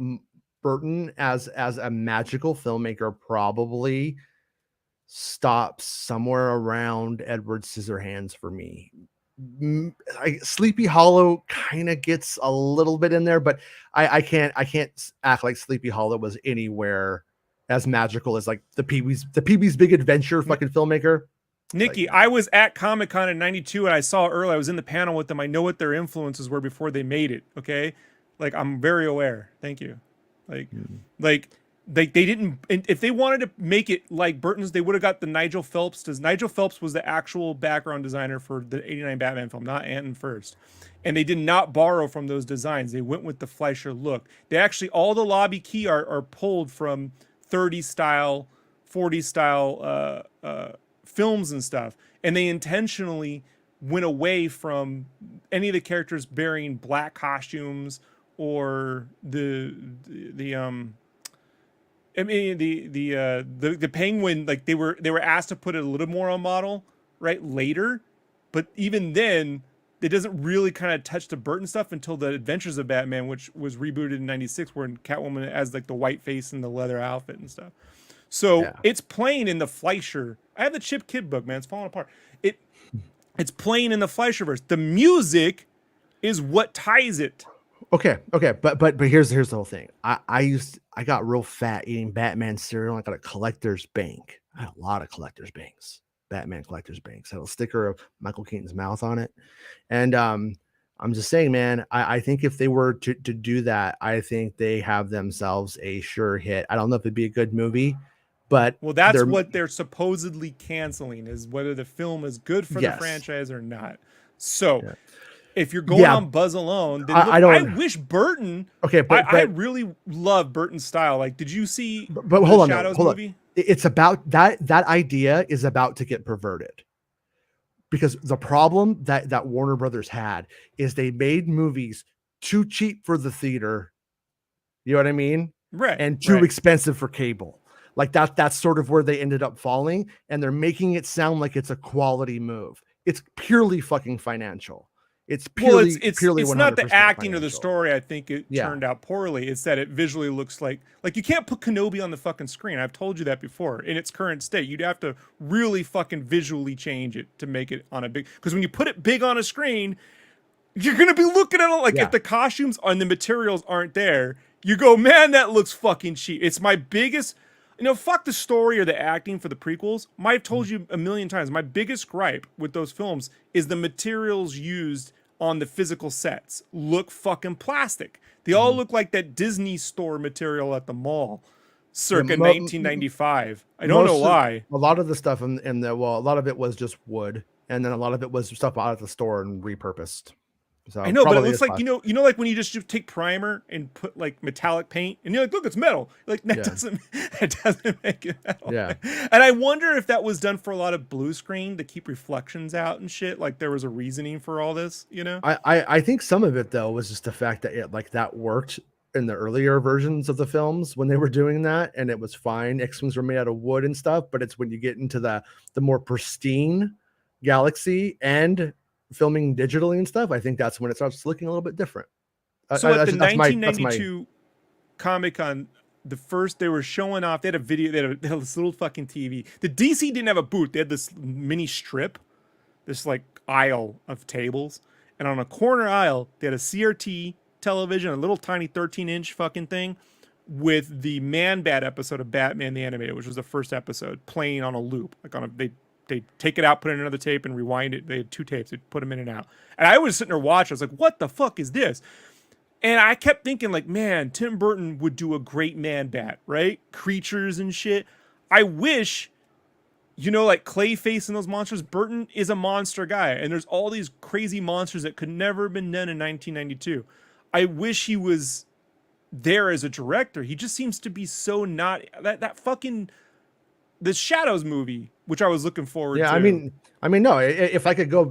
Burton as a magical filmmaker probably stops somewhere around Edward Scissorhands for me. Sleepy Hollow kind of gets a little bit in there, but I can't act like Sleepy Hollow was anywhere as magical as like the Pee-wee's Big Adventure fucking filmmaker. Nikki, I was at Comic-Con in 92 and I saw it early. I was in the panel with them. I know what their influences were before they made it. Okay. Like, I'm very aware. Thank you. Like they didn't, if they wanted to make it like Burton's, they would have got the Nigel Phelps. Nigel Phelps was the actual background designer for the 89 Batman film, not Anton First. And they did not borrow from those designs. They went with the Fleischer look. They actually, all the lobby key art are pulled from 30 style, 40 style, films and stuff, and they intentionally went away from any of the characters bearing black costumes or the Penguin. Like they were asked to put it a little more on model later, but even then it doesn't really kind of touch the Burton stuff until the Adventures of Batman, which was rebooted in '96, where Catwoman has like the white face and the leather outfit and stuff. So it's playing in the Fleischer. I have the Chip Kid book, man. It's falling apart. It's playing in the Fleischerverse. The music is what ties it. Okay. But here's the whole thing. I got real fat eating Batman cereal. I got a collector's bank. I had a lot of collector's banks. Batman collector's banks. I had a sticker of Michael Keaton's mouth on it. And I'm just saying, man, I think if they were to do that, I think they have themselves a sure hit. I don't know if it'd be a good movie. But that's what they're supposedly canceling, is whether the film is good for the franchise or not. So if you're going on Buzz alone, then I wish Burton. Okay, but I really love Burton's style. Like, did you see but hold on, Shadows hold movie? On. It's about that idea is about to get perverted. Because the problem that Warner Brothers had is they made movies too cheap for the theater. You know what I mean? Right. And too expensive for cable. Like that's sort of where they ended up falling, and they're making it sound like it's a quality move. It's purely fucking financial. It's Well, purely it's purely it's 100% not the acting or the financial. story. I think it Yeah. turned out poorly. It's that it visually looks like you can't put Kenobi on the fucking screen. I've told you that before. In its current state, you'd have to really fucking visually change it to make it on a big. Because when you put it big on a screen, you're gonna be looking at it like Yeah. if the costumes and the materials aren't there, you go, man, that looks fucking cheap. It's my biggest. Fuck the story or the acting for the prequels. I've told you a million times. My biggest gripe with those films is the materials used on the physical sets look fucking plastic. They all look like that Disney store material at the mall, circa 1995. I don't know why. A lot of the stuff a lot of it was just wood, and then a lot of it was stuff out of the store and repurposed. So I know, but it probably looks like like when you just take primer and put like metallic paint, and you're like, look, it's metal. Like that doesn't make it metal. Yeah. And I wonder if that was done for a lot of blue screen to keep reflections out and shit. Like there was a reasoning for all this, I think some of it though was just the fact that that worked in the earlier versions of the films when they were doing that, and it was fine. X-wings were made out of wood and stuff, but it's when you get into the more pristine galaxy and filming digitally and stuff, I think that's when it starts looking a little bit different. So at the 1992 Comic-Con, they were showing off, they had a video, they had this little fucking TV. The DC didn't have a booth. They had this mini strip, this like aisle of tables. And on a corner aisle, they had a CRT television, a little tiny 13-inch fucking thing with the Man-Bat episode of Batman the Animated, which was the first episode, playing on a loop. They take it out, put it in another tape, and rewind it. They had 2 tapes. They'd put them in and out. And I was sitting there watching. I was like, what the fuck is this? And I kept thinking, like, man, Tim Burton would do a great Man-Bat, right? Creatures and shit. I wish, like Clayface and those monsters, Burton is a monster guy. And there's all these crazy monsters that could never have been done in 1992. I wish he was there as a director. He just seems to be so not... That fucking... The Shadows movie, which I was looking forward to. I mean, no. If I could go,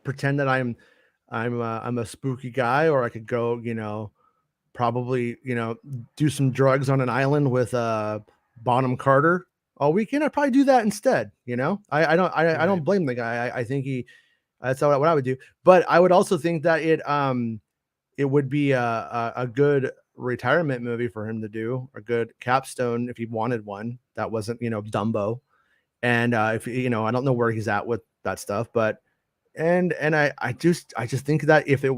pretend that I'm a spooky guy, or I could go, probably, do some drugs on an island with Bonham Carter all weekend, I'd probably do that instead. I don't blame the guy. I think that's what I would do. But I would also think that it would be a good retirement movie for him to do, a good capstone if he wanted one that wasn't Dumbo. And if I don't know where he's at with that stuff, but I just think that if there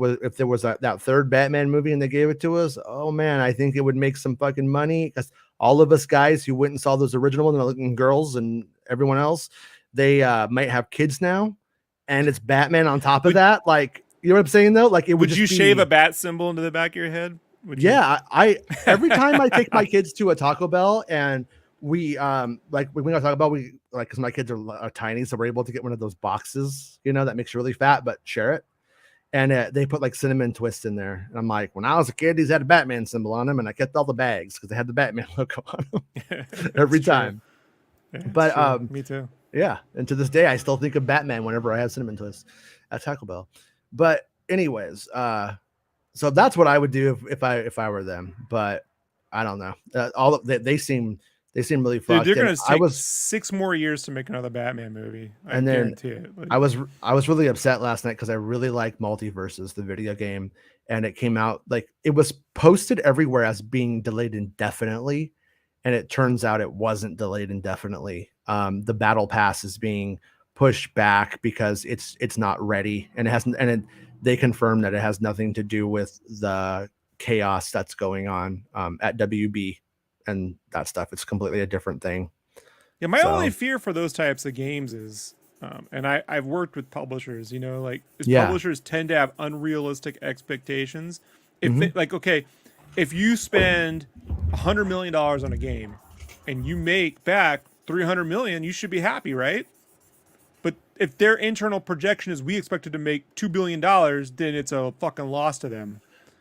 was that third Batman movie and they gave it to us, oh man, I think it would make some fucking money, because all of us guys who went and saw those original ones, and looking girls and everyone else, they might have kids now, and it's Batman on top of that. Like, you know what I'm saying though? Like, would you shave a bat symbol into the back of your head? I every time I take my kids to a Taco Bell, and we like when we go to Taco Bell, we like, because my kids are tiny, so we're able to get one of those boxes, that makes you really fat but share it, and they put like cinnamon twists in there, and I'm like, when I was a kid, these had a Batman symbol on them, and I kept all the bags because they had the Batman logo on them every time. Yeah, but me too. Yeah, and to this day I still think of Batman whenever I have cinnamon twists at Taco Bell. But anyways, so that's what I would do if I were them. But I don't know. They seem really fucked. Dude, they're gonna take 6 more years to make another Batman movie. I guarantee it. Like, I was really upset last night because I really like Multiverses, the video game, and it came out, like, it was posted everywhere as being delayed indefinitely, and it turns out it wasn't delayed indefinitely. The battle pass is being pushed back because it's not ready, and it hasn't, and they confirmed that it has nothing to do with the chaos that's going on at WB and that stuff. It's completely a different thing. Yeah, my only fear for those types of games is, and I've worked with publishers, publishers tend to have unrealistic expectations. If you spend $100 million on a game and you make back $300 million, you should be happy, right? But if their internal projection is we expected to make $2 billion, then it's a fucking loss to them.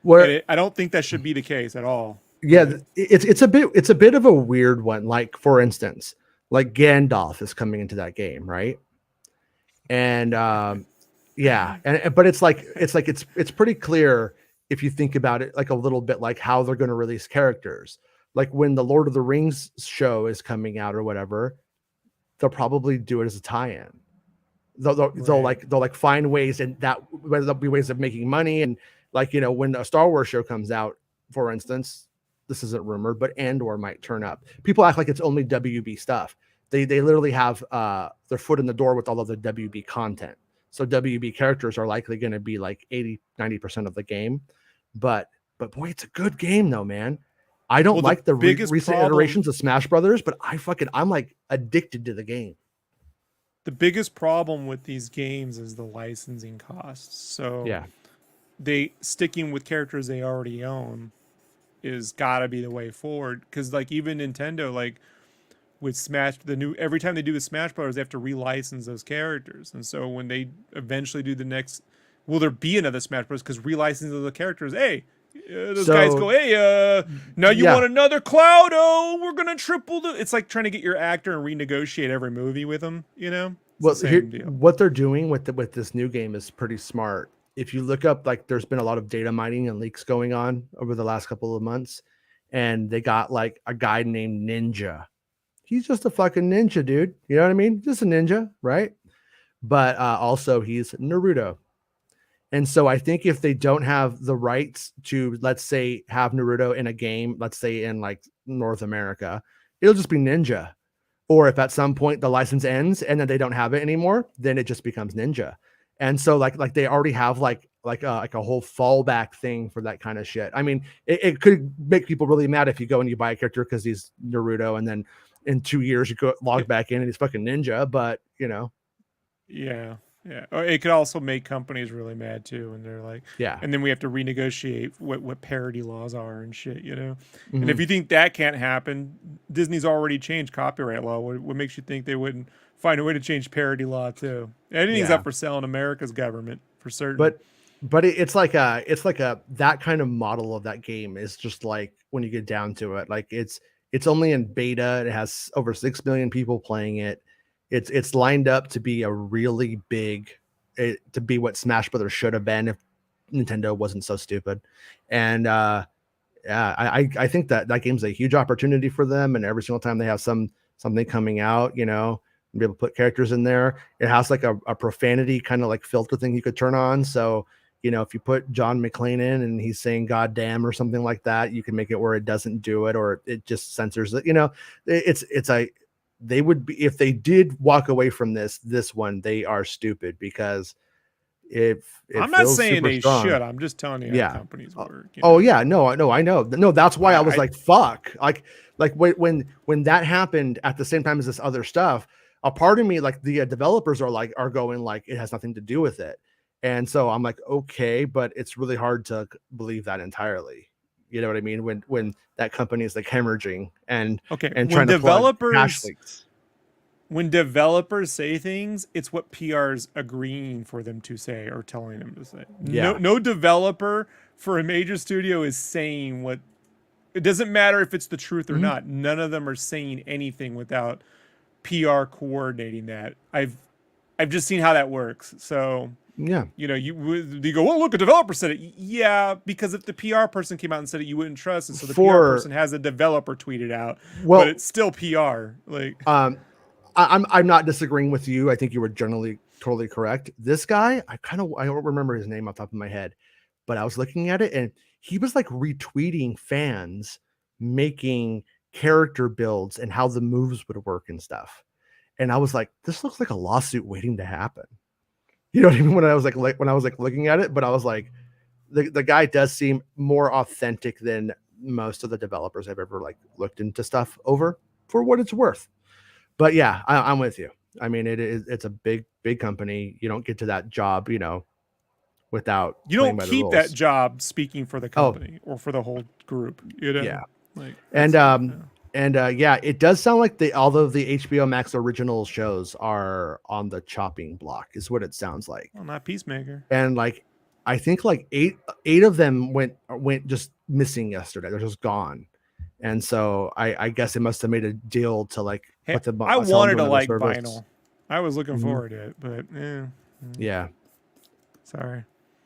I don't think that should be the case at all. Yeah, it's a bit of a weird one. Like, for instance, like Gandalf is coming into that game, right? And but it's pretty clear if you think about it, like a little bit, like how they're going to release characters. Like when the Lord of the Rings show is coming out or whatever, they'll probably do it as a tie-in. they'll find ways, and that whether there'll be ways of making money. And like, you know, when a Star Wars show comes out, for instance, this isn't rumored, but Andor might turn up. People act like it's only WB stuff. They literally have their foot in the door with all of the WB content. So WB characters are likely going to be like 80-90% of the game. But boy, it's a good game though, man. I don't like the recent iterations of Smash Brothers, but I'm like addicted to the game. The biggest problem with these games is the licensing costs. So Yeah. they sticking with characters they already own is gotta be the way forward. Because like even Nintendo, like with Smash, every time they do the Smash Brothers, they have to relicense those characters. And so when they eventually do the next, will there be another Smash Bros? Because relicensing the characters, hey, those guys go, hey, now you want another Cloud? Oh, we're gonna triple the. It's like trying to get your actor and renegotiate every movie with them. You know, it's the same deal. What they're doing with this new game is pretty smart. If you look up, like, there's been a lot of data mining and leaks going on over the last couple of months, and they got like a guy named Ninja. He's just a fucking ninja, dude. You know what I mean? Just a ninja, right? But also he's Naruto. And so I think if they don't have the rights to, let's say, have Naruto in a game, let's say in like North America, it'll just be Ninja. Or if at some point the license ends and then they don't have it anymore, then it just becomes Ninja. And so like they already have like a whole fallback thing for that kind of shit. I mean, it could make people really mad if you go and you buy a character because he's Naruto, and then in 2 years you go log back in and he's fucking Ninja. But you know, yeah. Or it could also make companies really mad too, and they're like, yeah. And then we have to renegotiate what parody laws are and shit, you know. Mm-hmm. And if you think that can't happen, Disney's already changed copyright law. What makes you think they wouldn't find a way to change parody law too? Anything's up for sale in America's government for certain. But it's like that kind of model of that game is just like, when you get down to it, like it's only in beta. It has over 6 million people playing it. It's lined up to be a really big, to be what Smash Brothers should have been if Nintendo wasn't so stupid. And I think that game's a huge opportunity for them. And every single time they have something coming out, you know, and be able to put characters in there, it has like a profanity kind of like filter thing you could turn on. So, you know, if you put John McClane in and he's saying "God damn" or something like that, you can make it where it doesn't do it, or it just censors it. You know, they would be, if they did walk away from this one, they are stupid, because I'm not saying they should. I'm just telling you how companies work. You know? Oh yeah, no, I know. No, that's why I was like, fuck. Like when that happened at the same time as this other stuff, a part of me, like the developers are going like, it has nothing to do with it. And so I'm like, okay, but it's really hard to believe that entirely. You know what I mean? When that company is like hemorrhaging and trying to plug cash leaks. When developers say things, it's what PR's agreeing for them to say or telling them to say. Yeah. No developer for a major studio is saying what. It doesn't matter if it's the truth or not. None of them are saying anything without PR coordinating that. I've just seen how that works. So yeah, you know, you go, well, look, a developer said it. Yeah, because if the PR person came out and said it, you wouldn't trust it. So the PR person has a developer tweet it out. Well, but it's still PR. Like, I'm not disagreeing with you. I think you were generally totally correct. This guy, I don't remember his name off the top of my head, but I was looking at it and he was like retweeting fans making character builds and how the moves would work and stuff. And I was like, this looks like a lawsuit waiting to happen. You know what I mean? When I was like looking at it, but I was like, the guy does seem more authentic than most of the developers I've ever like looked into stuff over, for what it's worth. But yeah, I'm with you. I mean, it's a big company. You don't get to that job, you know, without you don't keep that job speaking for the company or for the whole group. You know, yeah. Like, yeah, it does sound like although the HBO Max original shows are on the chopping block, is what it sounds like. Well, not Peacemaker. And like, I think like eight of them went just missing yesterday. They're just gone. And so I guess it must have made a deal to like put them on. I wanted to like vinyl. I was looking forward to it, but yeah. Sorry.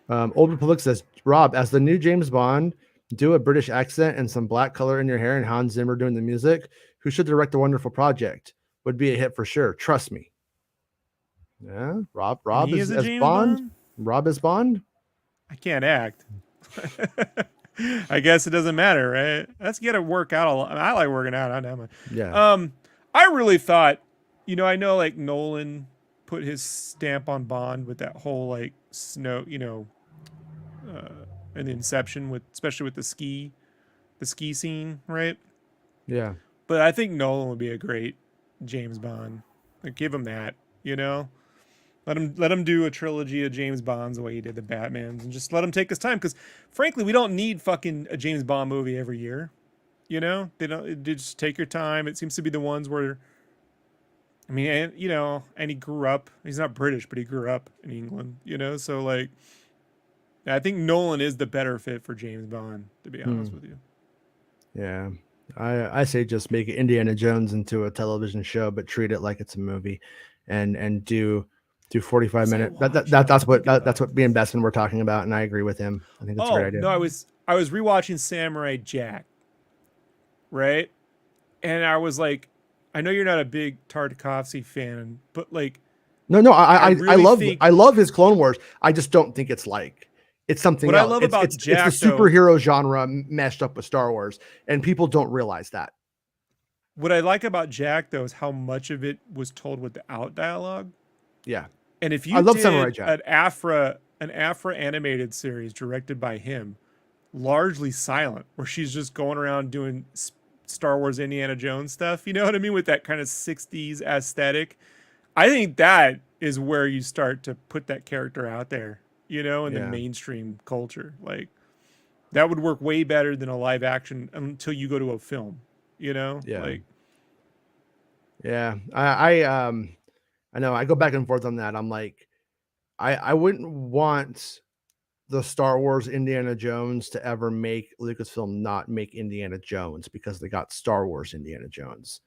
Old Republic says, Rob, as the new James Bond, do a British accent and some black color in your hair and Hans Zimmer doing the music. Who should direct the wonderful project? Would be a hit for sure. Trust me. Yeah, Rob And he is is a as James Bond. Bond? Rob is Bond. I can't act. I guess it doesn't matter, right? Let's get to work out a lot. I like working out. I know. Yeah. I really thought, I know like Nolan put his stamp on Bond with that whole like snow, in Inception with especially with the ski scene, right? Yeah. But I think Nolan would be a great James Bond. Like, give him that, you know. Let him do a trilogy of James Bonds the way he did the Batmans, and just let him take his time. Because frankly, we don't need fucking a James Bond movie every year. You know, they just take your time. It seems to be the ones where, I mean, and he grew up. He's not British, but he grew up in England. You know, so like, I think Nolan is the better fit for James Bond. To be honest with you. Yeah. I say just make Indiana Jones into a television show, but treat it like it's a movie, and do 45 minutes. That's what me and Besson were talking about, and I agree with him. I think that's a great idea. No, I was rewatching Samurai Jack, right? And I was like, I know you're not a big Tartakovsky fan, but like, no, I really love his Clone Wars. I just don't think it's something what else. I love about it's Jack, the superhero genre meshed up with Star Wars, and people don't realize that. What I like about Jack though is how much of it was told without dialogue. Yeah. And if you I love did Samurai Jack. an Afra animated series directed by him, largely silent, where she's just going around doing Star Wars Indiana Jones stuff, you know what I mean, with that kind of 60s aesthetic, I think that is where you start to put that character out there, in the mainstream culture. Like, that would work way better than a live action until you go to a film, Yeah. Like, yeah. I know I go back and forth on that. I'm like, I wouldn't want the Star Wars Indiana Jones to ever make Lucasfilm not make Indiana Jones, because they got Star Wars Indiana Jones.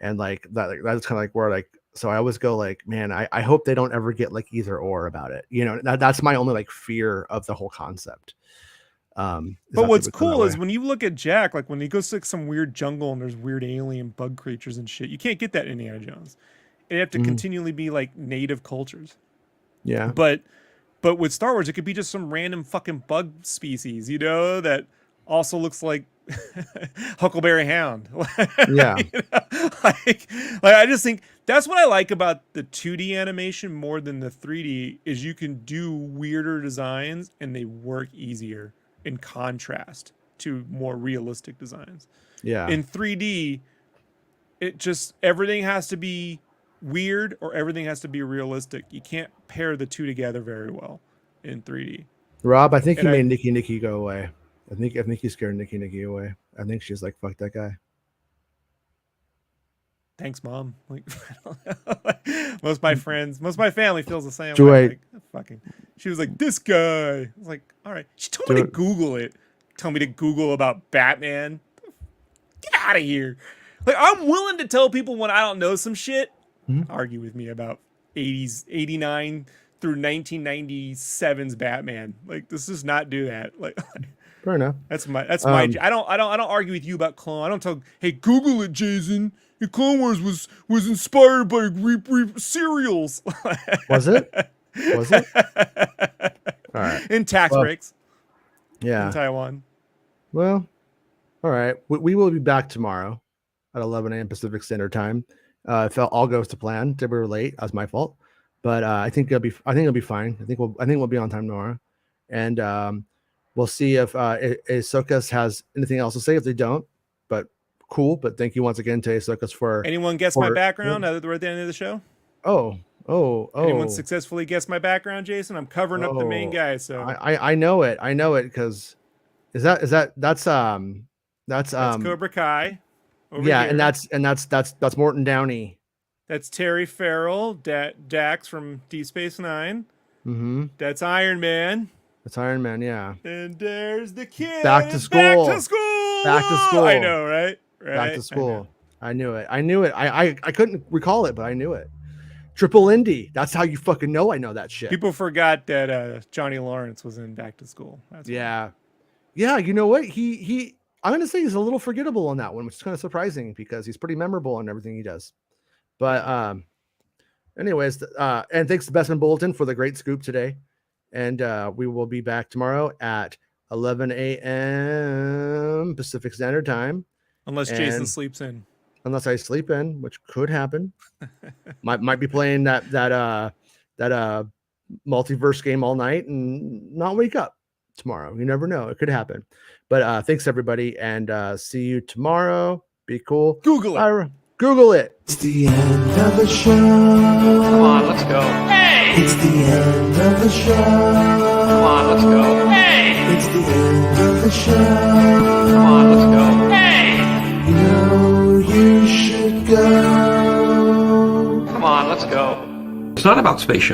And like that's kind of like where like, so I always go like, man, I hope they don't ever get like either or about it. That's my only like fear of the whole concept. But what's cool is when you look at Jack, like when he goes to like some weird jungle and there's weird alien bug creatures and shit, you can't get that in Indiana Jones. They have to continually be like native cultures. Yeah. But with Star Wars, it could be just some random fucking bug species, that also looks like Huckleberry Hound. Yeah. Like I just think that's what I like about the 2D animation more than the 3D is you can do weirder designs and they work easier in contrast to more realistic designs. Yeah. In 3D, it just everything has to be weird or everything has to be realistic. You can't pair the two together very well in 3D. Rob, I think he made Nikki go away. I think he scared Nikki away. I think she's like, fuck that guy. Thanks, Mom. Like, most of my friends, most of my family feels the same way. Like, she was like, this guy. I was like, all right. She told me to Google it. Tell me to Google about Batman. Get out of here. Like, I'm willing to tell people when I don't know some shit. Argue with me about 80s, 89 through 1997's Batman. Like, let's just not do that. Like, fair enough. That's my. I don't argue with you about Clone. I don't tell. Hey, Google it, Jason. Your Clone Wars was inspired by cereals. Was it? Was it? All right. In tax breaks. Yeah. In Taiwan. Well, all right. We will be back tomorrow at 11 a.m. Pacific Standard Time. If all goes to plan, we were late. That was my fault, but I think it'll be fine. I think we'll be on time tomorrow, and we'll see if Ahsoka has anything else to say. If they don't, but cool. But thank you once again to Ahsoka for. Anyone guess my background? Now that we're at the end of the show. Oh. Anyone successfully guessed my background, Jason? I'm covering up the main guy. So I know it because that's Cobra Kai. Yeah, here. and that's Morton Downey. That's Terry Farrell, Dax from Deep Space Nine. Mm-hmm. That's Iron Man. That's Iron Man, yeah. And there's the kid. Back to school. Back to school. Back to school. I know, right? Back to school. I knew it. I couldn't recall it, but I knew it. Triple Indy. That's how you fucking know I know that shit. People forgot that Johnny Lawrence was in Back to School. That's yeah. Yeah, you know what? He I'm gonna say he's a little forgettable on that one, which is kind of surprising because he's pretty memorable in everything he does. But anyways, and thanks to Bestman Bulletin for the great scoop today. And we will be back tomorrow at 11 a.m. Pacific Standard Time. Unless Jason sleeps in. Unless I sleep in, which could happen. might be playing that multiverse game all night and not wake up tomorrow. You never know. It could happen. But thanks everybody, and see you tomorrow. Be cool. Google it. Google it. It's the end of the show. Come on, let's go. Hey! It's the end of the show. Come on, let's go. Hey! It's the end of the show. Come on, let's go. Hey! You know you should go. Come on, let's go. It's not about spaceships.